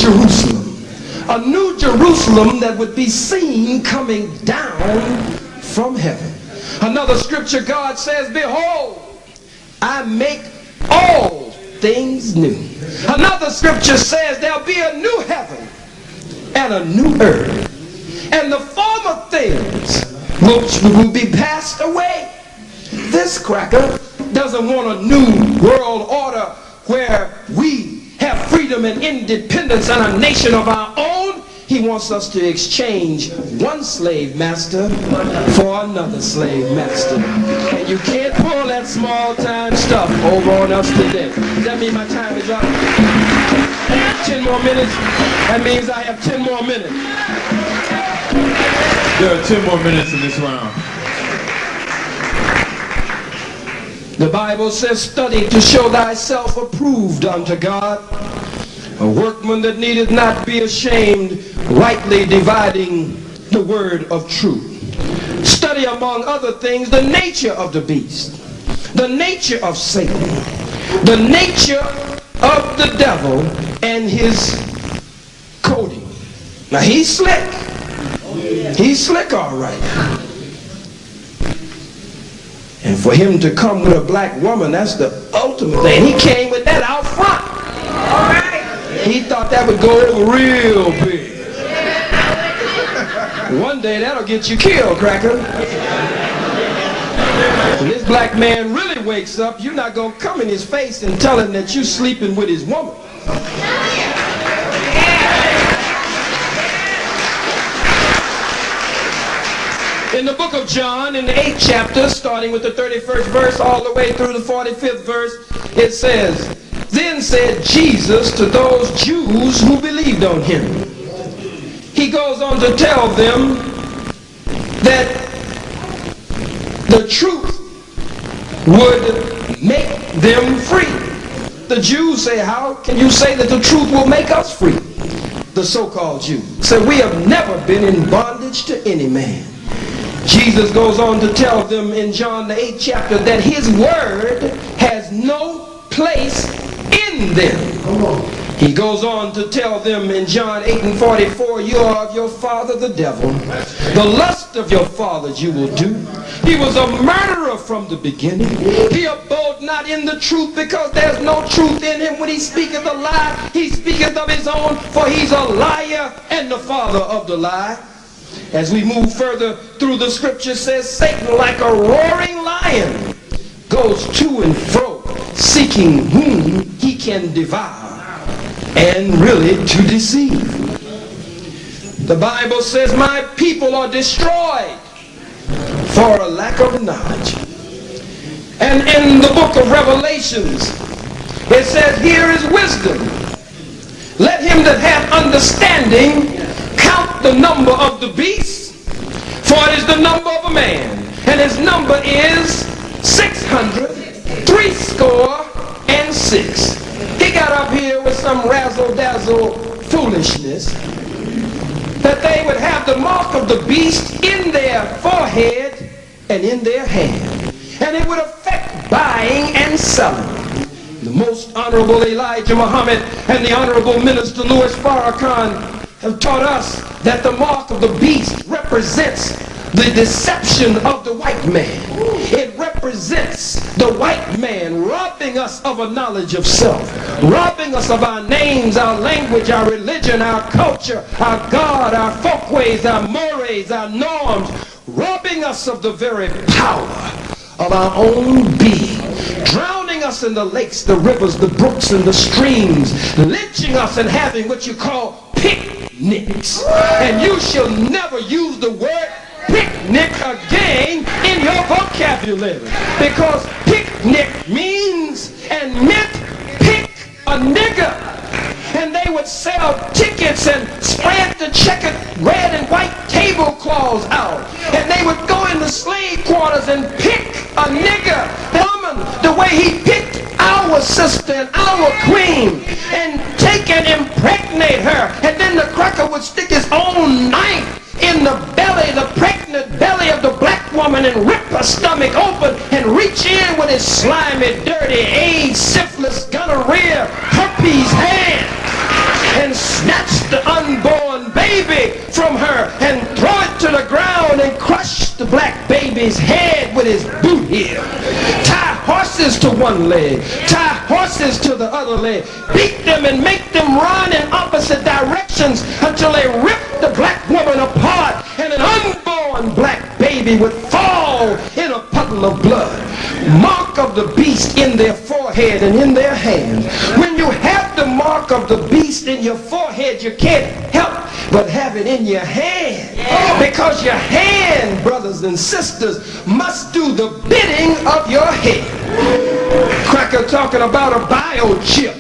Jerusalem that would be seen coming down from heaven. Another scripture, God says, behold, I make all things new. Another scripture says there'll be a new heaven and a new earth, and the former things will be passed away. This cracker doesn't want a new world order where we have freedom and independence and a nation of our own. He wants us to exchange one slave master for another slave master. And you can't pull that small time stuff over on us today. Does that mean my time is up? 10 more minutes? That means I have 10 more minutes. There are 10 more minutes in this round. The Bible says, study to show thyself approved unto God, a workman that needeth not be ashamed, rightly dividing the word of truth. Study, among other things, the nature of the beast, the nature of Satan, the nature of the devil, and his coding. Now, he's slick. He's slick, all right. And for him to come with a black woman, that's the ultimate thing. He came with that out front. All right. He thought that would go over real big. One day that'll get you killed, cracker. When this black man really wakes up, you're not going to come in his face and tell him that you're sleeping with his woman. In the book of John, in the 8th chapter, starting with the 31st verse all the way through the 45th verse, it says, "Then said Jesus to those Jews who believed on him." He goes on to tell them that the truth would make them free. The Jews say, "How can you say that the truth will make us free?" The so-called Jews say, "We have never been in bondage to any man." Jesus goes on to tell them in John the 8th chapter that his word has no place in them. He goes on to tell them in John 8 and 44, "You are of your father the devil. The lust of your fathers you will do. He was a murderer from the beginning. He abode not in the truth, because there's no truth in him. When he speaketh a lie, he speaketh of his own, for he's a liar and the father of the lie." As we move further through the scripture, says Satan, like a roaring lion, goes to and fro, seeking whom he can devour, and really to deceive. The Bible says, "My people are destroyed for a lack of knowledge." And in the book of Revelations, it says, "Here is wisdom. Let him that hath understanding count the number of the beast, for it is the number of a man, and his number is 666. He got up here with some razzle-dazzle foolishness that they would have the mark of the beast in their forehead and in their hand, and it would affect buying and selling. The most honorable Elijah Muhammad and the honorable minister Louis Farrakhan have taught us that the mark of the beast represents the deception of the white man. It represents the white man robbing us of a knowledge of self, robbing us of our names, our language, our religion, our culture, our God, our folkways, our mores, our norms, robbing us of the very power of our own being, drowning us in the lakes, the rivers, the brooks, and the streams, lynching us and having what you call picnics. And you shall never use the word picnic again in your vocabulary, because picnic means and meant pick a nigger. And they would sell tickets and spread the checkered red and white tablecloths out, and they would go in the slave quarters and pick a nigger woman the way he picked our sister and our queen, and take and impregnate her, and then the cracker would stick his own knife in the belly, the pregnant belly of the black woman, and rip her stomach open and reach in with his slimy, dirty AIDS, syphilis, gonorrhea, herpes hand, and snatch the unborn baby from her and throw it to the ground and crush the black baby's head with his boot heel. Tie horses to one leg, tie horses to the other leg, beat them and make them run in opposite directions until they rip the black woman apart, and an unborn black baby would fall in a puddle of blood. Mark of the beast in their forehead and in their hands. When you have the mark of the beast in your forehead, you can't help but have it in your hand, because your hand, brothers and sisters, must do the bidding of your head. Cracker talking about a biochip.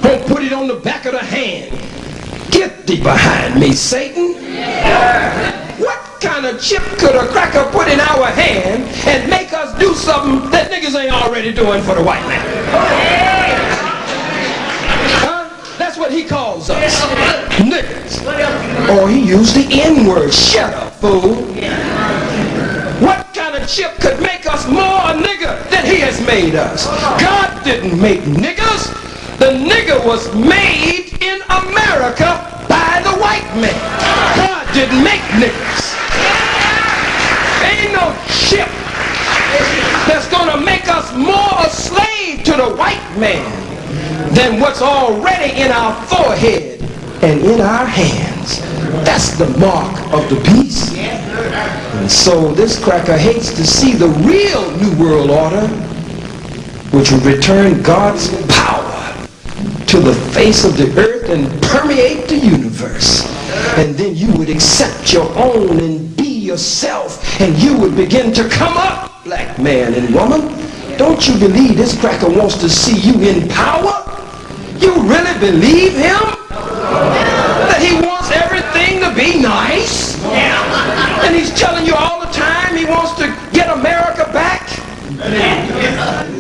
Don't put it on the back of the hand. Get thee behind me, Satan. What kind of chip could a cracker put in our hand and make us do something that niggas ain't already doing for the white man? Huh? That's what he calls us, niggas. Or he used the N-word. Shut up, fool. What kind of chip could make us more a nigger than he has made us? God didn't make niggers. The nigger was made in America by the white man. God didn't make niggers. Ain't no chip that's gonna make us more a slave to the white man than what's already in our forehead and in our hands. That's the mark of the beast. And so this cracker hates to see the real New World Order, which will return God's power to the face of the earth and permeate the universe. And then you would accept your own and be yourself and you would begin to come up, black man and woman. Don't you believe this cracker wants to see you in power? You really believe him? That he wants everything to be nice? And he's telling you all the time he wants to get America back?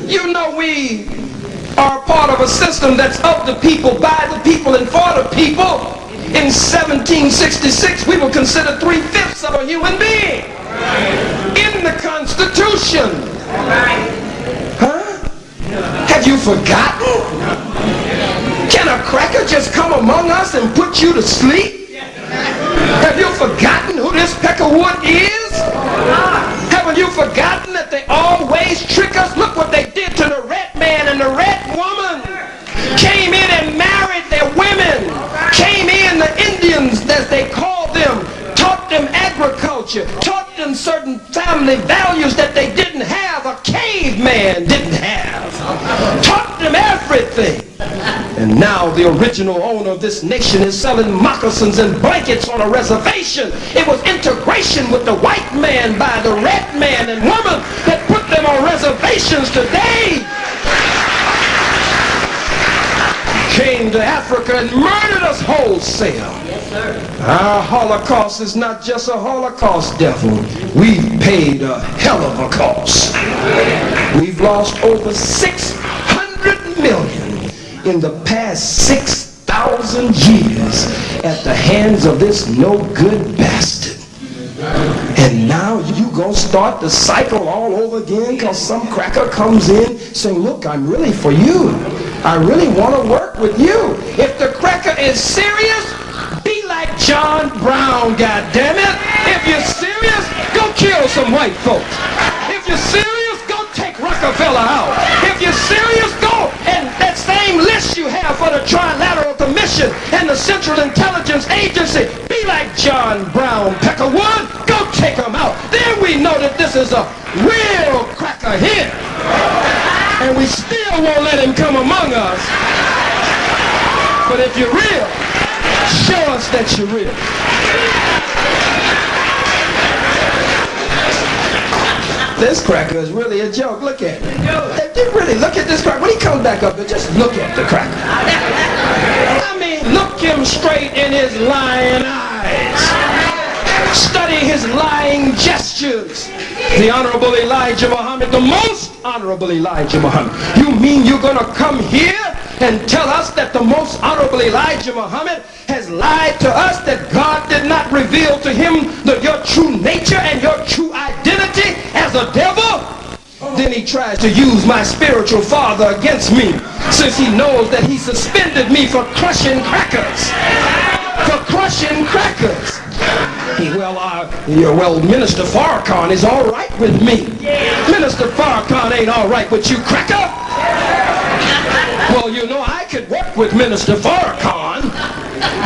You know we are part of a system that's of the people, by the people, and for the people. In 1766, we were considered 3/5 of a human being. In the Constitution. Huh? Have you forgotten? Can a cracker just come among us and put you to sleep? Have you forgotten who this Peckerwood is? Haven't you forgotten that they always trick us? Look what they did to the red man and the red woman. Came in and married their women. Came in, the Indians, as they called them, taught them agriculture, taught them certain family values that they didn't have, a caveman didn't have. Taught them everything. And now the original owner of this nation is selling moccasins and blankets on a reservation. It was integration with the white man by the red man and woman that put them on reservations today. Came to Africa and murdered us wholesale. Yes, sir. Our Holocaust is not just a Holocaust, devil. We've paid a hell of a cost. We've lost over 600 million in the past 6,000 years at the hands of this no-good bastard. And now you gonna start the cycle all over again because some cracker comes in saying, look, I'm really for you. I really want to work with you. If the cracker is serious, be like John Brown, goddammit. If you're serious, go kill some white folks. If you're serious, go take Rockefeller out. If you're serious, go and that same list you have for the Trilateral Commission and the Central Intelligence Agency, be like John Brown, Peckerwood, go take them out. Then we know that this is a real cracker here. And we still won't let him come among us. But if you're real, show us that you're real. This cracker is really a joke. Look at it. Really, look at this cracker. When he comes back up, just look at the cracker. I mean, look him straight in his lying eyes. Study his lying gestures. The Honorable Elijah Muhammad, the most Honorable Elijah Muhammad. You mean you're going to come here and tell us that the most Honorable Elijah Muhammad has lied to us, that God did not reveal to him your true nature and your true identity as a devil? Then he tries to use my spiritual father against me, since he knows that he suspended me for crushing crackers. For crushing crackers. Well, Minister Farrakhan is all right with me. Minister Farrakhan ain't all right with you, cracker. Well, you know, I could work with Minister Farrakhan.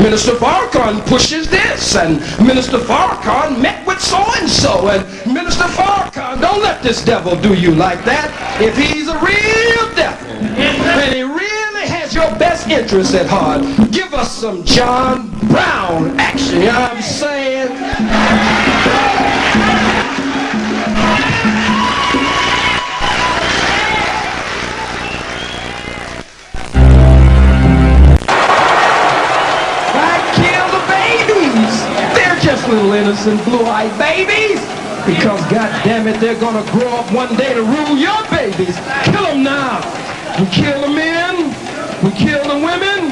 Minister Farrakhan pushes this, and Minister Farrakhan met with so-and-so, and Minister Farrakhan, don't let this devil do you like that. If he's a real devil, and he really has your best interests at heart, give us some John Brown action, you know what I'm saying? Just little innocent blue-eyed babies, because goddammit, they're gonna grow up one day to rule your babies. Kill them now. We kill the men, we kill the women,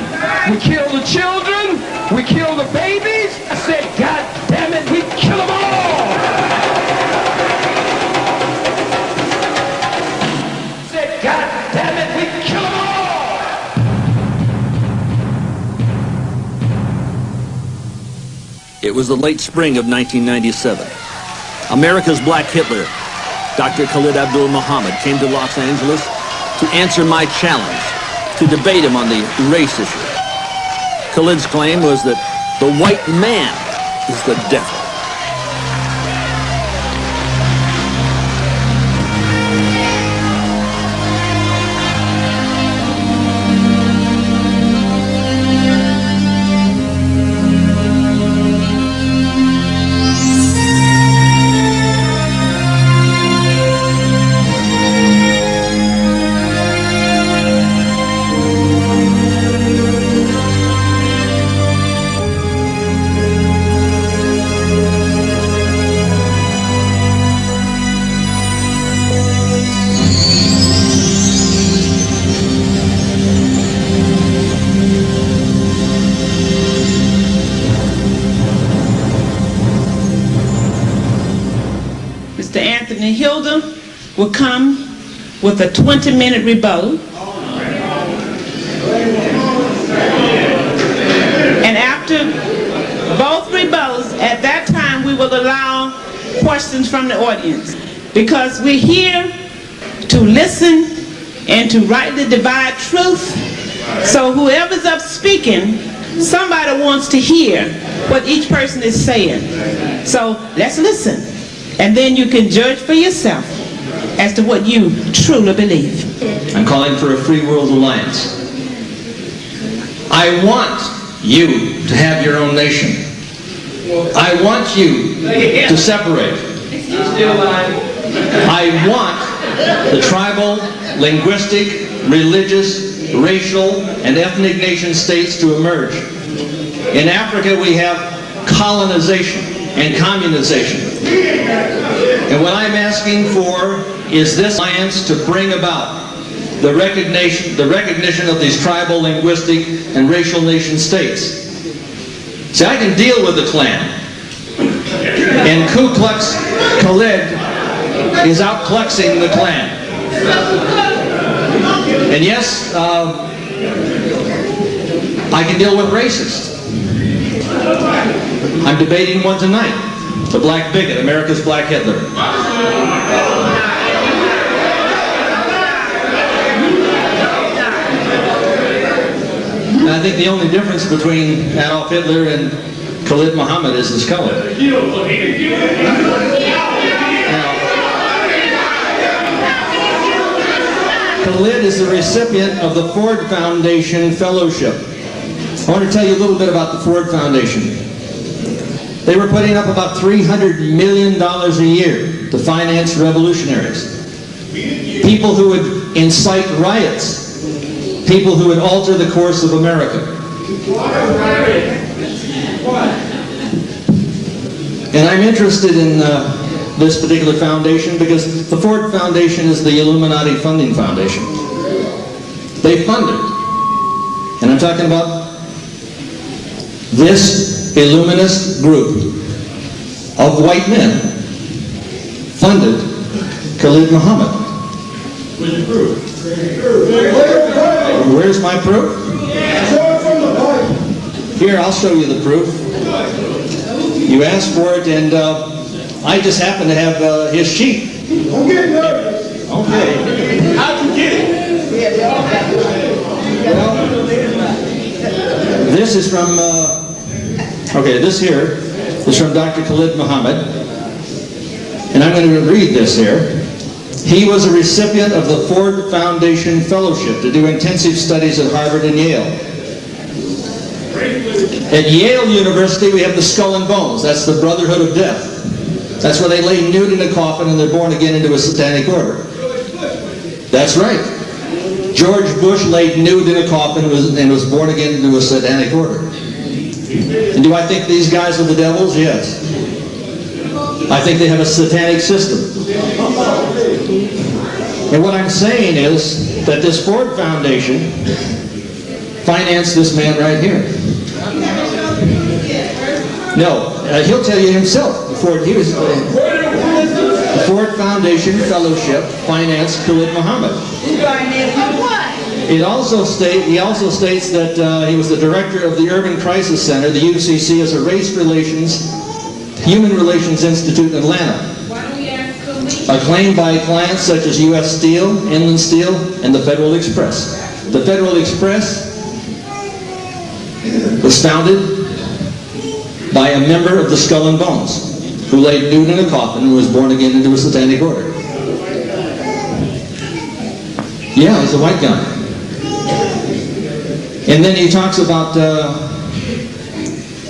we kill the children, we kill the babies. I said, goddammit, we kill them all. I said, goddammit, we kill them all. It was the late spring of 1997. America's Black Hitler, Dr. Khalid Abdul Muhammad, came to Los Angeles to answer my challenge, to debate him on the race issue. Khalid's claim was that the white man is the devil. Mr. Anthony Hilder will come with a 20-minute rebuttal. And after both rebuttals, at that time we will allow questions from the audience, because we're here to listen and to rightly divide truth. So whoever's up speaking, somebody wants to hear what each person is saying. So let's listen, and then you can judge for yourself as to what you truly believe. I'm calling for a free world alliance. I want you to have your own nation. I want you to separate. I want the tribal, linguistic, religious, racial, and ethnic nation states to emerge. In Africa, we have colonization and communization. And what I'm asking for is this alliance to bring about the recognition of these tribal, linguistic, and racial nation states. See, I can deal with the Klan. And Ku Klux Khalid is out-kluxing the Klan. And yes, I can deal with racists. I'm debating one tonight. The black bigot, America's Black Hitler. And I think the only difference between Adolf Hitler and Khalid Muhammad is his color. Khalid is the recipient of the Ford Foundation Fellowship. I want to tell you a little bit about the Ford Foundation. They were putting up about $300 million a year to finance revolutionaries. People who would incite riots. People who would alter the course of America. And I'm interested in this particular foundation because the Ford Foundation is the Illuminati funding foundation. They fund it. And I'm talking about this Illuminist group of white men funded Khalid Muhammad. Where's my proof? Here, I'll show you the proof. You asked for it, and I just happen to have his sheet. Don't get nervous. Okay. How'd you get it? This is from, this here is from Dr. Khalid Muhammad. And I'm going to read this here. He was a recipient of the Ford Foundation Fellowship to do intensive studies at Harvard and Yale. At Yale University, we have the Skull and Bones. That's the Brotherhood of Death. That's where they lay nude in a coffin and they're born again into a satanic order. That's right. George Bush laid nude in a coffin and was born again into a satanic order. And do I think these guys are the devils? Yes. I think they have a satanic system. And what I'm saying is that this Ford Foundation financed this man right here. No, he'll tell you himself. The Ford Foundation Fellowship financed Khalid Muhammad. He also states that he was the director of the Urban Crisis Center. The UCC is a human relations institute in Atlanta. Acclaimed by clients such as U.S. Steel, Inland Steel, and the Federal Express. The Federal Express was founded by a member of the Skull and Bones who laid nude in a coffin and was born again into a satanic order. Yeah, he's a white guy. And then he talks about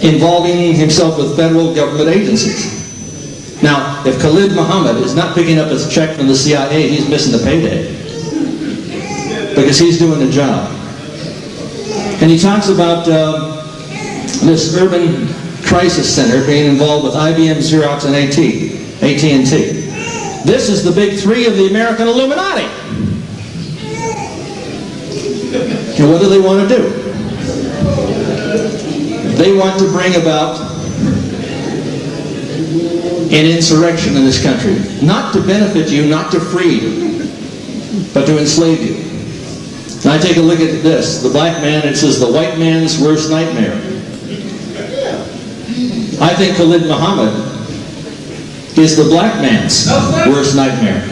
involving himself with federal government agencies. Now, if Khalid Muhammad is not picking up his check from the CIA, he's missing the payday. Because he's doing the job. And he talks about this Urban Crisis Center being involved with IBM, Xerox, and AT&T. This is the big three of the American Illuminati. And what do they want to do? They want to bring about and insurrection in this country. Not to benefit you, not to free you, but to enslave you. And I take a look at this. The black man, it says the white man's worst nightmare. I think Khalid Muhammad is the black man's worst nightmare.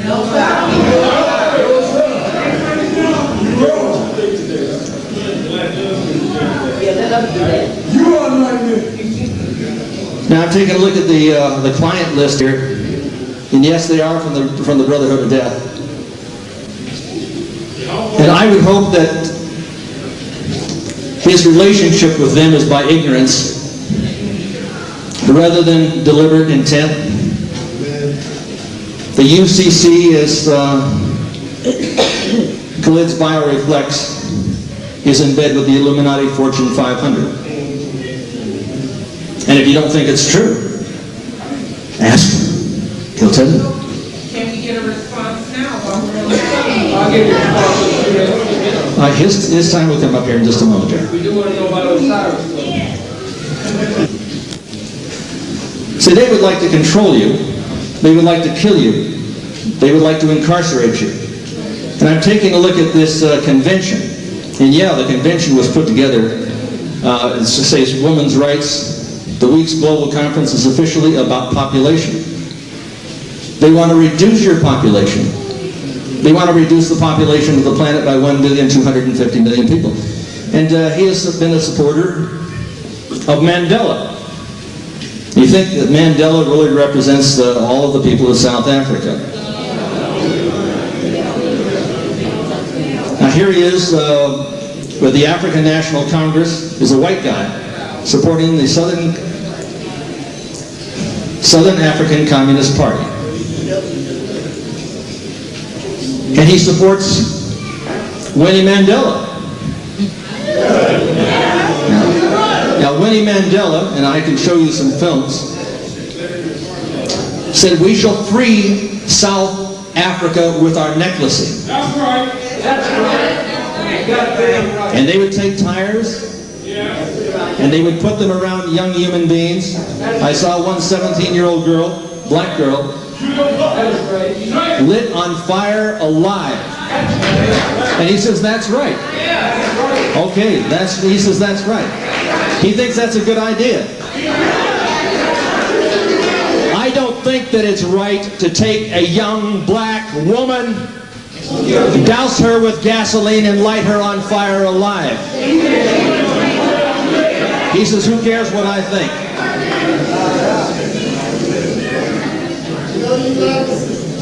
Now I'm taking a look at the client list here, and yes, they are from the Brotherhood of Death. And I would hope that his relationship with them is by ignorance rather than deliberate intent. The UCC is Khalid's bioreflex is in bed with the Illuminati Fortune 500. And if you don't think it's true, ask him. He'll tell you. Can we get a response now while we're on the I'll give you a response. His time will come up here in just a moment, Jerry. We do want to know about Osiris. See, they would like to control you. They would like to kill you. They would like to incarcerate you. And I'm taking a look at this convention. And yeah, the convention was put together. It says women's rights. The week's global conference is officially about population. They want to reduce your population. They want to reduce the population of the planet by 1,250,000,000 people. And he has been a supporter of Mandela. You think that Mandela really represents all of the people of South Africa? Now here he is with the African National Congress. Is a white guy supporting the Southern African Communist Party. And he supports Winnie Mandela. Now Winnie Mandela, and I can show you some films, said we shall free South Africa with our necklacing. That's right. That's right. And they would take tires and they would put them around young human beings. I saw one 17-year-old girl, black girl, lit on fire alive. And he says, that's right. Okay, he says, that's right. He thinks that's a good idea. I don't think that it's right to take a young black woman, douse her with gasoline, and light her on fire alive. He says, who cares what I think?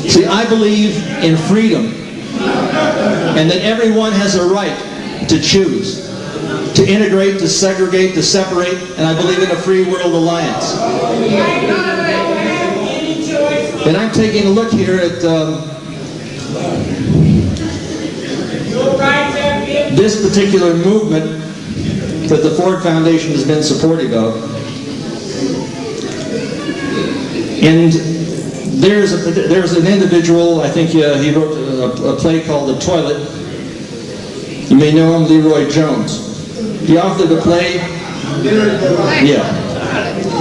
See, I believe in freedom, and that everyone has a right to choose, to integrate, to segregate, to separate, and I believe in a free world alliance. And I'm taking a look here at this particular movement that the Ford Foundation has been supportive of. And there's an individual, I think he wrote a play called The Toilet. You may know him, Leroy Jones. He authored a play,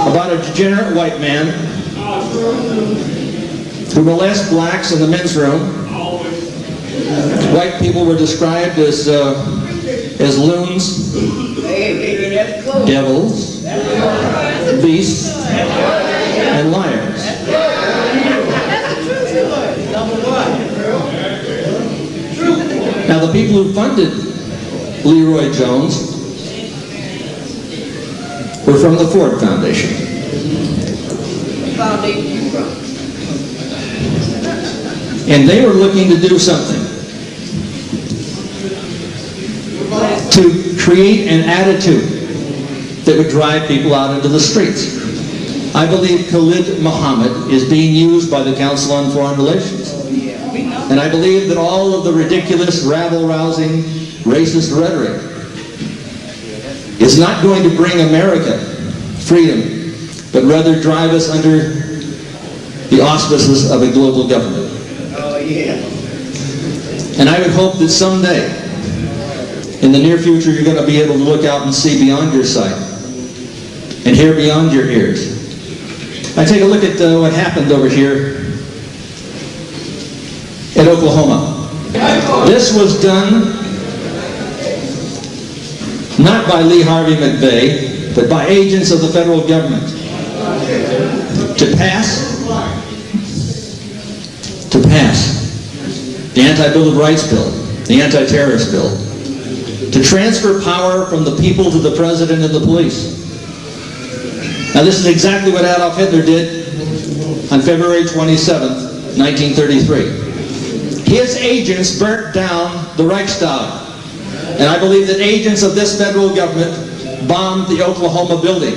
about a degenerate white man who molests blacks in the men's room. White people were described as loons, devils, beasts, and liars. Now the people who funded Leroy Jones were from the Ford Foundation. And they were looking to do something to create an attitude that would drive people out into the streets. I believe Khalid Muhammad is being used by the Council on Foreign Relations. And I believe that all of the ridiculous, rabble-rousing, racist rhetoric is not going to bring America freedom, but rather drive us under the auspices of a global government. And I would hope that someday, in the near future, you're going to be able to look out and see beyond your sight and hear beyond your ears I take a look at what happened over here in Oklahoma. This was done not by Lee Harvey McVeigh, but by agents of the federal government to pass the Anti-Bill of Rights bill, the Anti-Terrorist bill, to transfer power from the people to the president and the police. Now this is exactly what Adolf Hitler did on February 27th, 1933. His agents burnt down the Reichstag. And I believe that agents of this federal government bombed the Oklahoma building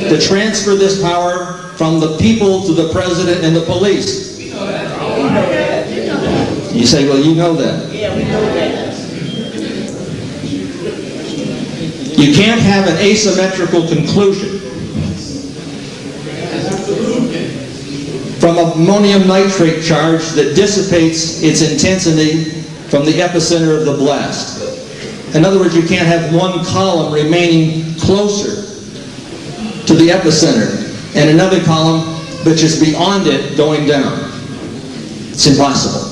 to transfer this power from the people to the president and the police. You say, well, you know that. Yeah, we know that. You can't have an asymmetrical conclusion from ammonium nitrate charge that dissipates its intensity from the epicenter of the blast. In other words, you can't have one column remaining closer to the epicenter and another column which is beyond it going down. It's impossible.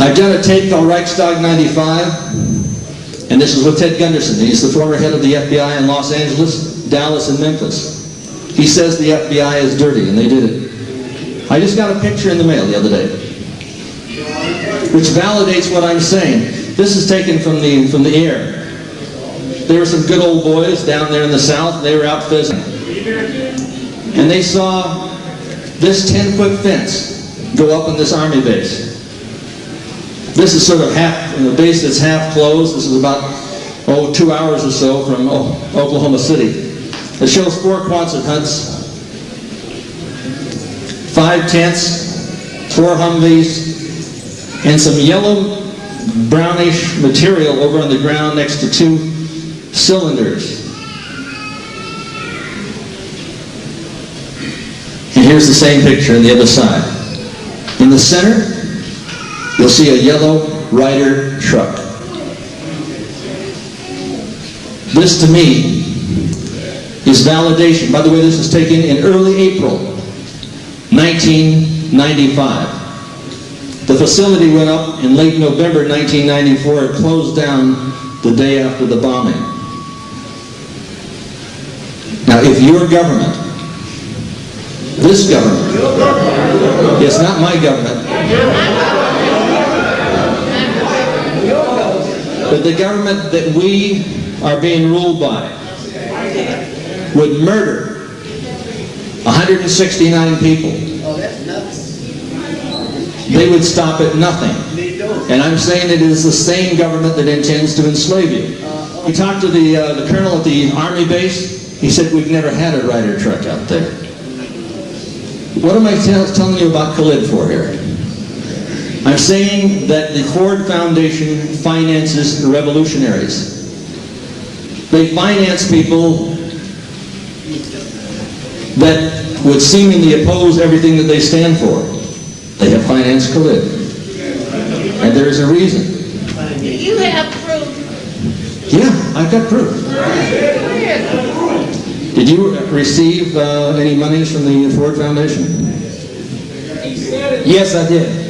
I've done a tape called Reichstag 95, and this is with Ted Gunderson. He's the former head of the FBI in Los Angeles, Dallas, and Memphis. He says the FBI is dirty, and they did it. I just got a picture in the mail the other day, which validates what I'm saying. This is taken from the air. There were some good old boys down there in the South. They were out fishing, and they saw this 10-foot fence go up in this army base. This is sort of the base that's half closed. This is about 2 hours or so from Oklahoma City. It shows 4 Quonset huts, 5 tents, 4 Humvees, and some yellow brownish material over on the ground next to 2 cylinders. And here's the same picture on the other side. In the center, you'll see a yellow Ryder truck. This, to me, is validation. By the way, this was taken in early April 1995. The facility went up in late November 1994. It closed down the day after the bombing. Now, if your government, this government, it's not my government, but the government that we are being ruled by would murder 169 people, they would stop at nothing. And I'm saying it is the same government that intends to enslave you. We talked to the colonel at the army base. He said, we've never had a Ryder truck out there. What am I telling you about Khalid for here? I'm saying that the Ford Foundation finances revolutionaries. They finance people that would seemingly oppose everything that they stand for. They have financed Khalid. And there is a reason. Do you have proof? Yeah, I've got proof. Did you receive any monies from the Ford Foundation? Yes, I did.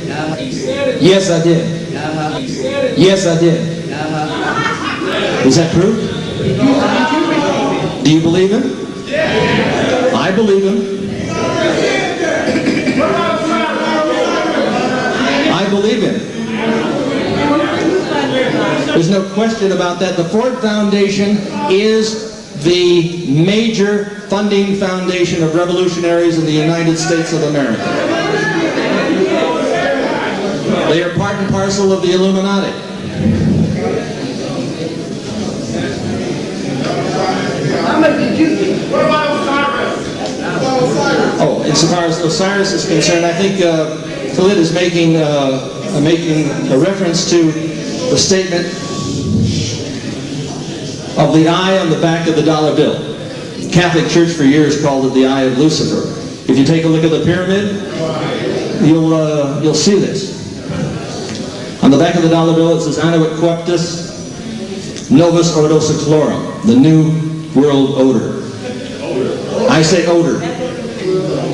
Yes, I did. Yes, I did. Is that proof? Do you believe him? I believe him. I believe him. There's no question about that. The Ford Foundation is the major funding foundation of revolutionaries in the United States of America. They are part and parcel of the Illuminati. How much did you get? What about Osiris? Oh, insofar as Osiris is concerned, I think Khalid is making a reference to the statement of the eye on the back of the dollar bill. The Catholic Church for years called it the eye of Lucifer. If you take a look at the pyramid, you'll see this. On the back of the dollar bill it says Annuit Queptus Novus Ordo Seclorum, the new world order. I say odor.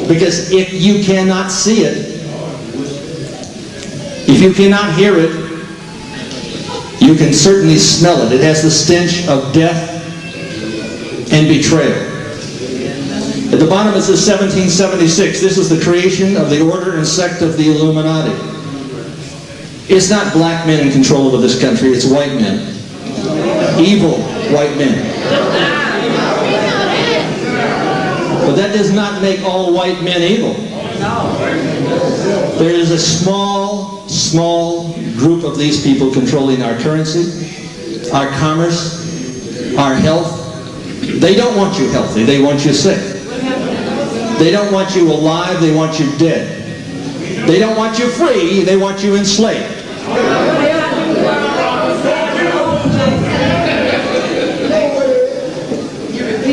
Because if you cannot see it, if you cannot hear it, you can certainly smell it. It has the stench of death and betrayal. At the bottom it says 1776. This is the creation of the order and sect of the Illuminati. It's not black men in control of this country, it's white men. Evil white men. But that does not make all white men evil. There is a small group of these people controlling our currency, our commerce, our health. They don't want you healthy, they want you sick. They don't want you alive, they want you dead. They don't want you free, they want you enslaved.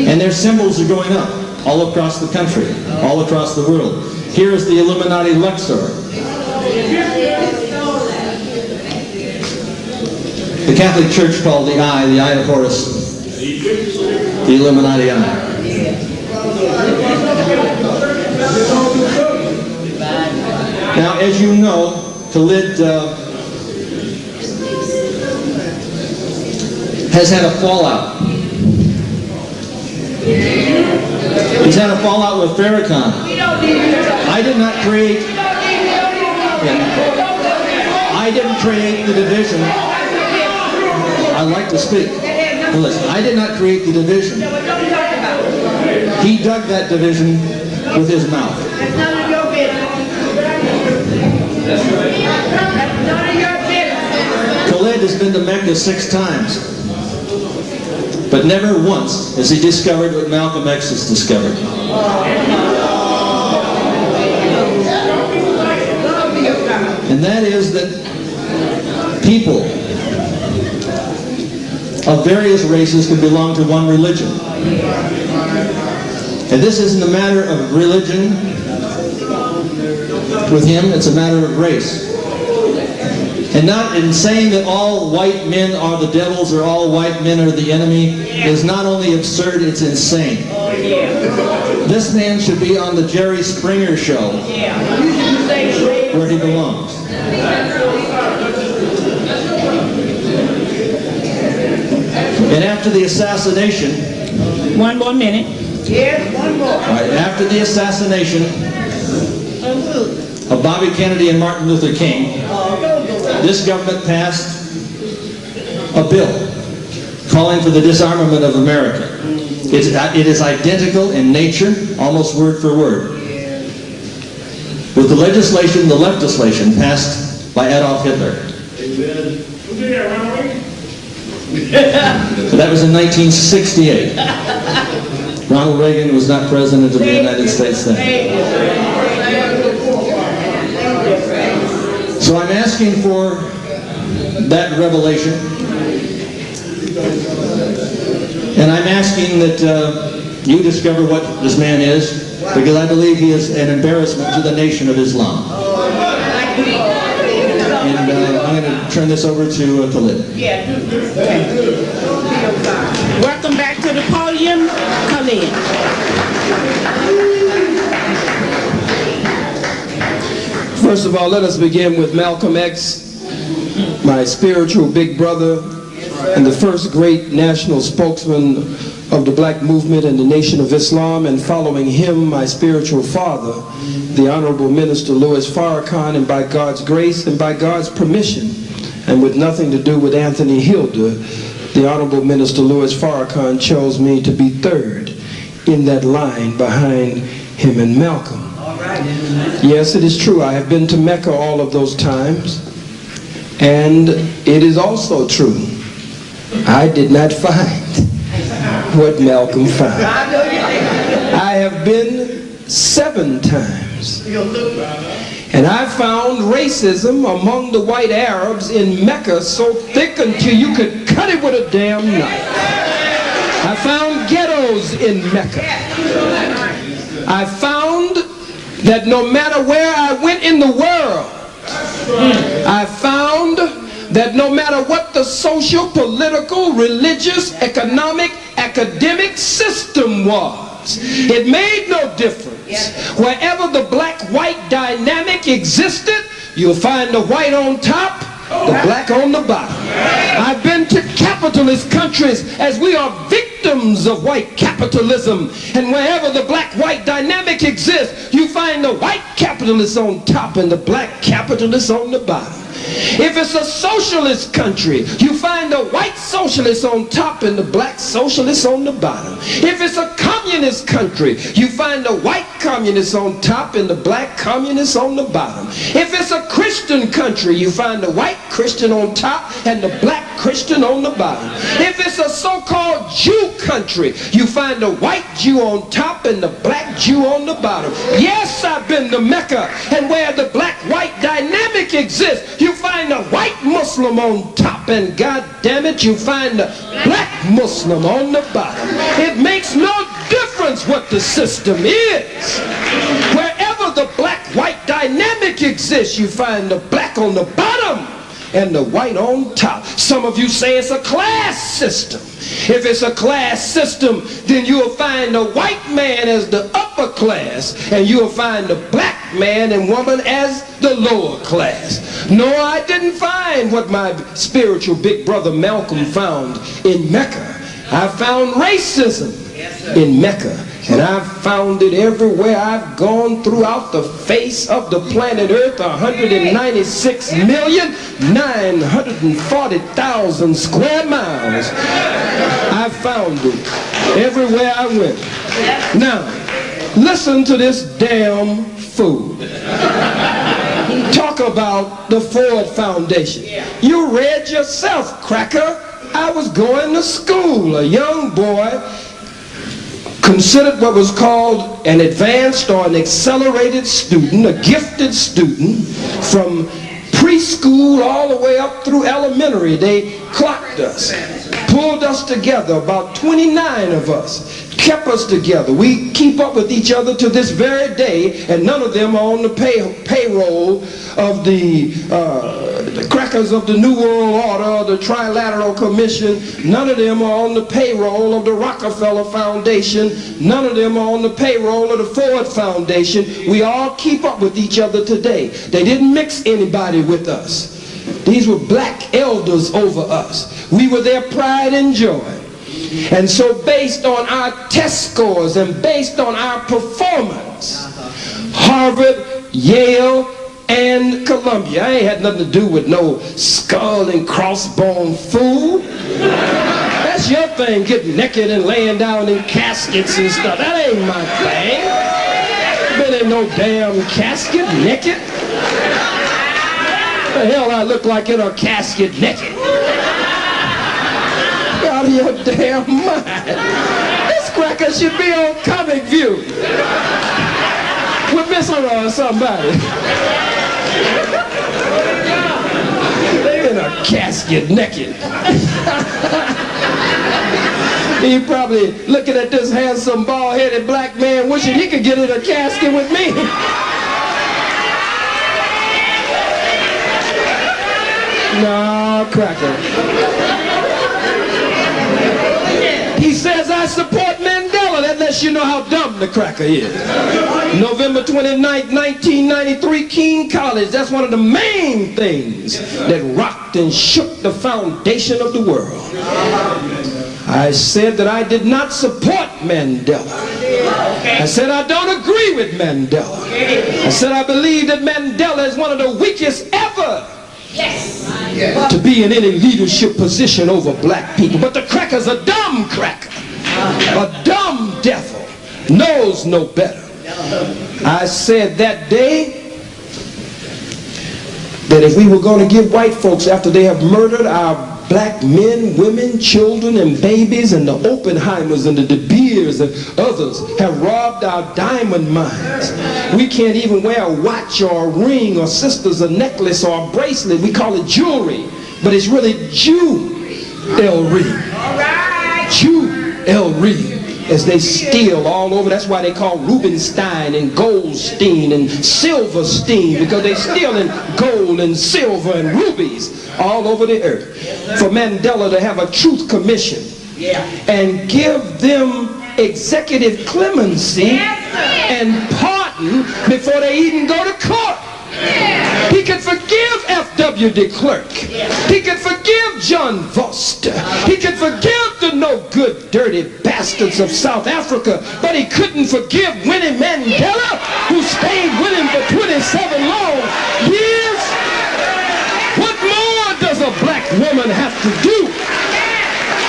And their symbols are going up all across the country, all across the world. Here is the Illuminati Luxor. The Catholic Church called the eye of Horus, the Illuminati eye. Now, as you know, Khalid has had a fallout. He's had a fallout with Farrakhan. I did not create. I didn't create the division. I like to speak. Listen, I did not create the division. He dug that division with his mouth. That's none of your business. That's none of your business. Khalid has been to Mecca 6 times. But never once has he discovered what Malcolm X has discovered. And that is that people of various races can belong to one religion. And this isn't a matter of religion with him, it's a matter of race. And not in saying that all white men are the devils or all white men are the enemy is not only absurd, it's insane. This man should be on the Jerry Springer show where he belongs. And after the assassination... One more minute. Yes, one more. All right, after the assassination of Bobby Kennedy and Martin Luther King, this government passed a bill calling for the disarmament of America. It is identical in nature, almost word for word, with the legislation, the legislation passed by Adolf Hitler. That was in 1968. Ronald Reagan was not president of the United States then. So I'm asking for that revelation, and I'm asking that you discover what this man is, because I believe he is an embarrassment to the nation of Islam. And I'm going to turn this over to Khalid. Welcome back to the podium, Khalid. First of all, let us begin with Malcolm X, my spiritual big brother and the first great national spokesman of the black movement and the Nation of Islam, and following him, my spiritual father, the Honorable Minister Louis Farrakhan, and by God's grace and by God's permission, and with nothing to do with Anthony Hilder, the Honorable Minister Louis Farrakhan chose me to be third in that line behind him and Malcolm. Yes, it is true. I have been to Mecca all of those times, and it is also true. I did not find what Malcolm found. I have been 7 times, and I found racism among the white Arabs in Mecca so thick until you could cut it with a damn knife. I found ghettos in Mecca. I found that no matter where I went in the world, I found that no matter what the social, political, religious, economic, academic system was, it made no difference Wherever the black-white dynamic existed, you'll find the white on top, the black on the bottom. I've been to capitalist countries as we are victims of white capitalism, and wherever the black-white dynamic exists, you find the white capitalists on top and the black capitalists on the bottom. If it's a socialist country, you find the white socialists on top and the black socialists on the bottom. If it's a communist country, you find the white communists on top and the black communists on the bottom. If it's a Christian country, you find the white Christian on top and the black Christian on the bottom. If it's a so-called Jew country, you find the white Jew on top and the black Jew on the bottom. Yes, I've been to Mecca, and where the black-white dynamic exists, you find the white Muslim on top, and God damn it, you find the black Muslim on the bottom. It makes no difference what the system is. Wherever the black-white dynamic exists, you find the black on the bottom and the white on top. Some of you say it's a class system. If it's a class system, then you'll find the white man as the upper class, and you'll find the black man and woman as the lower class. No, I didn't find what my spiritual big brother Malcolm found in Mecca. I found racism in Mecca, and I've found it everywhere I've gone throughout the face of the planet Earth, 196,940,000 square miles. I found it everywhere I went. Now, listen to this damn fool. Talk about the Ford Foundation. You read yourself, cracker. I was going to school, a young boy, considered what was called an advanced or an accelerated student, a gifted student, from preschool all the way up through elementary. They clocked us, pulled us together, about 29 of us, kept us together. We keep up with each other to this very day, and none of them are on the payroll of the crackers of the New World Order, the Trilateral Commission. None of them are on the payroll of the Rockefeller Foundation. None of them are on the payroll of the Ford Foundation. We all keep up with each other today. They didn't mix anybody with us. These were black elders over us. We were their pride and joy. And so based on our test scores and based on our performance, Harvard, Yale, and Columbia. I ain't had nothing to do with no skull and crossbone fool. That's your thing, getting naked and laying down in caskets and stuff. That ain't my thing. Been in no damn casket naked. The hell I look like in a casket naked? Get out of your damn mind. This cracker should be on Comic View with Miss or somebody. In a casket naked. He probably looking at this handsome bald-headed black man wishing he could get in a casket with me. No, cracker. He says I support Mandela. That lets you know how dumb the cracker is. November 29th, 1993, King College. That's one of the main things that rocked and shook the foundation of the world. I said that I did not support Mandela. I said I don't agree with Mandela. I said I believe that Mandela is one of the weakest ever to be in any leadership position over black people. But the cracker's a dumb cracker. A dumb devil. Knows no better. I said that day that if we were going to give white folks, after they have murdered our black men, women, children, and babies, and the Oppenheimers and the De Beers and others have robbed our diamond mines. We can't even wear a watch or a ring or sisters a necklace or a bracelet. We call it jewelry, but it's really jewelry. Jewelry. As they steal all over. That's why they call Rubenstein and Goldstein and Silverstein, because they steal in gold and silver and rubies all over the earth. For Mandela to have a truth commission and give them executive clemency and pardon before they even go to court. He could forgive F.W. de Klerk. He could forgive John Vorster. He could forgive the no-good, dirty bastards of South Africa, but he couldn't forgive Winnie Mandela, who stayed with him for 27 long years. What more does a black woman have to do?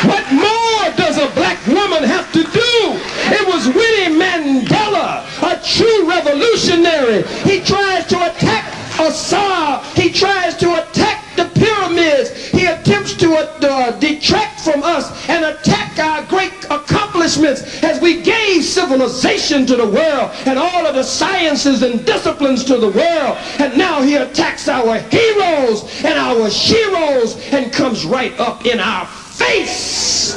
What more does a black woman have to do? It was Winnie Mandela, a true revolutionary. He tries to attack Assad. He tries to attack the pyramids. He attempts to detract from us and attack our great accomplishments as we gave civilization to the world and all of the sciences and disciplines to the world. And now he attacks our heroes and our sheroes and comes right up in our face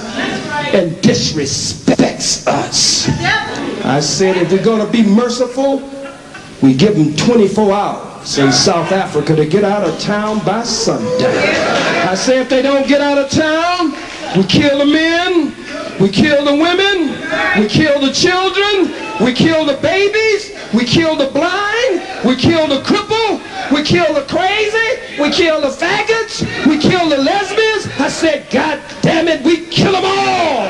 and disrespects us. I said, if we're going to be merciful, we give them 24 hours in South Africa to get out of town by sundown. I say, if they don't get out of town, we kill the men, we kill the women, we kill the children, we kill the babies, we kill the blind, we kill the cripple, we kill the crazy, we kill the faggots, we kill the lesbians. I said, God damn it, we kill them all.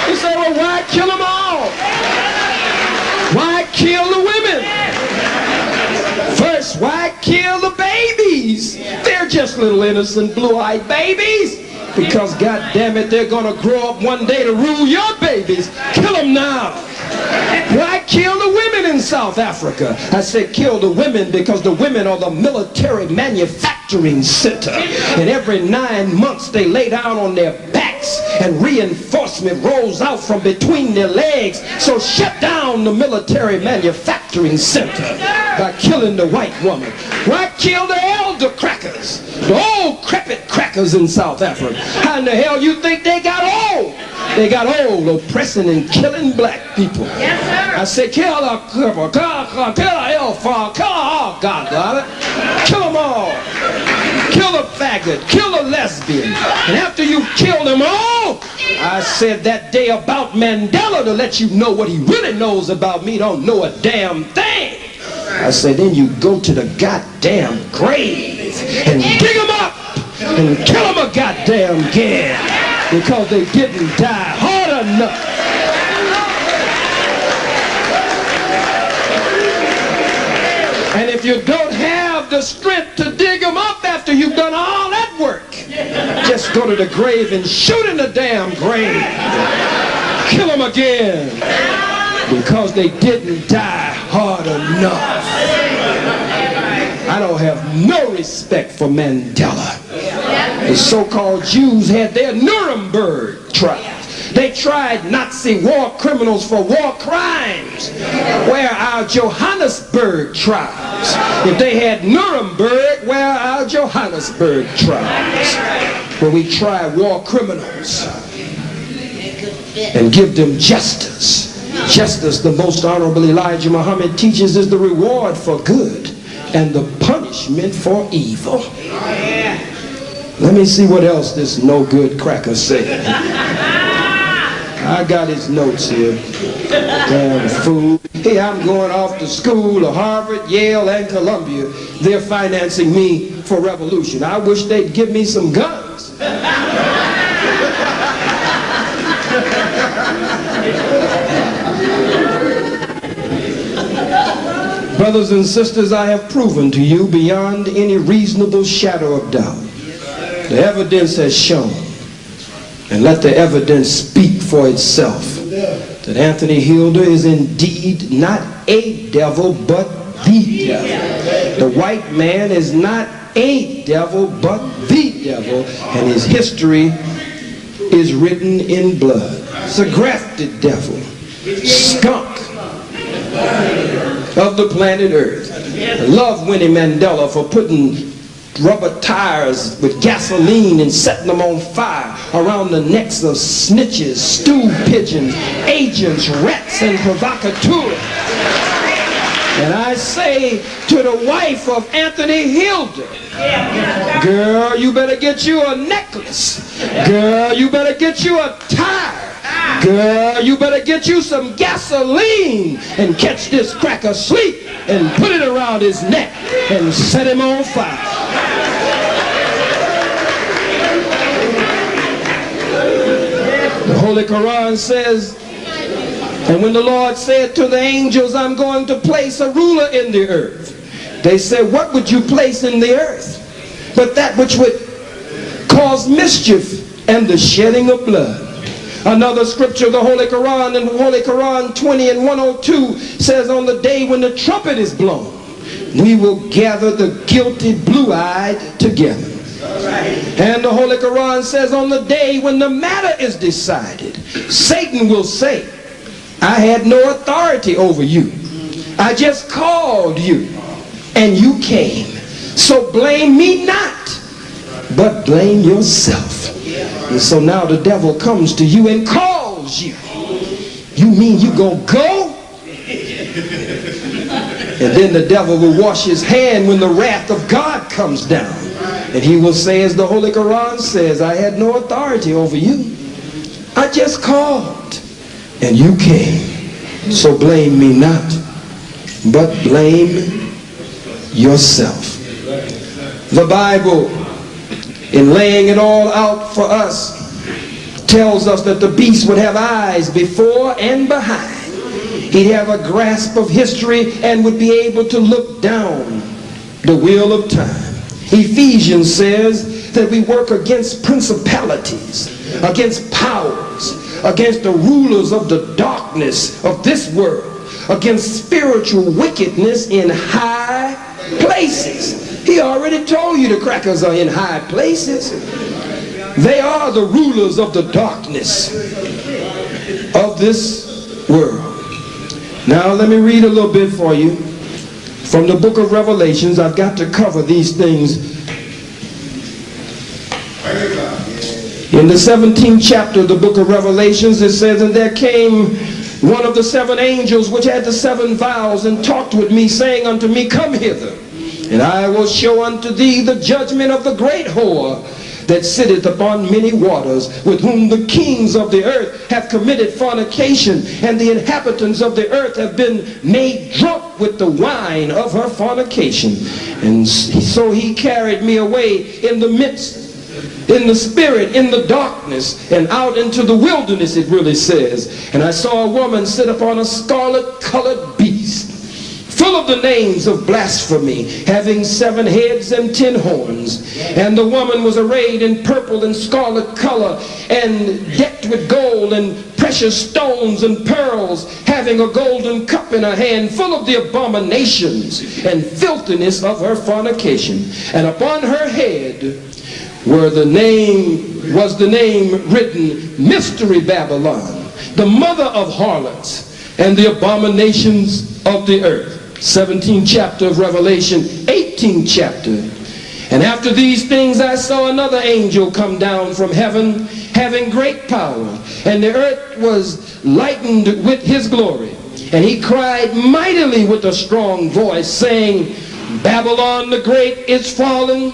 You say, well, why kill them all? Why kill the women? First, why kill the babies? They're just little innocent blue-eyed babies. Because, God damn it, they're going to grow up one day to rule your babies. Kill them now. Why kill the women in South Africa? I said kill the women because the women are the military manufacturing center. And every 9 months they lay down on their backs and reinforcement rolls out from between their legs. So shut down the military manufacturing center by killing the white woman. Why kill the elder crackers? The old crepit crackers in South Africa. How in the hell you think they got old? They got old oppressing and killing black people. Yes, sir. I said, kill the cripple, kill the hellfire, kill all, God got it. Kill them all. Kill the faggot, kill the lesbian. And after you kill them all, I said that day about Mandela to let you know what he really knows about me, don't know a damn thing. I said, then you go to the goddamn grave and dig them up and kill them a goddamn again because they didn't die hard enough. And if you don't have the strength to dig them up after you've done all that work, just go to the grave and shoot in the damn grave. Kill them again because they didn't die hard enough. I don't have no respect for Mandela. The so-called Jews had their Nuremberg trials. They tried Nazi war criminals for war crimes. Where are our Johannesburg trials? If they had Nuremberg, where are our Johannesburg trials? Where we try war criminals and give them justice. Justice, the most honorable Elijah Muhammad teaches, is the reward for good and the punishment for evil. Let me see what else this no-good cracker said. I got his notes here. Damn fool. Hey, I'm going off to school to Harvard, Yale, and Columbia. They're financing me for revolution. I wish they'd give me some guns. Brothers and sisters, I have proven to you beyond any reasonable shadow of doubt. The evidence has shown, and let the evidence speak for itself, that Anthony Hilder is indeed not a devil, but the devil. The white man is not a devil, but the devil, and his history is written in blood. It's a grafted devil, skunk of the planet Earth. I love Winnie Mandela for putting rubber tires with gasoline and setting them on fire around the necks of snitches, stool pigeons, agents, rats, and provocateurs. And I say to the wife of Anthony Hilder, girl, you better get you a necklace. Girl, you better get you a tire. Girl, you better get you some gasoline and catch this cracker asleep and put it around his neck and set him on fire. The Holy Quran says, and when the Lord said to the angels, I'm going to place a ruler in the earth, they said, what would you place in the earth but that which would cause mischief and the shedding of blood? Another scripture, the Holy Quran, in Holy Quran 20 and 102 says, on the day when the trumpet is blown, we will gather the guilty blue-eyed together. And the Holy Quran says, on the day when the matter is decided, Satan will say, I had no authority over you. I just called you and you came. So blame me not, but blame yourself. And so now the devil comes to you and calls you. You mean you gonna go? And then the devil will wash his hand when the wrath of God comes down. And he will say, as the Holy Quran says, I had no authority over you. I just called and you came. So blame me not, but blame yourself. The Bible, in laying it all out for us, tells us that the beast would have eyes before and behind. He'd have a grasp of history and would be able to look down the wheel of time. Ephesians says that we work against principalities, against powers, against the rulers of the darkness of this world, against spiritual wickedness in high places. He already told you the crackers are in high places. They are the rulers of the darkness of this world. Now let me read a little bit for you from the book of Revelations. I've got to cover these things. In the 17th chapter of the book of Revelations, it says, and there came one of the seven angels which had the seven vials, and talked with me, saying unto me, come hither, and I will show unto thee the judgment of the great whore that sitteth upon many waters, with whom the kings of the earth have committed fornication, and the inhabitants of the earth have been made drunk with the wine of her fornication. And so he carried me away in the midst, in the spirit, in the darkness, and out into the wilderness, it really says. And I saw a woman sit upon a scarlet-colored beast, full of the names of blasphemy, having 7 heads and 10 horns. And the woman was arrayed in purple and scarlet color, and decked with gold and precious stones and pearls, having a golden cup in her hand, full of the abominations and filthiness of her fornication. And upon her head was the name written, Mystery Babylon, the mother of harlots and the abominations of the earth. 17th chapter of Revelation, 18th chapter. And after these things I saw another angel come down from heaven, having great power, and the earth was lightened with his glory. And he cried mightily with a strong voice, saying, Babylon the great is fallen,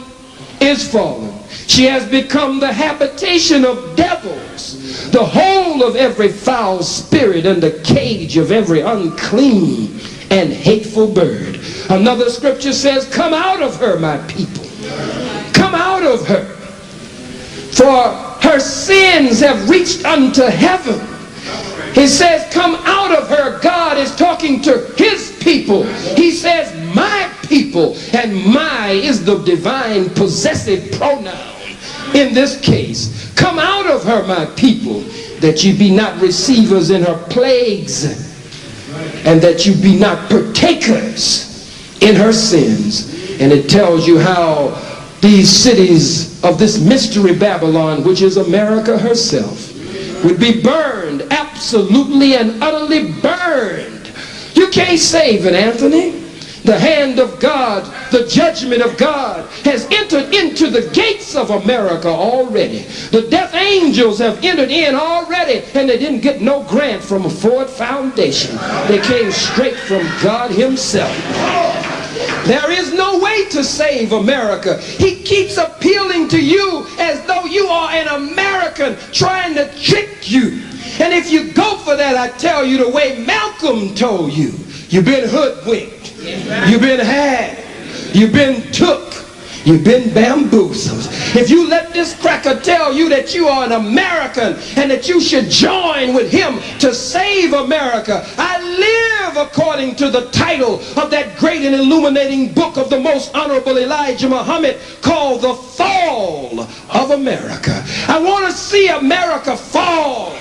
is fallen. She has become the habitation of devils, the hole of every foul spirit, and the cage of every unclean and hateful bird. Another scripture says, come out of her, my people. Come out of her. For her sins have reached unto heaven. He says, come out of her. God is talking to his people. He says, my people. And my is the divine possessive pronoun in this case. Come out of her, my people, that ye be not receivers in her plagues, and that you be not partakers in her sins. And it tells you how these cities of this mystery Babylon, which is America herself, would be burned, absolutely and utterly burned. You can't save it, Anthony. The hand of God, the judgment of God has entered into the gates of America already. The death angels have entered in already, and they didn't get no grant from a Ford Foundation. They came straight from God himself. There is no way to save America. He keeps appealing to you as though you are an American, trying to trick you. And if you go for that, I tell you the way Malcolm told you, you've been hoodwinked, you've been had, you've been took, you've been bamboozled. If you let this cracker tell you that you are an American and that you should join with him to save America, I live according to the title of that great and illuminating book of the most honorable Elijah Muhammad called The Fall of America. I want to see America fall.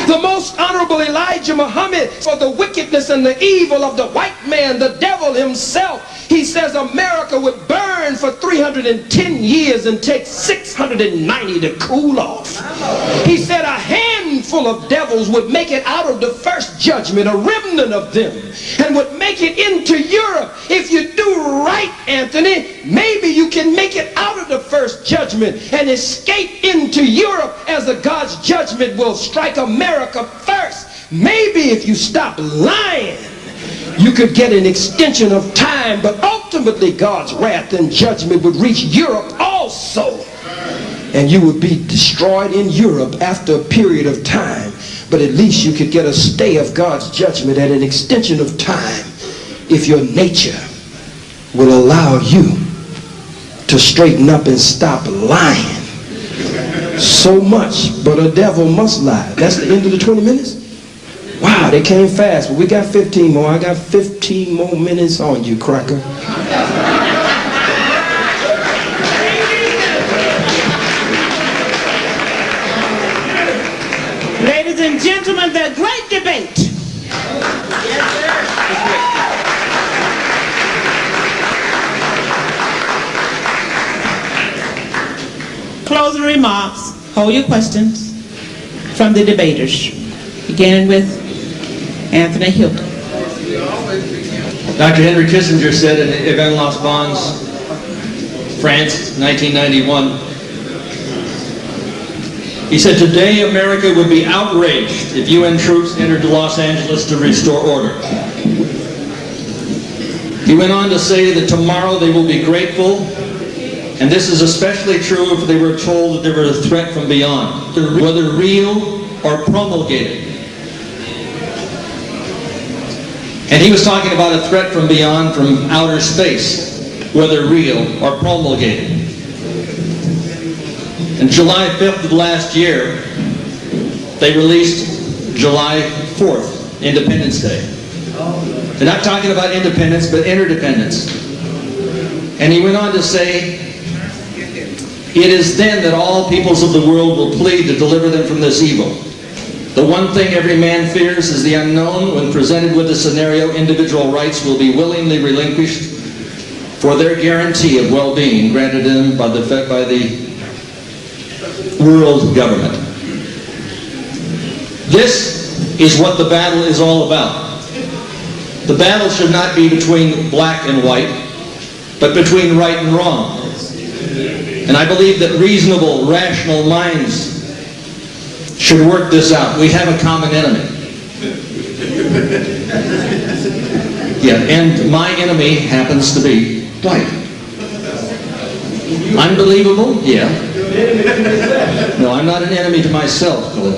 The most honorable Elijah Muhammad, for the wickedness and the evil of the white man, the devil himself, he says America would burn for 310 years and take 690 to cool off. He said a handful of devils would make it out of the first judgment, a remnant of them, and would make it into Europe. If you do right, Anthony, maybe you can make it out of the first judgment and escape into Europe as a God's judgment will strike America first. Maybe if you stop lying, you could get an extension of time, but ultimately God's wrath and judgment would reach Europe also. And you would be destroyed in Europe after a period of time. But at least you could get a stay of God's judgment at an extension of time if your nature will allow you to straighten up and stop lying so much. But a devil must lie. That's the end of the 20 minutes? Wow, they came fast. Well, we got 15 more. I got 15 more minutes on you, cracker. Ladies and gentlemen, the great debate. Closing remarks. Hold your questions from the debaters, beginning with Anthony Hilder. Dr. Henry Kissinger said in Event Las Bonnes, France, 1991, he said, "Today America would be outraged if UN troops entered Los Angeles to restore order." He went on to say that tomorrow they will be grateful, and this is especially true if they were told that there was a threat from beyond, whether real or promulgated. And he was talking about a threat from beyond, from outer space, whether real or promulgated. And July 5th of last year, they released July 4th, Independence Day. They're not talking about independence, but interdependence. And he went on to say, "It is then that all peoples of the world will plead to deliver them from this evil. The one thing every man fears is the unknown. When presented with a scenario, individual rights will be willingly relinquished for their guarantee of well-being granted them by the world government." This is what the battle is all about. The battle should not be between black and white, but between right and wrong. And I believe that reasonable, rational minds should work this out. We have a common enemy. Yeah, and my enemy happens to be white. Unbelievable? Yeah. No, I'm not an enemy to myself, Khalid.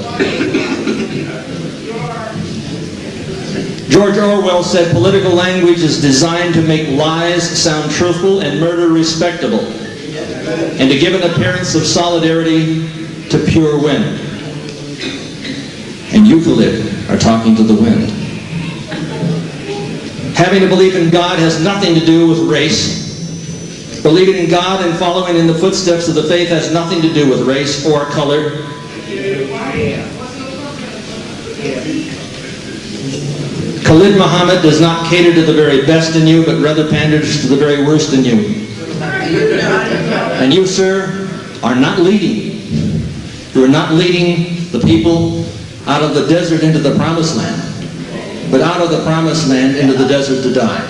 George Orwell said, "Political language is designed to make lies sound truthful and murder respectable, and to give an appearance of solidarity to pure wind." And you, Khalid, are talking to the wind. Having a belief in God has nothing to do with race. Believing in God and following in the footsteps of the faith has nothing to do with race or color. Khalid Muhammad does not cater to the very best in you, but rather panders to the very worst in you. And you, sir, are not leading. You are not leading the people out of the desert into the promised land, but out of the promised land into the desert to die.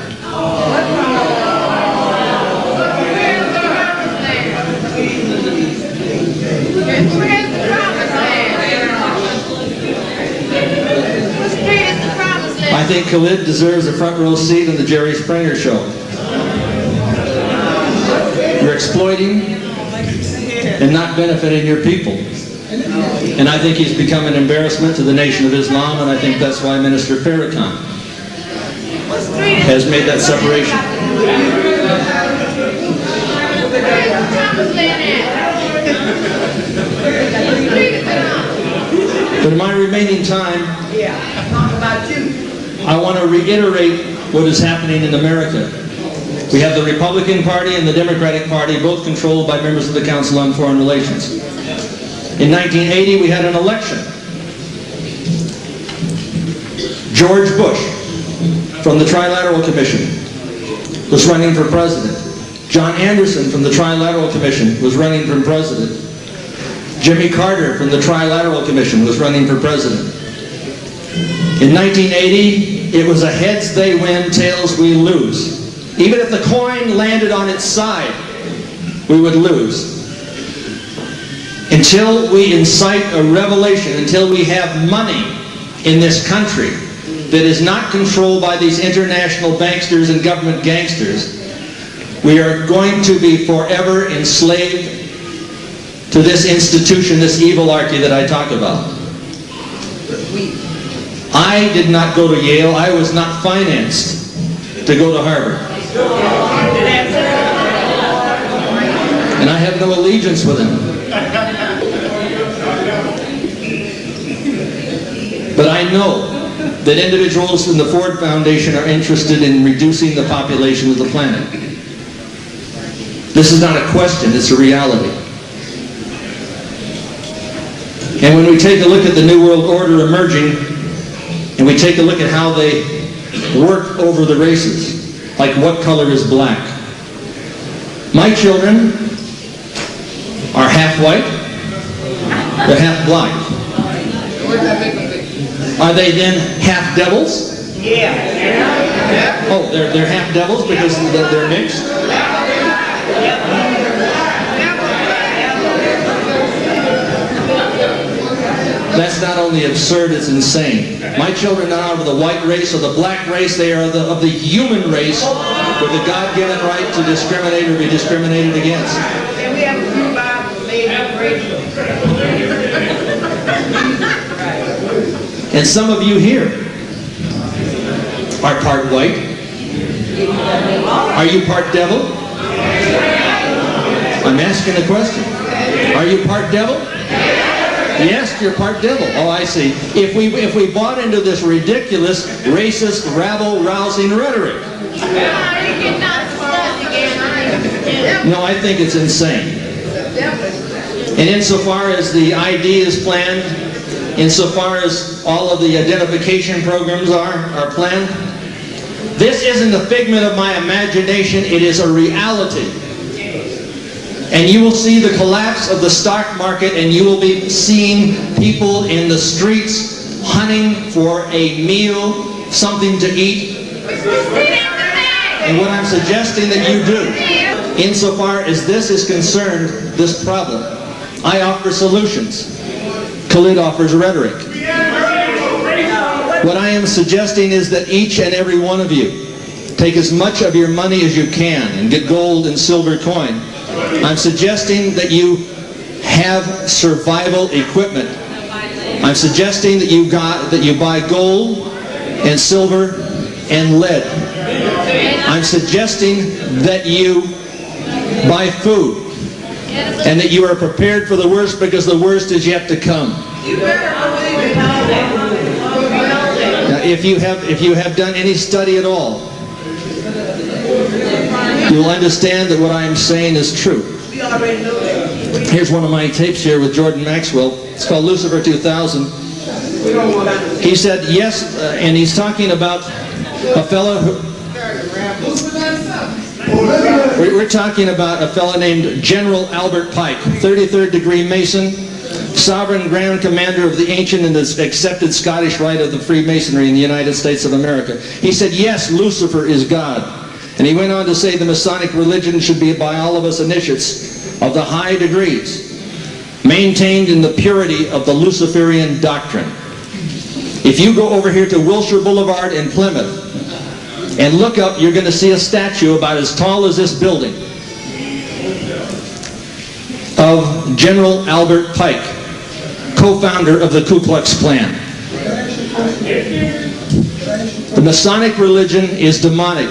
I think Khalid deserves a front row seat on the Jerry Springer show. You're exploiting and not benefiting your people. And I think he's become an embarrassment to the Nation of Islam, and I think that's why Minister Farrakhan has made that separation. But in my remaining time, I want to reiterate what is happening in America. We have the Republican Party and the Democratic Party, both controlled by members of the Council on Foreign Relations. In 1980, we had an election. George Bush, from the Trilateral Commission, was running for president. John Anderson, from the Trilateral Commission, was running for president. Jimmy Carter, from the Trilateral Commission, was running for president. In 1980, it was a heads they win, tails we lose. Even if the coin landed on its side, we would lose. Until we incite a revelation, until we have money in this country that is not controlled by these international banksters and government gangsters, we are going to be forever enslaved to this institution, this evilarchy that I talk about. I did not go to Yale. I was not financed to go to Harvard. And I have no allegiance with him. But I know that individuals in the Ford Foundation are interested in reducing the population of the planet. This is not a question, it's a reality. And when we take a look at the New World Order emerging, and we take a look at how they work over the races, like what color is black. My children are half white, they're half black. Are they then half devils? Yeah. Oh, they're half devils because they're mixed? That's not only absurd, it's insane. My children are not of the white race or the black race, they are of the human race with the God-given right to discriminate or be discriminated against. And we have a few Bibles made up racial. And some of you here are part white. Are you part devil? I'm asking a question. Are you part devil? Yes, you're part devil. Oh, I see. If we bought into this ridiculous, racist, rabble-rousing rhetoric. No, I think it's insane. And insofar as the ID is planned, insofar as all of the identification programs are planned, this isn't a figment of my imagination, it is a reality. And you will see the collapse of the stock market, and you will be seeing people in the streets hunting for a meal, something to eat. And what I'm suggesting that you do, insofar as this is concerned, this problem, I offer solutions. Khalid offers rhetoric. What I am suggesting is that each and every one of you take as much of your money as you can and get gold and silver coin. I'm suggesting that you have survival equipment. I'm suggesting that you buy gold and silver and lead. I'm suggesting that you buy food and that you are prepared for the worst because the worst is yet to come. Now, if you have done any study at all, you'll understand that what I am saying is true. Here's one of my tapes here with Jordan Maxwell. It's called Lucifer 2000. He said yes, and he's talking about a fellow who... We're talking about a fellow named General Albert Pike, 33rd degree Mason, sovereign grand commander of the ancient and accepted Scottish rite of the Freemasonry in the United States of America. He said, yes, Lucifer is God. And he went on to say the Masonic religion should be by all of us initiates of the high degrees, maintained in the purity of the Luciferian doctrine. If you go over here to Wilshire Boulevard in Plymouth and look up, you're going to see a statue about as tall as this building of General Albert Pike. co-founder of the Ku Klux Klan. The Masonic religion is demonic.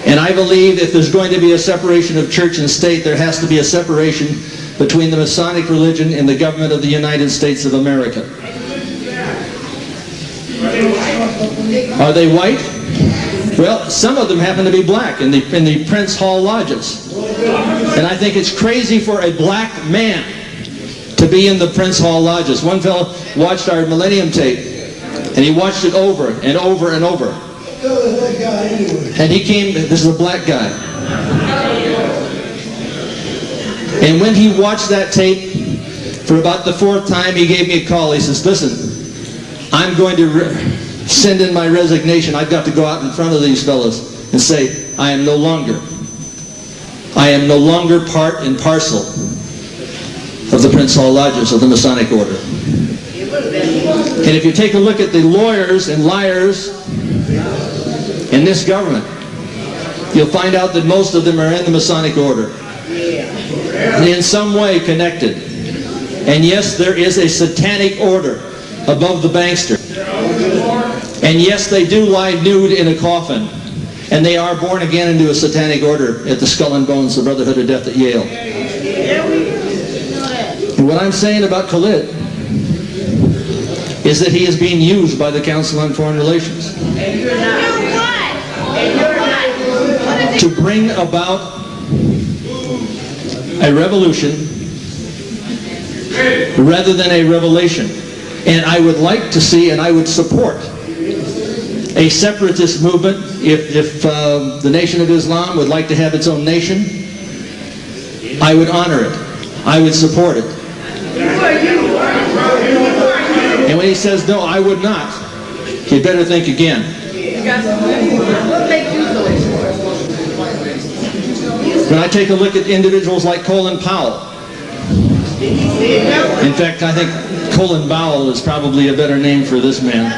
And I believe if there's going to be a separation of church and state, there has to be a separation between the Masonic religion and the government of the United States of America. Are they white? Well, some of them happen to be black in the Prince Hall lodges. And I think it's crazy for a black man to be in the Prince Hall lodges. One fellow watched our Millennium tape, and he watched it over and over and over. And he came, this is a black guy. And when he watched that tape, for about the 4th time, he gave me a call. He says, listen, I'm going to send in my resignation. I've got to go out in front of these fellows and say, I am no longer part and parcel of the Prince Hall Lodges of the Masonic Order. And if you take a look at the lawyers and liars in this government, you'll find out that most of them are in the Masonic Order, in some way connected. And yes, there is a satanic order above the bankster. And yes, they do lie nude in a coffin. And they are born again into a satanic order at the Skull and Bones, the Brotherhood of Death at Yale. And what I'm saying about Khalid is that he is being used by the Council on Foreign Relations to bring about a revolution rather than a revelation. And I would like to see, and I would support, a separatist movement. If the Nation of Islam would like to have its own nation, I would honor it. I would support it. And when he says, no, I would not, you better think again. When I take a look at individuals like Colin Powell, in fact, I think Colin Powell is probably a better name for this man.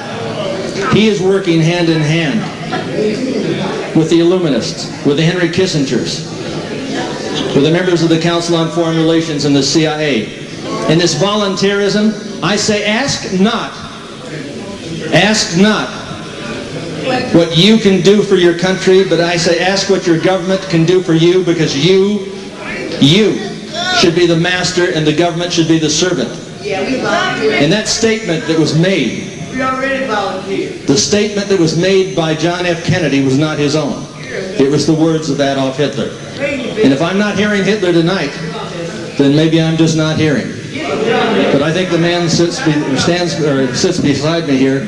He is working hand in hand with the Illuminists, with the Henry Kissingers, with the members of the Council on Foreign Relations and the CIA. And this voluntarism, I say, ask not what you can do for your country, but I say ask what your government can do for you, because you should be the master and the government should be the servant. And that statement that was made, the statement that was made by John F. Kennedy was not his own. It was the words of Adolf Hitler. And if I'm not hearing Hitler tonight, then maybe I'm just not hearing. But I think the man sits beside me here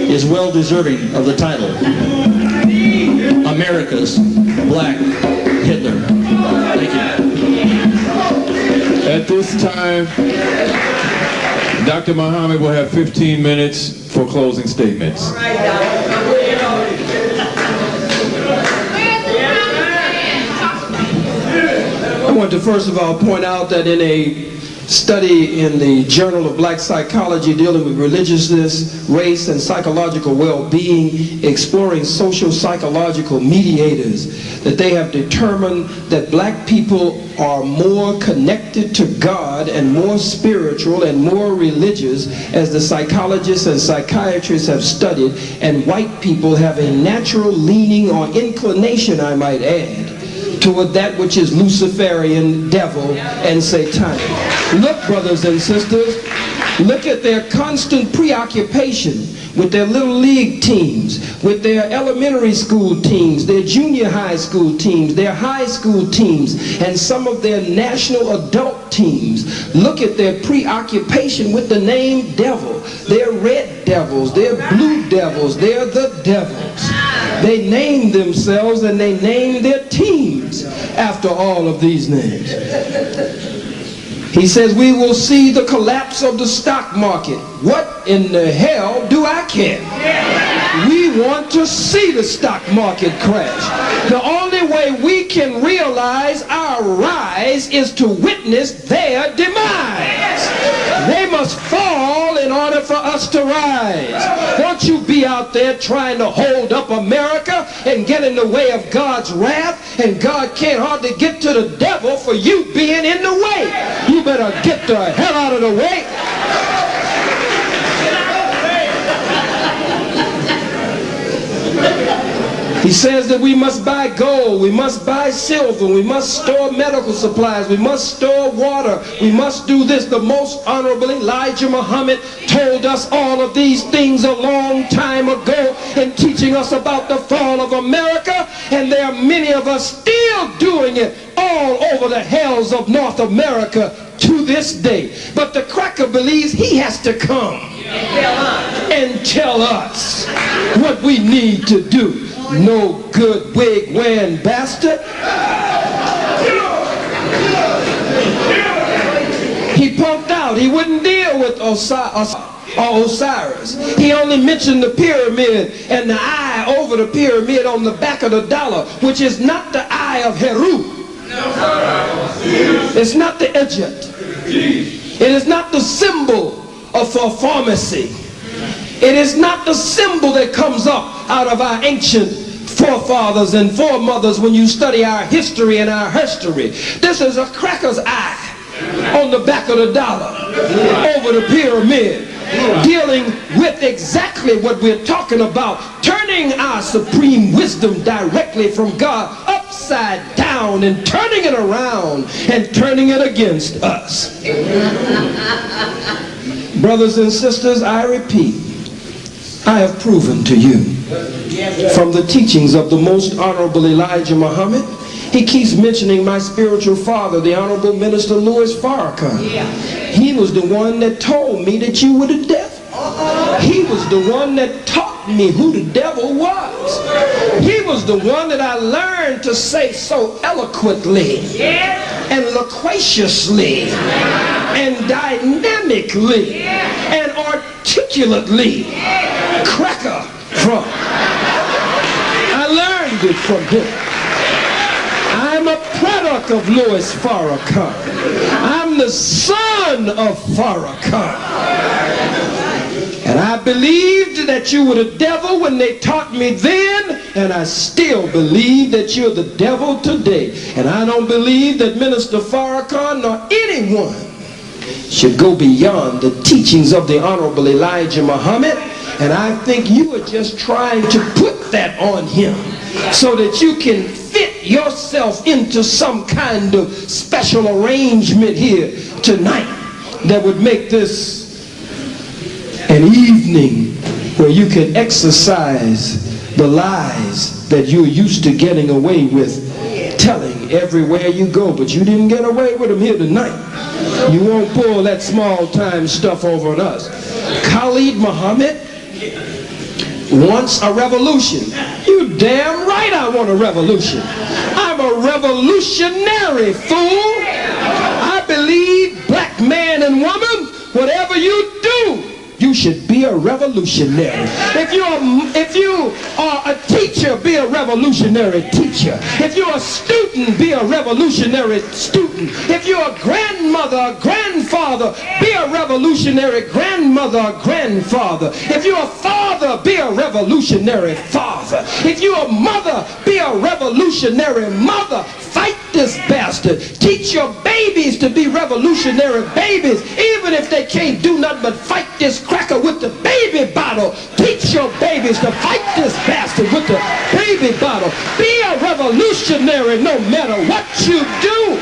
is well deserving of the title, America's Black Hitler. Thank you. At this time, Dr. Muhammad will have 15 minutes for closing statements. I want to first of all point out that in a study in the Journal of Black Psychology dealing with religiousness, race, and psychological well-being, exploring social psychological mediators, that they have determined that black people are more connected to God and more spiritual and more religious, as the psychologists and psychiatrists have studied, and white people have a natural leaning or inclination, I might add, toward that which is Luciferian, devil, and satanic. Look, brothers and sisters, look at their constant preoccupation with their little league teams, with their elementary school teams, their junior high school teams, their high school teams, and some of their national adult teams. Look at their preoccupation with the name devil. They're red devils, they're blue devils, they're the devils. They name themselves and they name their teams after all of these names. He says, we will see the collapse of the stock market. What in the hell do I care? We want to see the stock market crash. The only way we can realize our rise is to witness their demise. They must fall in order for us to rise. Don't you be out there trying to hold up America and get get in the way of God's wrath, and God can't hardly get to the devil for you being in the way. You better get the hell out of the way. He says that we must buy gold, we must buy silver, we must store medical supplies, we must store water, we must do this. The most honorable Elijah Muhammad told us all of these things a long time ago in teaching us about the fall of America, and there are many of us still doing it all over the hells of North America to this day. But the cracker believes he has to come and tell us what we need to do. No good wig wearing bastard. He punked out. He wouldn't deal with Osiris. He only mentioned the pyramid and the eye over the pyramid on the back of the dollar, which is not the eye of Heru. It's not the Egypt. It is not the symbol of a pharmacy. It is not the symbol that comes up out of our ancient forefathers and foremothers when you study our history and our history. This is a cracker's eye on the back of the dollar over the pyramid, dealing with exactly what we're talking about, turning our supreme wisdom directly from God upside down and turning it around and turning it against us. Brothers and sisters, I repeat, I have proven to you from the teachings of the most honorable Elijah Muhammad. He keeps mentioning my spiritual father, the Honorable Minister Louis Farrakhan. He was the one that told me that you were the devil. He was the one that taught me who the devil was. He was the one that I learned to say so eloquently and loquaciously and dynamically and articulately cracker from. I learned it from him. I'm a product of Louis Farrakhan. I'm the son of Farrakhan. And I believed that you were the devil when they taught me then, and I still believe that you're the devil today. And I don't believe that Minister Farrakhan nor anyone should go beyond the teachings of the Honorable Elijah Muhammad. And I think you are just trying to put that on him so that you can fit yourself into some kind of special arrangement here tonight that would make this an evening where you can exercise the lies that you're used to getting away with telling everywhere you go. But you didn't get away with them here tonight. You won't pull that small time stuff over on us. Khalid Muhammad wants a revolution. You damn right I want a revolution. I'm a revolutionary, fool. I believe, black man and woman, whatever you do, you should be a revolutionary. If you are a teacher, be a revolutionary teacher. If you're a student, be a revolutionary student. If you're a grandmother, a grandfather, be a revolutionary grandmother, or grandfather. If you're a father, be a revolutionary father. If you're a mother, be a revolutionary mother. Fight this bastard. Teach your babies to be revolutionary babies, even if they can't do nothing but fight this cracker with the baby bottle. Teach your babies to fight this bastard with the baby bottle. Be a revolutionary no matter what you do.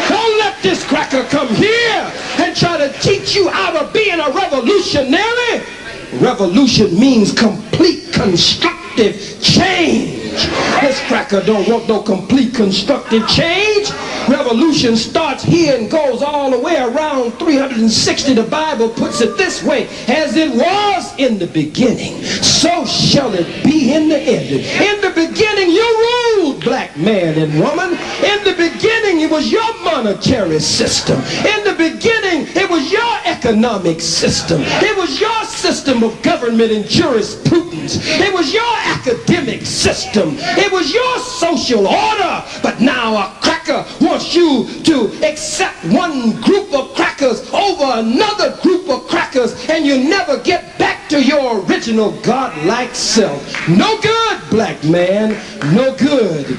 Don't let this cracker come here and try to teach you how to being a revolutionary. Revolution means complete constructive change. This cracker don't want no complete constructive change. Revolution starts here and goes all the way around 360. The Bible puts it this way: as it was in the beginning, so shall it be in the end. In the beginning you ruled, black man and woman. In the beginning it was your monetary system. In the beginning it was your economic system. It was your system of government and jurisprudence. It was your academic system. It was your social order. But now a cracker wants you to accept one group of crackers over another group of crackers, and you never get back back to your original God-like self. No good, black man. No good,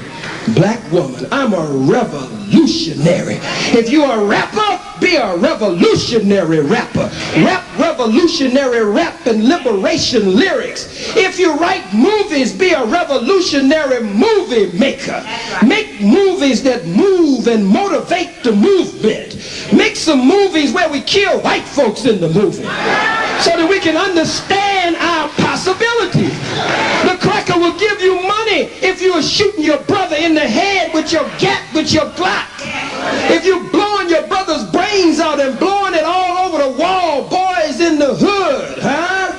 black woman. I'm a revolutionary. If you're a rapper, be a revolutionary rapper. Rap revolutionary rap and liberation lyrics. If you write movies, be a revolutionary movie maker. Make movies that move and motivate the movement. Make some movies where we kill white folks in the movie so that we can understand our possibilities. The cracker will give you money if you are shooting your brother in the head with your Glock. If you're blowing your brother's brains out and blowing it all over the wall, boys in the hood, huh?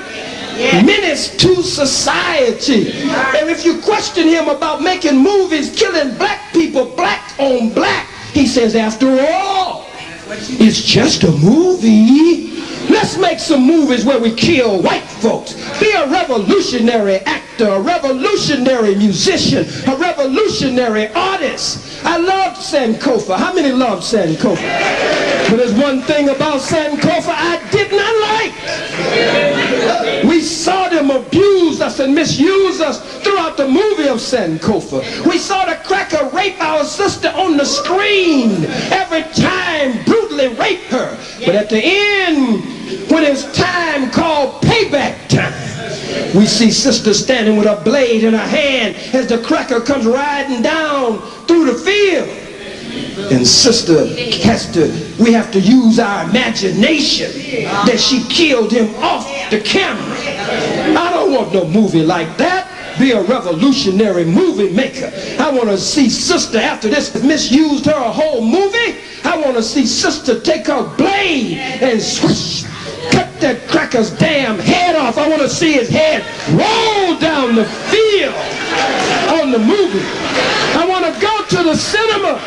Menace to society. And if you question him about making movies killing black people, black on black, he says, after all, it's just a movie. Let's make some movies where we kill white folks. Be a revolutionary actor, a revolutionary musician, a revolutionary artist. I loved Sankofa. How many loved Sankofa? But there's one thing about Sankofa I did not like. We saw them abuse us and misuse us throughout the movie of Sankofa. We saw the cracker rape our sister on the screen every time, brutally rape her. But at the end, when it's time called payback time, we see sister standing with a blade in her hand as the cracker comes riding down through the field. And sister we have to use our imagination that she killed him off the camera. I don't want no movie like that. Be a revolutionary movie maker. I want to see sister, after this misused her a whole movie, I want to see sister take her blade and swish, cut that cracker's damn head off. I want to see his head roll down the field on the movie. I want to go to the cinema,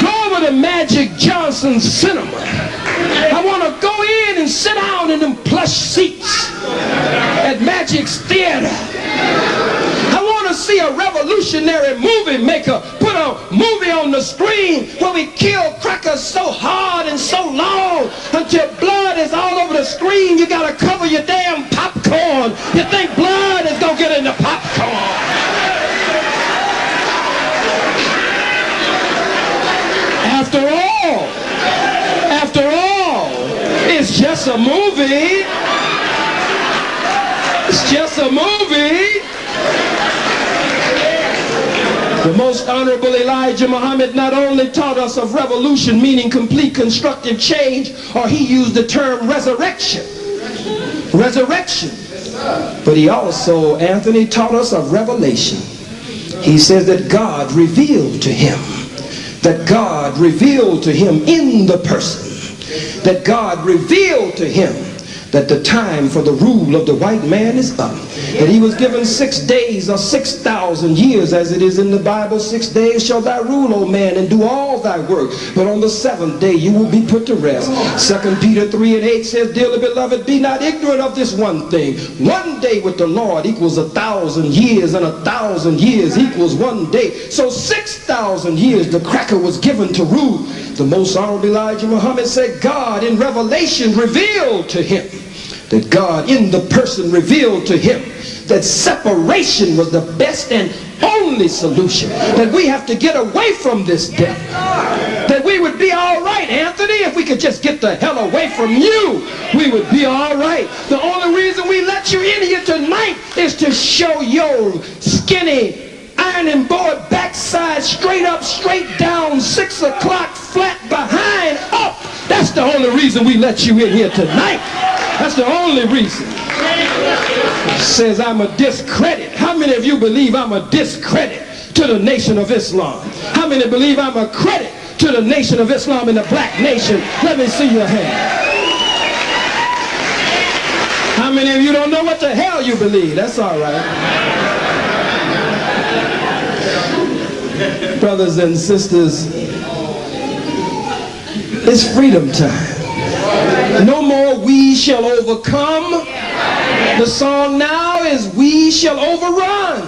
go over to Magic Johnson's cinema. I want to go in and sit down in them plush seats at Magic's theater. I want to see a revolutionary movie maker put a movie on the screen where we kill crackers so hard and so long until blood is all over the screen. You got to cover your damn popcorn. You think blood is going to get in the popcorn. After all, it's just a movie. It's just a movie. The most honorable Elijah Muhammad not only taught us of revolution, meaning complete constructive change, or he used the term resurrection. Resurrection. But he also, Anthony, taught us of revelation. He says that God revealed to him. That God revealed to him in the person. That God revealed to him that the time for the rule of the white man is up. That he was given 6 days or 6,000 years, as it is in the Bible. 6 days shall thy rule, O man, and do all thy work. But on the 7th day you will be put to rest. 2 Peter 3:8 says, dearly beloved, be not ignorant of this one thing. One day with the Lord equals 1,000 years, and 1,000 years equals 1 day. So 6,000 years the cracker was given to rule. The most honorable Elijah Muhammad said God in Revelation revealed to him, that God in the person revealed to him that separation was the best and only solution. That we have to get away from this death. That we would be all right, Anthony, if we could just get the hell away from you. We would be all right. The only reason we let you in here tonight is to show your skinny ironing board backside straight up, straight down, 6 o'clock, flat behind, up. That's the only reason we let you in here tonight. That's the only reason. Says I'm a discredit. How many of you believe I'm a discredit to the Nation of Islam? How many believe I'm a credit to the Nation of Islam and the black nation? Let me see your hand. How many of you don't know what the hell you believe? That's all right. Brothers and sisters, it's freedom time. No more we shall overcome. The song now is we shall overrun.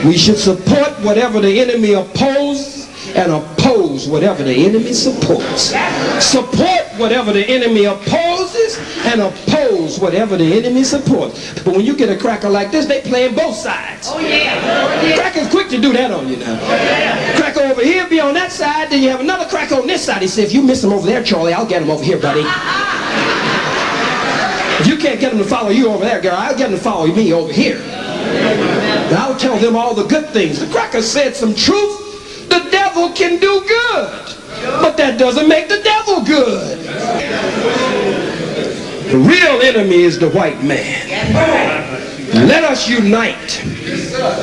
We should support whatever the enemy opposes and oppose whatever the enemy supports. Support whatever the enemy opposes and oppose whatever the enemy supports. But when you get a cracker like this, they playing both sides. Oh yeah. Cracker's quick to do that on you now. Cracker over here be on that side, then you have another cracker on this side. He said, if you miss him over there, Charlie, I'll get him over here, buddy. If you can't get them to follow you over there, girl, I'll get them to follow me over here. And I'll tell them all the good things. The cracker said some truth. The devil can do good, but that doesn't make the devil good. The real enemy is the white man. Let us unite.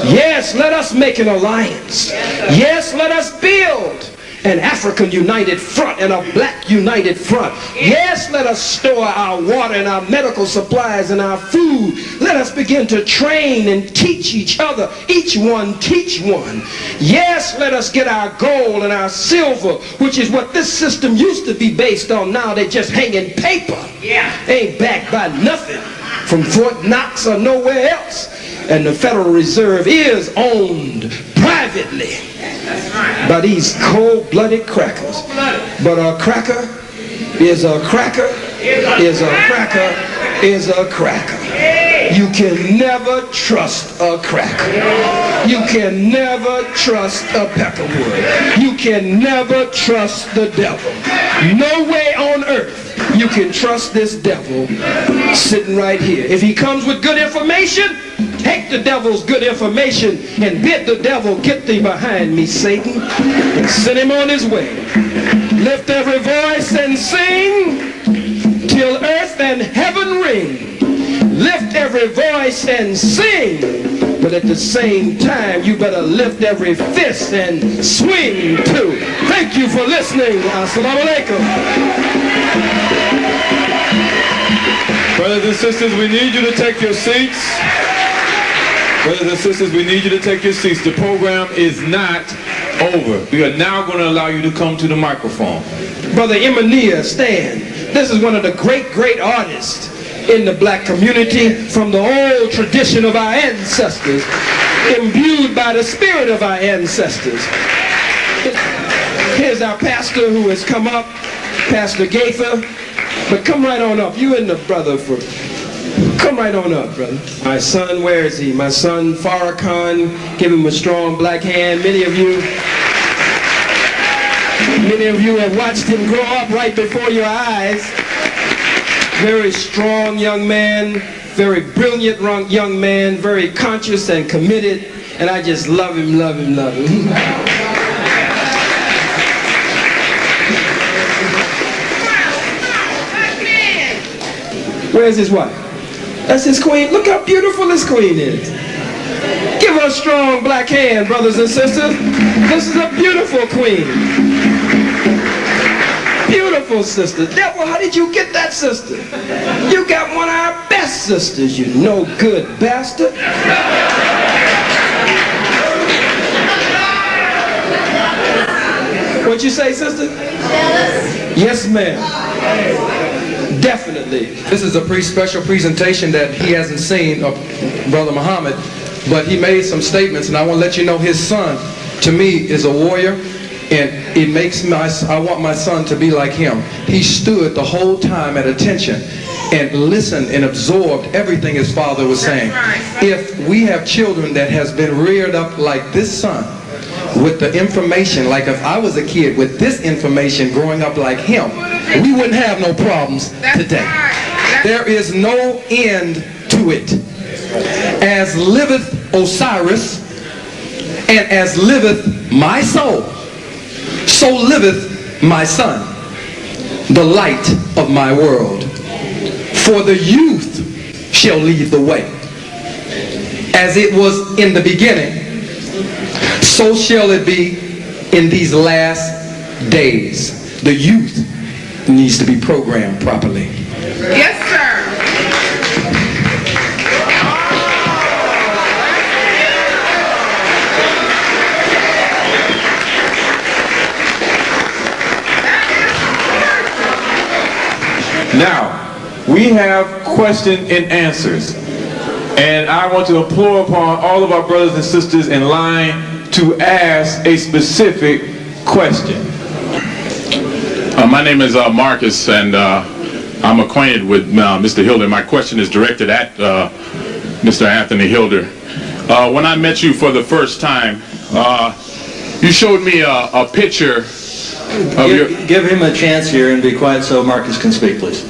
Yes, let us make an alliance. Yes, let us build an African united front and a black united front. Yes, let us store our water and our medical supplies and our food. Let us begin to train and teach each other. Each one teach one. Yes, let us get our gold and our silver, which is what this system used to be based on. Now they just hanging paper. Ain't backed by nothing from Fort Knox or nowhere else. And the Federal Reserve is owned privately by these cold-blooded crackers. But a cracker is a cracker is a cracker is a cracker. You can never trust a cracker. You can never trust a peckerwood. You can never trust the devil. No way on earth you can trust this devil sitting right here. If he comes with good information, take the devil's good information and bid the devil, get thee behind me, Satan, and send him on his way. Lift every voice and sing till earth and heaven ring. Lift every voice and sing, but at the same time you better lift every fist and swing too. Thank you for listening. Assalamu alaikum. Brothers and sisters, we need you to take your seats. Brothers and sisters, we need you to take your seats. The program is not over. We are now going to allow you to come to the microphone. Brother Emania, stand. This is one of the great artists in the black community from the old tradition of our ancestors, imbued by the spirit of our ancestors. Here's our pastor who has come up, Pastor Gaither. But come right on up. You and the brother for... Come right on up, brother. My son, where is he? My son, Farrakhan. Give him a strong black hand. Many of you have watched him grow up right before your eyes. Very strong young man, very brilliant young man, very conscious and committed, and I just love him, love him, love him. Where's his wife? That's his queen. Look how beautiful this queen is. Give her a strong black hand, brothers and sisters. This is a beautiful queen. Beautiful sister. Devil, how did you get that sister? You got one of our best sisters, you no good bastard. What'd you say, sister? Jealous? Yes, ma'am. Definitely. This is a pretty special presentation that he hasn't seen of Brother Muhammad, but he made some statements, and I want to let you know his son, to me, is a warrior, and it makes I want my son to be like him. He stood the whole time at attention and listened and absorbed everything his father was saying. If we have children that has been reared up like this son, with the information, like if I was a kid with this information growing up like him, we wouldn't have no problems today. There is no end to it. As liveth Osiris, and as liveth my soul, so liveth my son, the light of my world. For the youth shall lead the way. As it was in the beginning, so shall it be in these last days. The youth needs to be programmed properly. Yes, sir. Now, we have question and answers. And I want to implore upon all of our brothers and sisters in line to ask a specific question. My name is Marcus, and I'm acquainted with Mr. Hilder. My question is directed at Mr. Anthony Hilder. When I met you for the first time, you showed me a picture of Give him a chance here and be quiet so Marcus can speak, please.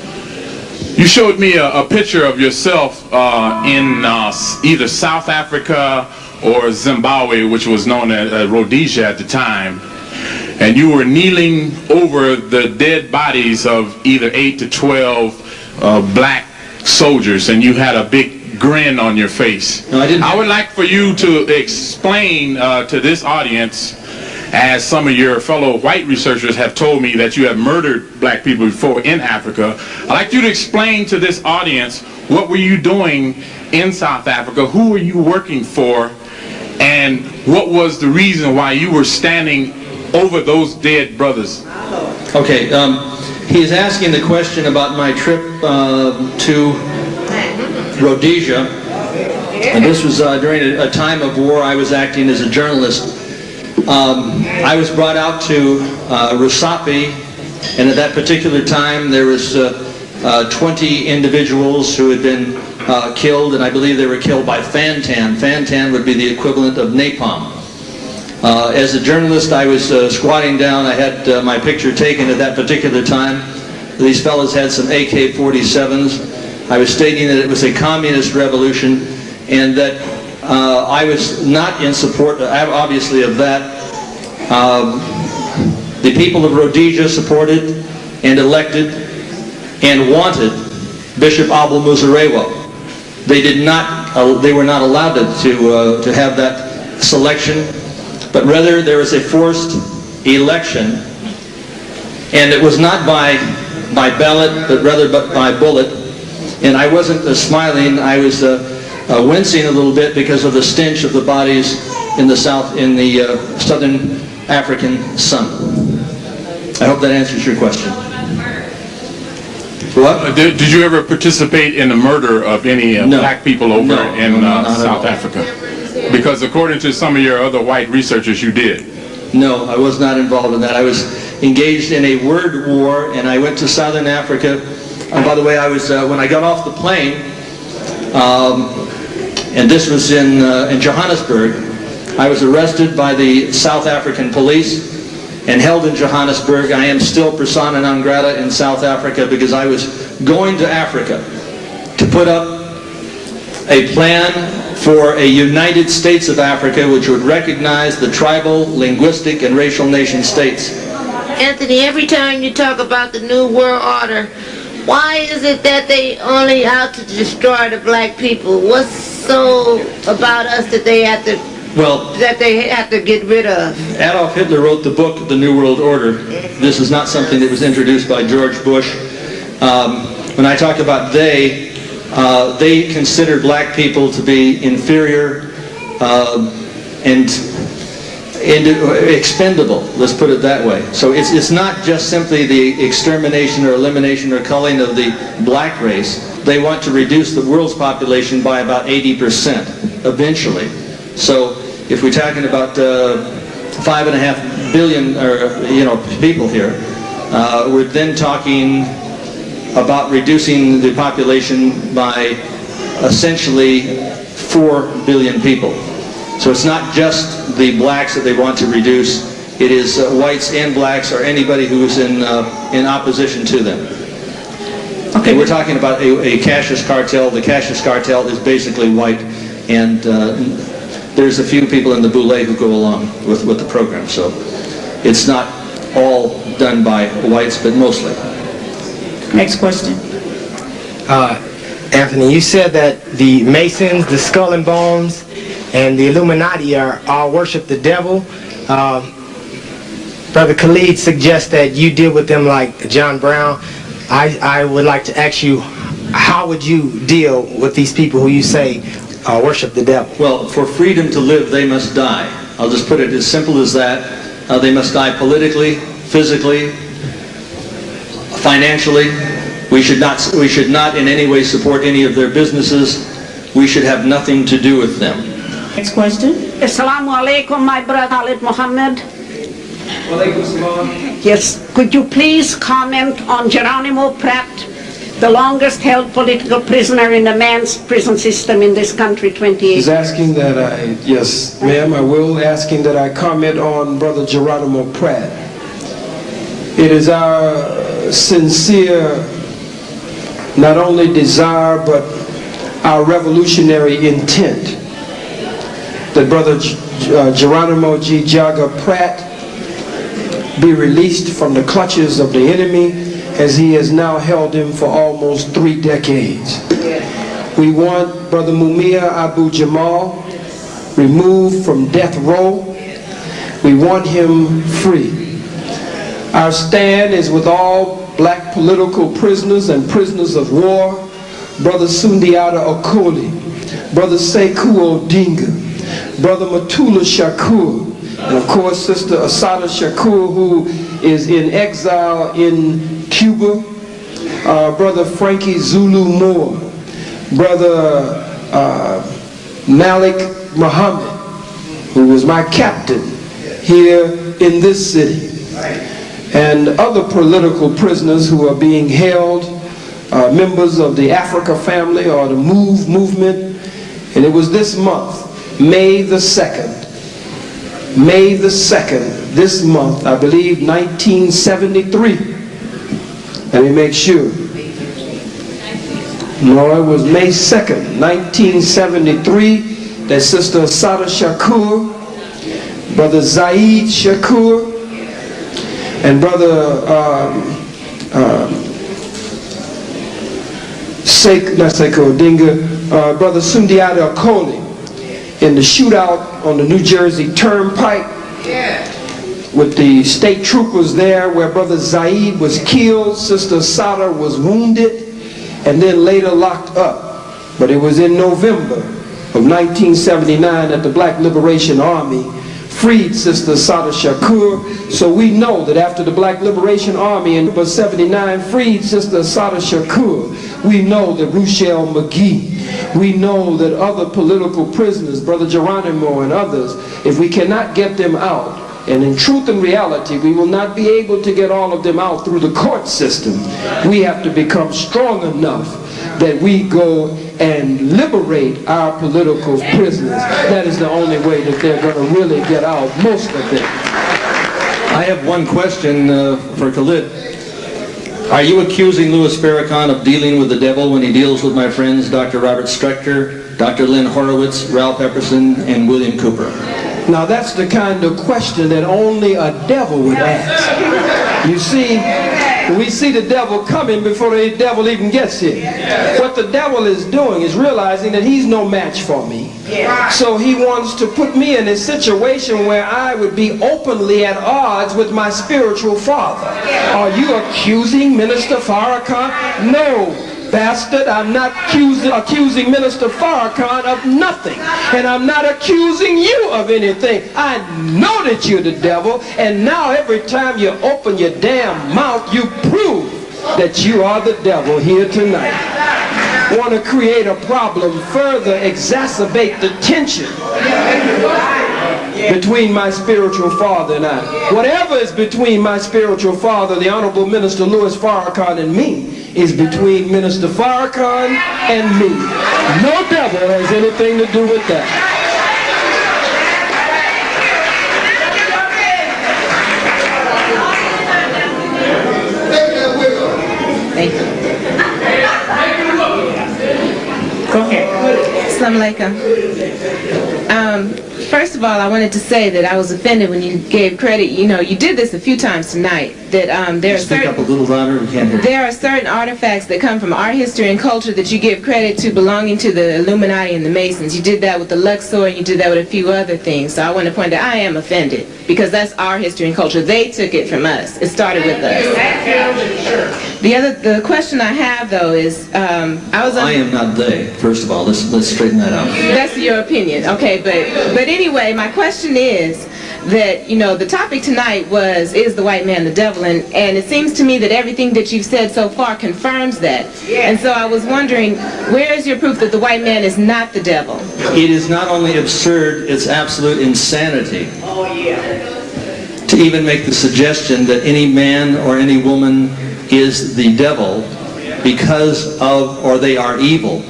You showed me a picture of yourself in either South Africa or Zimbabwe, which was known as Rhodesia at the time. And you were kneeling over the dead bodies of either 8 to 12 black soldiers, and you had a big grin on your face. No, I didn't. I would like for you to explain to this audience, as some of your fellow white researchers have told me that you have murdered black people before in Africa. I'd like you to explain to this audience, what were you doing in South Africa? Who were you working for? And what was the reason why you were standing over those dead brothers? Okay, he is asking the question about my trip to Rhodesia. And this was during a time of war. I was acting as a journalist. I was brought out to Rusape, and at that particular time there was 20 individuals who had been killed, and I believe they were killed by Fantan. Fantan would be the equivalent of napalm. As a journalist, I was squatting down. I had my picture taken at that particular time. These fellows had some AK-47s. I was stating that it was a communist revolution, and that I was not in support, obviously, of that. The people of Rhodesia supported and elected and wanted Bishop Abel Muzorewa. They were not allowed to have that selection, but rather there was a forced election, and it was not by ballot, but rather by bullet. And I wasn't smiling. I was wincing a little bit because of the stench of the bodies in the southern African sun. I hope that answers your question. What? Did you ever participate in the murder of any black people over in South Africa? Because according to some of your other white researchers, you did. No, I was not involved in that. I was engaged in a word war, and I went to Southern Africa. And by the way, I was when I got off the plane, and this was in Johannesburg, I was arrested by the South African police and held in Johannesburg. I am still persona non grata in South Africa because I was going to Africa to put up a plan for a United States of Africa which would recognize the tribal, linguistic, and racial nation states. Anthony, every time you talk about the New World Order, why is it that they only out to destroy the black people? What's so about us that they have to get rid of? Adolf Hitler wrote the book, The New World Order. This is not something that was introduced by George Bush. When I talk about they consider black people to be inferior and expendable, let's put it that way. So it's not just simply the extermination or elimination or culling of the black race. They want to reduce the world's population by about 80% eventually. So if we're talking about 5.5 billion people here, we're then talking about reducing the population by essentially 4 billion people. So it's not just the blacks that they want to reduce. It is whites and blacks or anybody who is in opposition to them. Okay. And we're talking about a Cassius cartel. The Cassius cartel is basically white, and there's a few people in the Boule who go along with the program. So it's not all done by whites, but mostly. Next question. Anthony, you said that the Masons, the Skull and Bones, and the Illuminati all worship the devil. Brother Khalid suggests that you deal with them like John Brown. I would like to ask you, how would you deal with these people who you say worship the devil? Well, for freedom to live, they must die. I'll just put it as simple as that. They must die politically, physically, financially. We should not in any way support any of their businesses. We should have nothing to do with them. Next question. Assalamu alaikum, my brother Khalid Muhammad. Yes, could you please comment on Geronimo Pratt the longest held political prisoner in the man's prison system in this country, 28 He's years. asking that yes, ma'am, I will, asking that I comment on Brother Geronimo Pratt. It is our sincere, not only desire, but our revolutionary intent that Brother Geronimo G. Jaga Pratt be released from the clutches of the enemy, as he has now held him for almost 3 decades. We want Brother Mumia Abu Jamal removed from death row. We want him free. Our stand is with all black political prisoners and prisoners of war, Brother Sundiata Okoli, Brother Sekou Odinga, Brother Matula Shakur, and of course Sister Assata Shakur, who is in exile in Cuba, Brother Frankie Zulu Moore, Brother Malik Muhammad, who was my captain here in this city, and other political prisoners who are being held, members of the Africa family or the MOVE movement. And it was this month, May the 2nd, this month, I believe 1973. Let me make sure. No, it was May 2nd, 1973, that Sister Assata Shakur, Brother Zaid Shakur, and Brother Brother Sundiata Okoli, in the shootout on the New Jersey Turnpike, with the state troopers there, where Brother Zaid was killed, Sister Assata was wounded, and then later locked up. But it was in November of 1979 that the Black Liberation Army freed Sister Assata Shakur. So we know that after the Black Liberation Army in 1979 freed Sister Assata Shakur, we know that Ruchell McGee, we know that other political prisoners, Brother Geronimo and others, if we cannot get them out, and in truth and reality, we will not be able to get all of them out through the court system. We have to become strong enough that we go and liberate our political prisoners. That is the only way that they're going to really get out, most of them. I have one question for Khalid. Are you accusing Louis Farrakhan of dealing with the devil when he deals with my friends Dr. Robert Strecker, Dr. Lynn Horowitz, Ralph Epperson, and William Cooper? Now that's the kind of question that only a devil would ask. You see, we see the devil coming before the devil even gets here. What the devil is doing is realizing that he's no match for me. So he wants to put me in a situation where I would be openly at odds with my spiritual father. Are you accusing Minister Farrakhan? No, bastard, I'm not accusing Minister Farrakhan of nothing. And I'm not accusing you of anything. I know that you're the devil, and now every time you open your damn mouth, you prove that you are the devil here tonight. Want to create a problem, further exacerbate the tension between my spiritual father and I. Whatever is between my spiritual father, the Honorable Minister Louis Farrakhan, and me, is between Minister Farrakhan and me. No devil has anything to do with that. Thank you. Go ahead. Assalamu alaikum. First of all, I wanted to say that I was offended when you gave credit. You know, you did this a few times tonight. That there are Speak up a little louder. We can't hear you. there are certain artifacts that come from our history and culture that you give credit to belonging to the Illuminati and the Masons. You did that with the Luxor, and you did that with a few other things. So I want to point out I am offended because that's our history and culture. They took it from us. It started with us. The question I have though is I am not they. First of all, let's straighten that out. That's your opinion, okay? But anyway, my question is that, you know, the topic tonight is the white man the devil, and it seems to me that everything that you've said so far confirms that. And so I was wondering, where is your proof that the white man is not the devil? It is not only absurd, it's absolute insanity. Oh yeah. To even make the suggestion that any man or any woman is the devil because of, or they are evil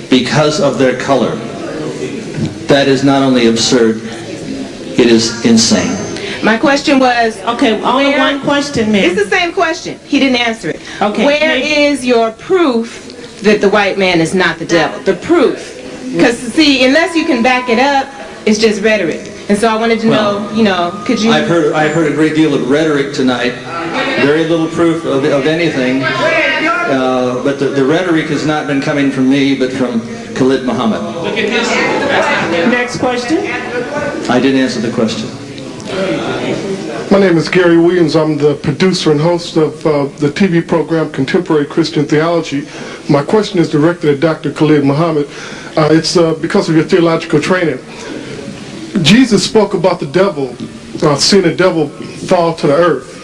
because of their color. That is not only absurd, it is insane. My question was, okay, only one question, ma'am. It's the same question. He didn't answer it. Okay. Where is your proof that the white man is not the devil? The proof. Because, see, unless you can back it up, it's just rhetoric. And so I wanted to know, you know, could you... I've heard a great deal of rhetoric tonight. Very little proof of anything. But the rhetoric has not been coming from me, but from Khalid Muhammad. Next question. I didn't answer the question. My name is Gary Williams. I'm the producer and host of the TV program Contemporary Christian Theology. My question is directed at Dr. Khalid Muhammad. It's because of your theological training. Jesus spoke about the devil, seeing the devil fall to the earth.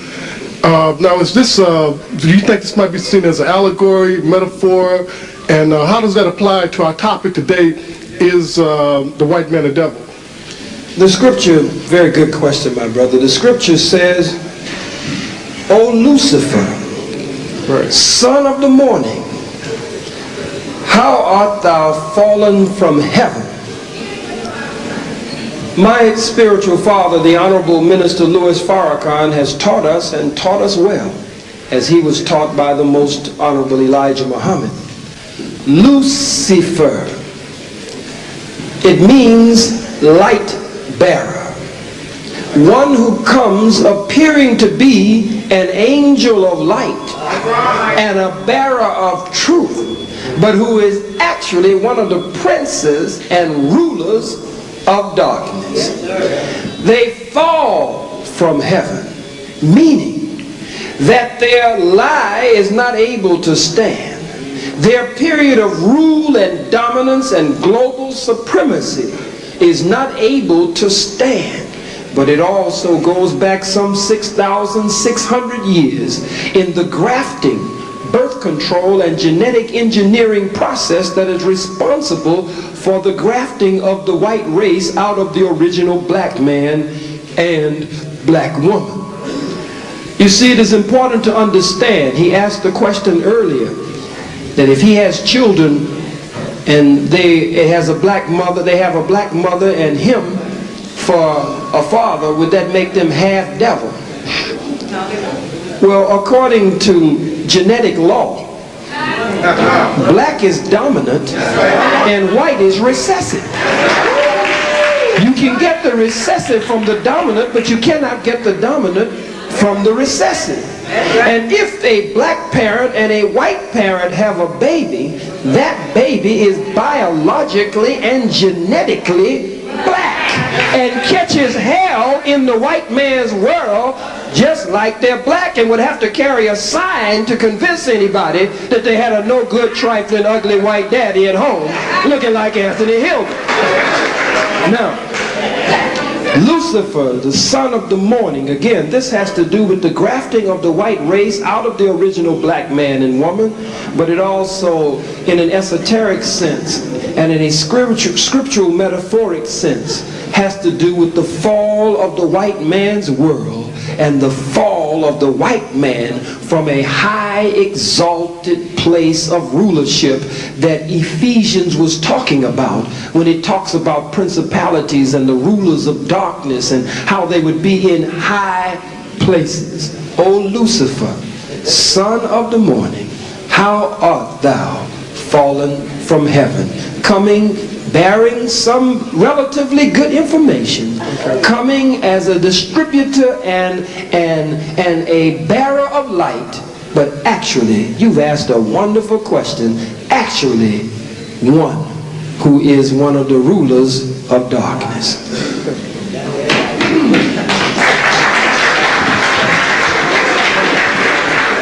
Now, is this? Do you think this might be seen as an allegory, metaphor, and how does that apply to our topic today? Is the white man the devil? The scripture, very good question, my brother. The scripture says, "O Lucifer, son of the morning, how art thou fallen from heaven?" My spiritual father, the Honorable Minister Louis Farrakhan, has taught us and taught us well, as he was taught by the Most Honorable Elijah Muhammad. Lucifer, it means light bearer. One who comes appearing to be an angel of light and a bearer of truth, but who is actually one of the princes and rulers of darkness. They fall from heaven, meaning that their lie is not able to stand. Their period of rule and dominance and global supremacy is not able to stand. But it also goes back some 6,600 years in the grafting, birth control, and genetic engineering process that is responsible for the grafting of the white race out of the original black man and black woman. You see, it is important to understand, he asked the question earlier, that if he has children and it has a black mother, they have a black mother and him for a father, would that make them half devil? Well, according to genetic law, black is dominant and white is recessive. You can get the recessive from the dominant, but you cannot get the dominant from the recessive. And if a black parent and a white parent have a baby, that baby is biologically and genetically black and catches hell in the white man's world just like they're black, and would have to carry a sign to convince anybody that they had a no good, trifling, ugly white daddy at home looking like Anthony Hilder. Now, Lucifer, the son of the morning, again, this has to do with the grafting of the white race out of the original black man and woman, but it also, in an esoteric sense and in a scriptural metaphoric sense, has to do with the fall of the white man's world and the fall of the white man from a high exalted place of rulership that Ephesians was talking about when it talks about principalities and the rulers of darkness and how they would be in high places. O Lucifer, son of the morning, how art thou fallen from heaven? Coming bearing some relatively good information, coming as a distributor and a bearer of light, but actually, you've asked a wonderful question, actually one who is one of the rulers of darkness.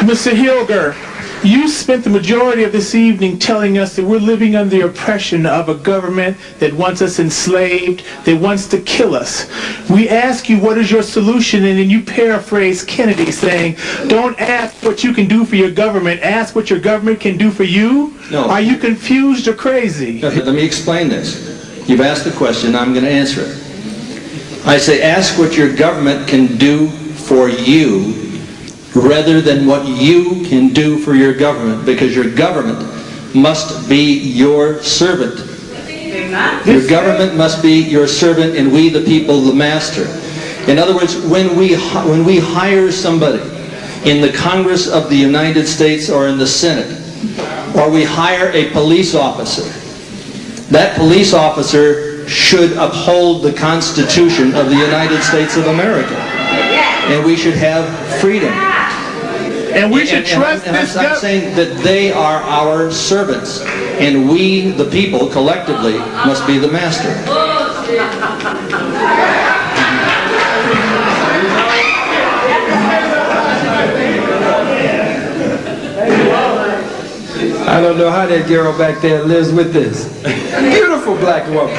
Mr. Hilder, you spent the majority of this evening telling us that we're living under the oppression of a government that wants us enslaved, that wants to kill us. We ask you, what is your solution? And then you paraphrase Kennedy saying, don't ask what you can do for your government, ask what your government can do for you. No. Are you confused or crazy? Okay, let me explain this. You've asked the question, I'm going to answer it. I say, ask what your government can do for you, rather than what you can do for your government, because your government must be your servant. Your government must be your servant, and we the people the master. In other words, when we hire somebody in the Congress of the United States or in the Senate, or we hire a police officer, that police officer should uphold the Constitution of the United States of America. And we should have freedom. And we should trust this government. I'm saying that they are our servants, and we, the people, collectively, must be the master. I don't know how that girl back there lives with this. Beautiful black woman.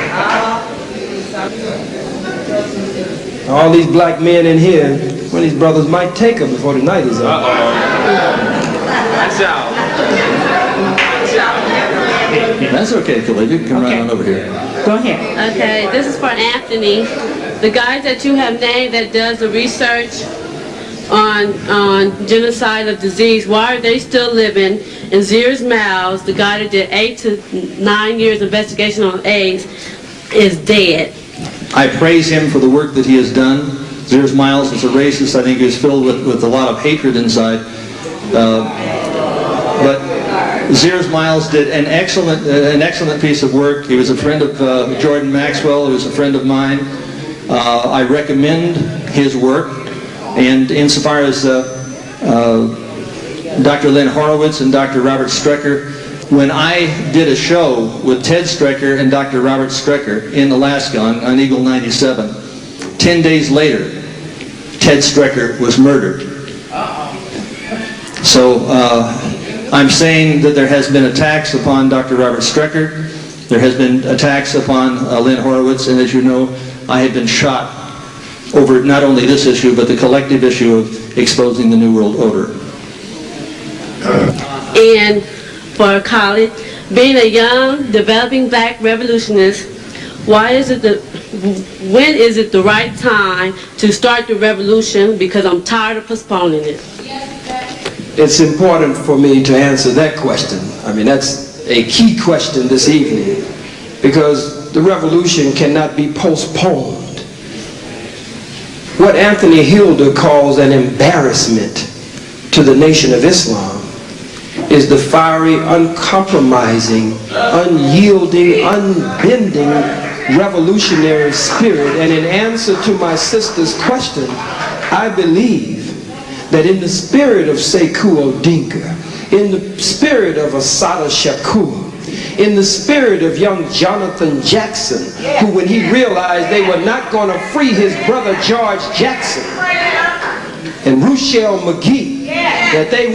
All these black men in here, one of these brothers might take her before the night is up. Watch out. That's okay, Khalid. You can come right on over here. Go ahead. Okay, this is for Anthony. The guy that you have named that does the research on genocide of disease, why are they still living? In Sears Miles, the guy that did 8 to 9 years investigation on AIDS is dead. I praise him for the work that he has done. Sears Miles is a racist. I think he was filled with a lot of hatred inside. But Sears Miles did an excellent piece of work. He was a friend of Jordan Maxwell. He was a friend of mine. I recommend his work. And insofar as Dr. Lynn Horowitz and Dr. Robert Strecker, when I did a show with Ted Strecker and Dr. Robert Strecker in Alaska on Eagle 97, 10 days later, Ted Strecker was murdered. So I'm saying that there has been attacks upon Dr. Robert Strecker, there has been attacks upon Lynn Horowitz, and as you know, I have been shot over not only this issue, but the collective issue of exposing the New World Order. And for Khalid, being a young, developing black revolutionist, when is it the right time to start the revolution? Because I'm tired of postponing it. It's important for me to answer that question. I mean, that's a key question this evening, because the revolution cannot be postponed. What Anthony Hilder calls an embarrassment to the Nation of Islam is the fiery, uncompromising, unyielding, unbending revolutionary spirit. And in answer to my sister's question, I believe that in the spirit of Sekou Odinga, in the spirit of Assata Shakur, in the spirit of young Jonathan Jackson, who when he realized they were not going to free his brother George Jackson, and Ruchell McGee, that they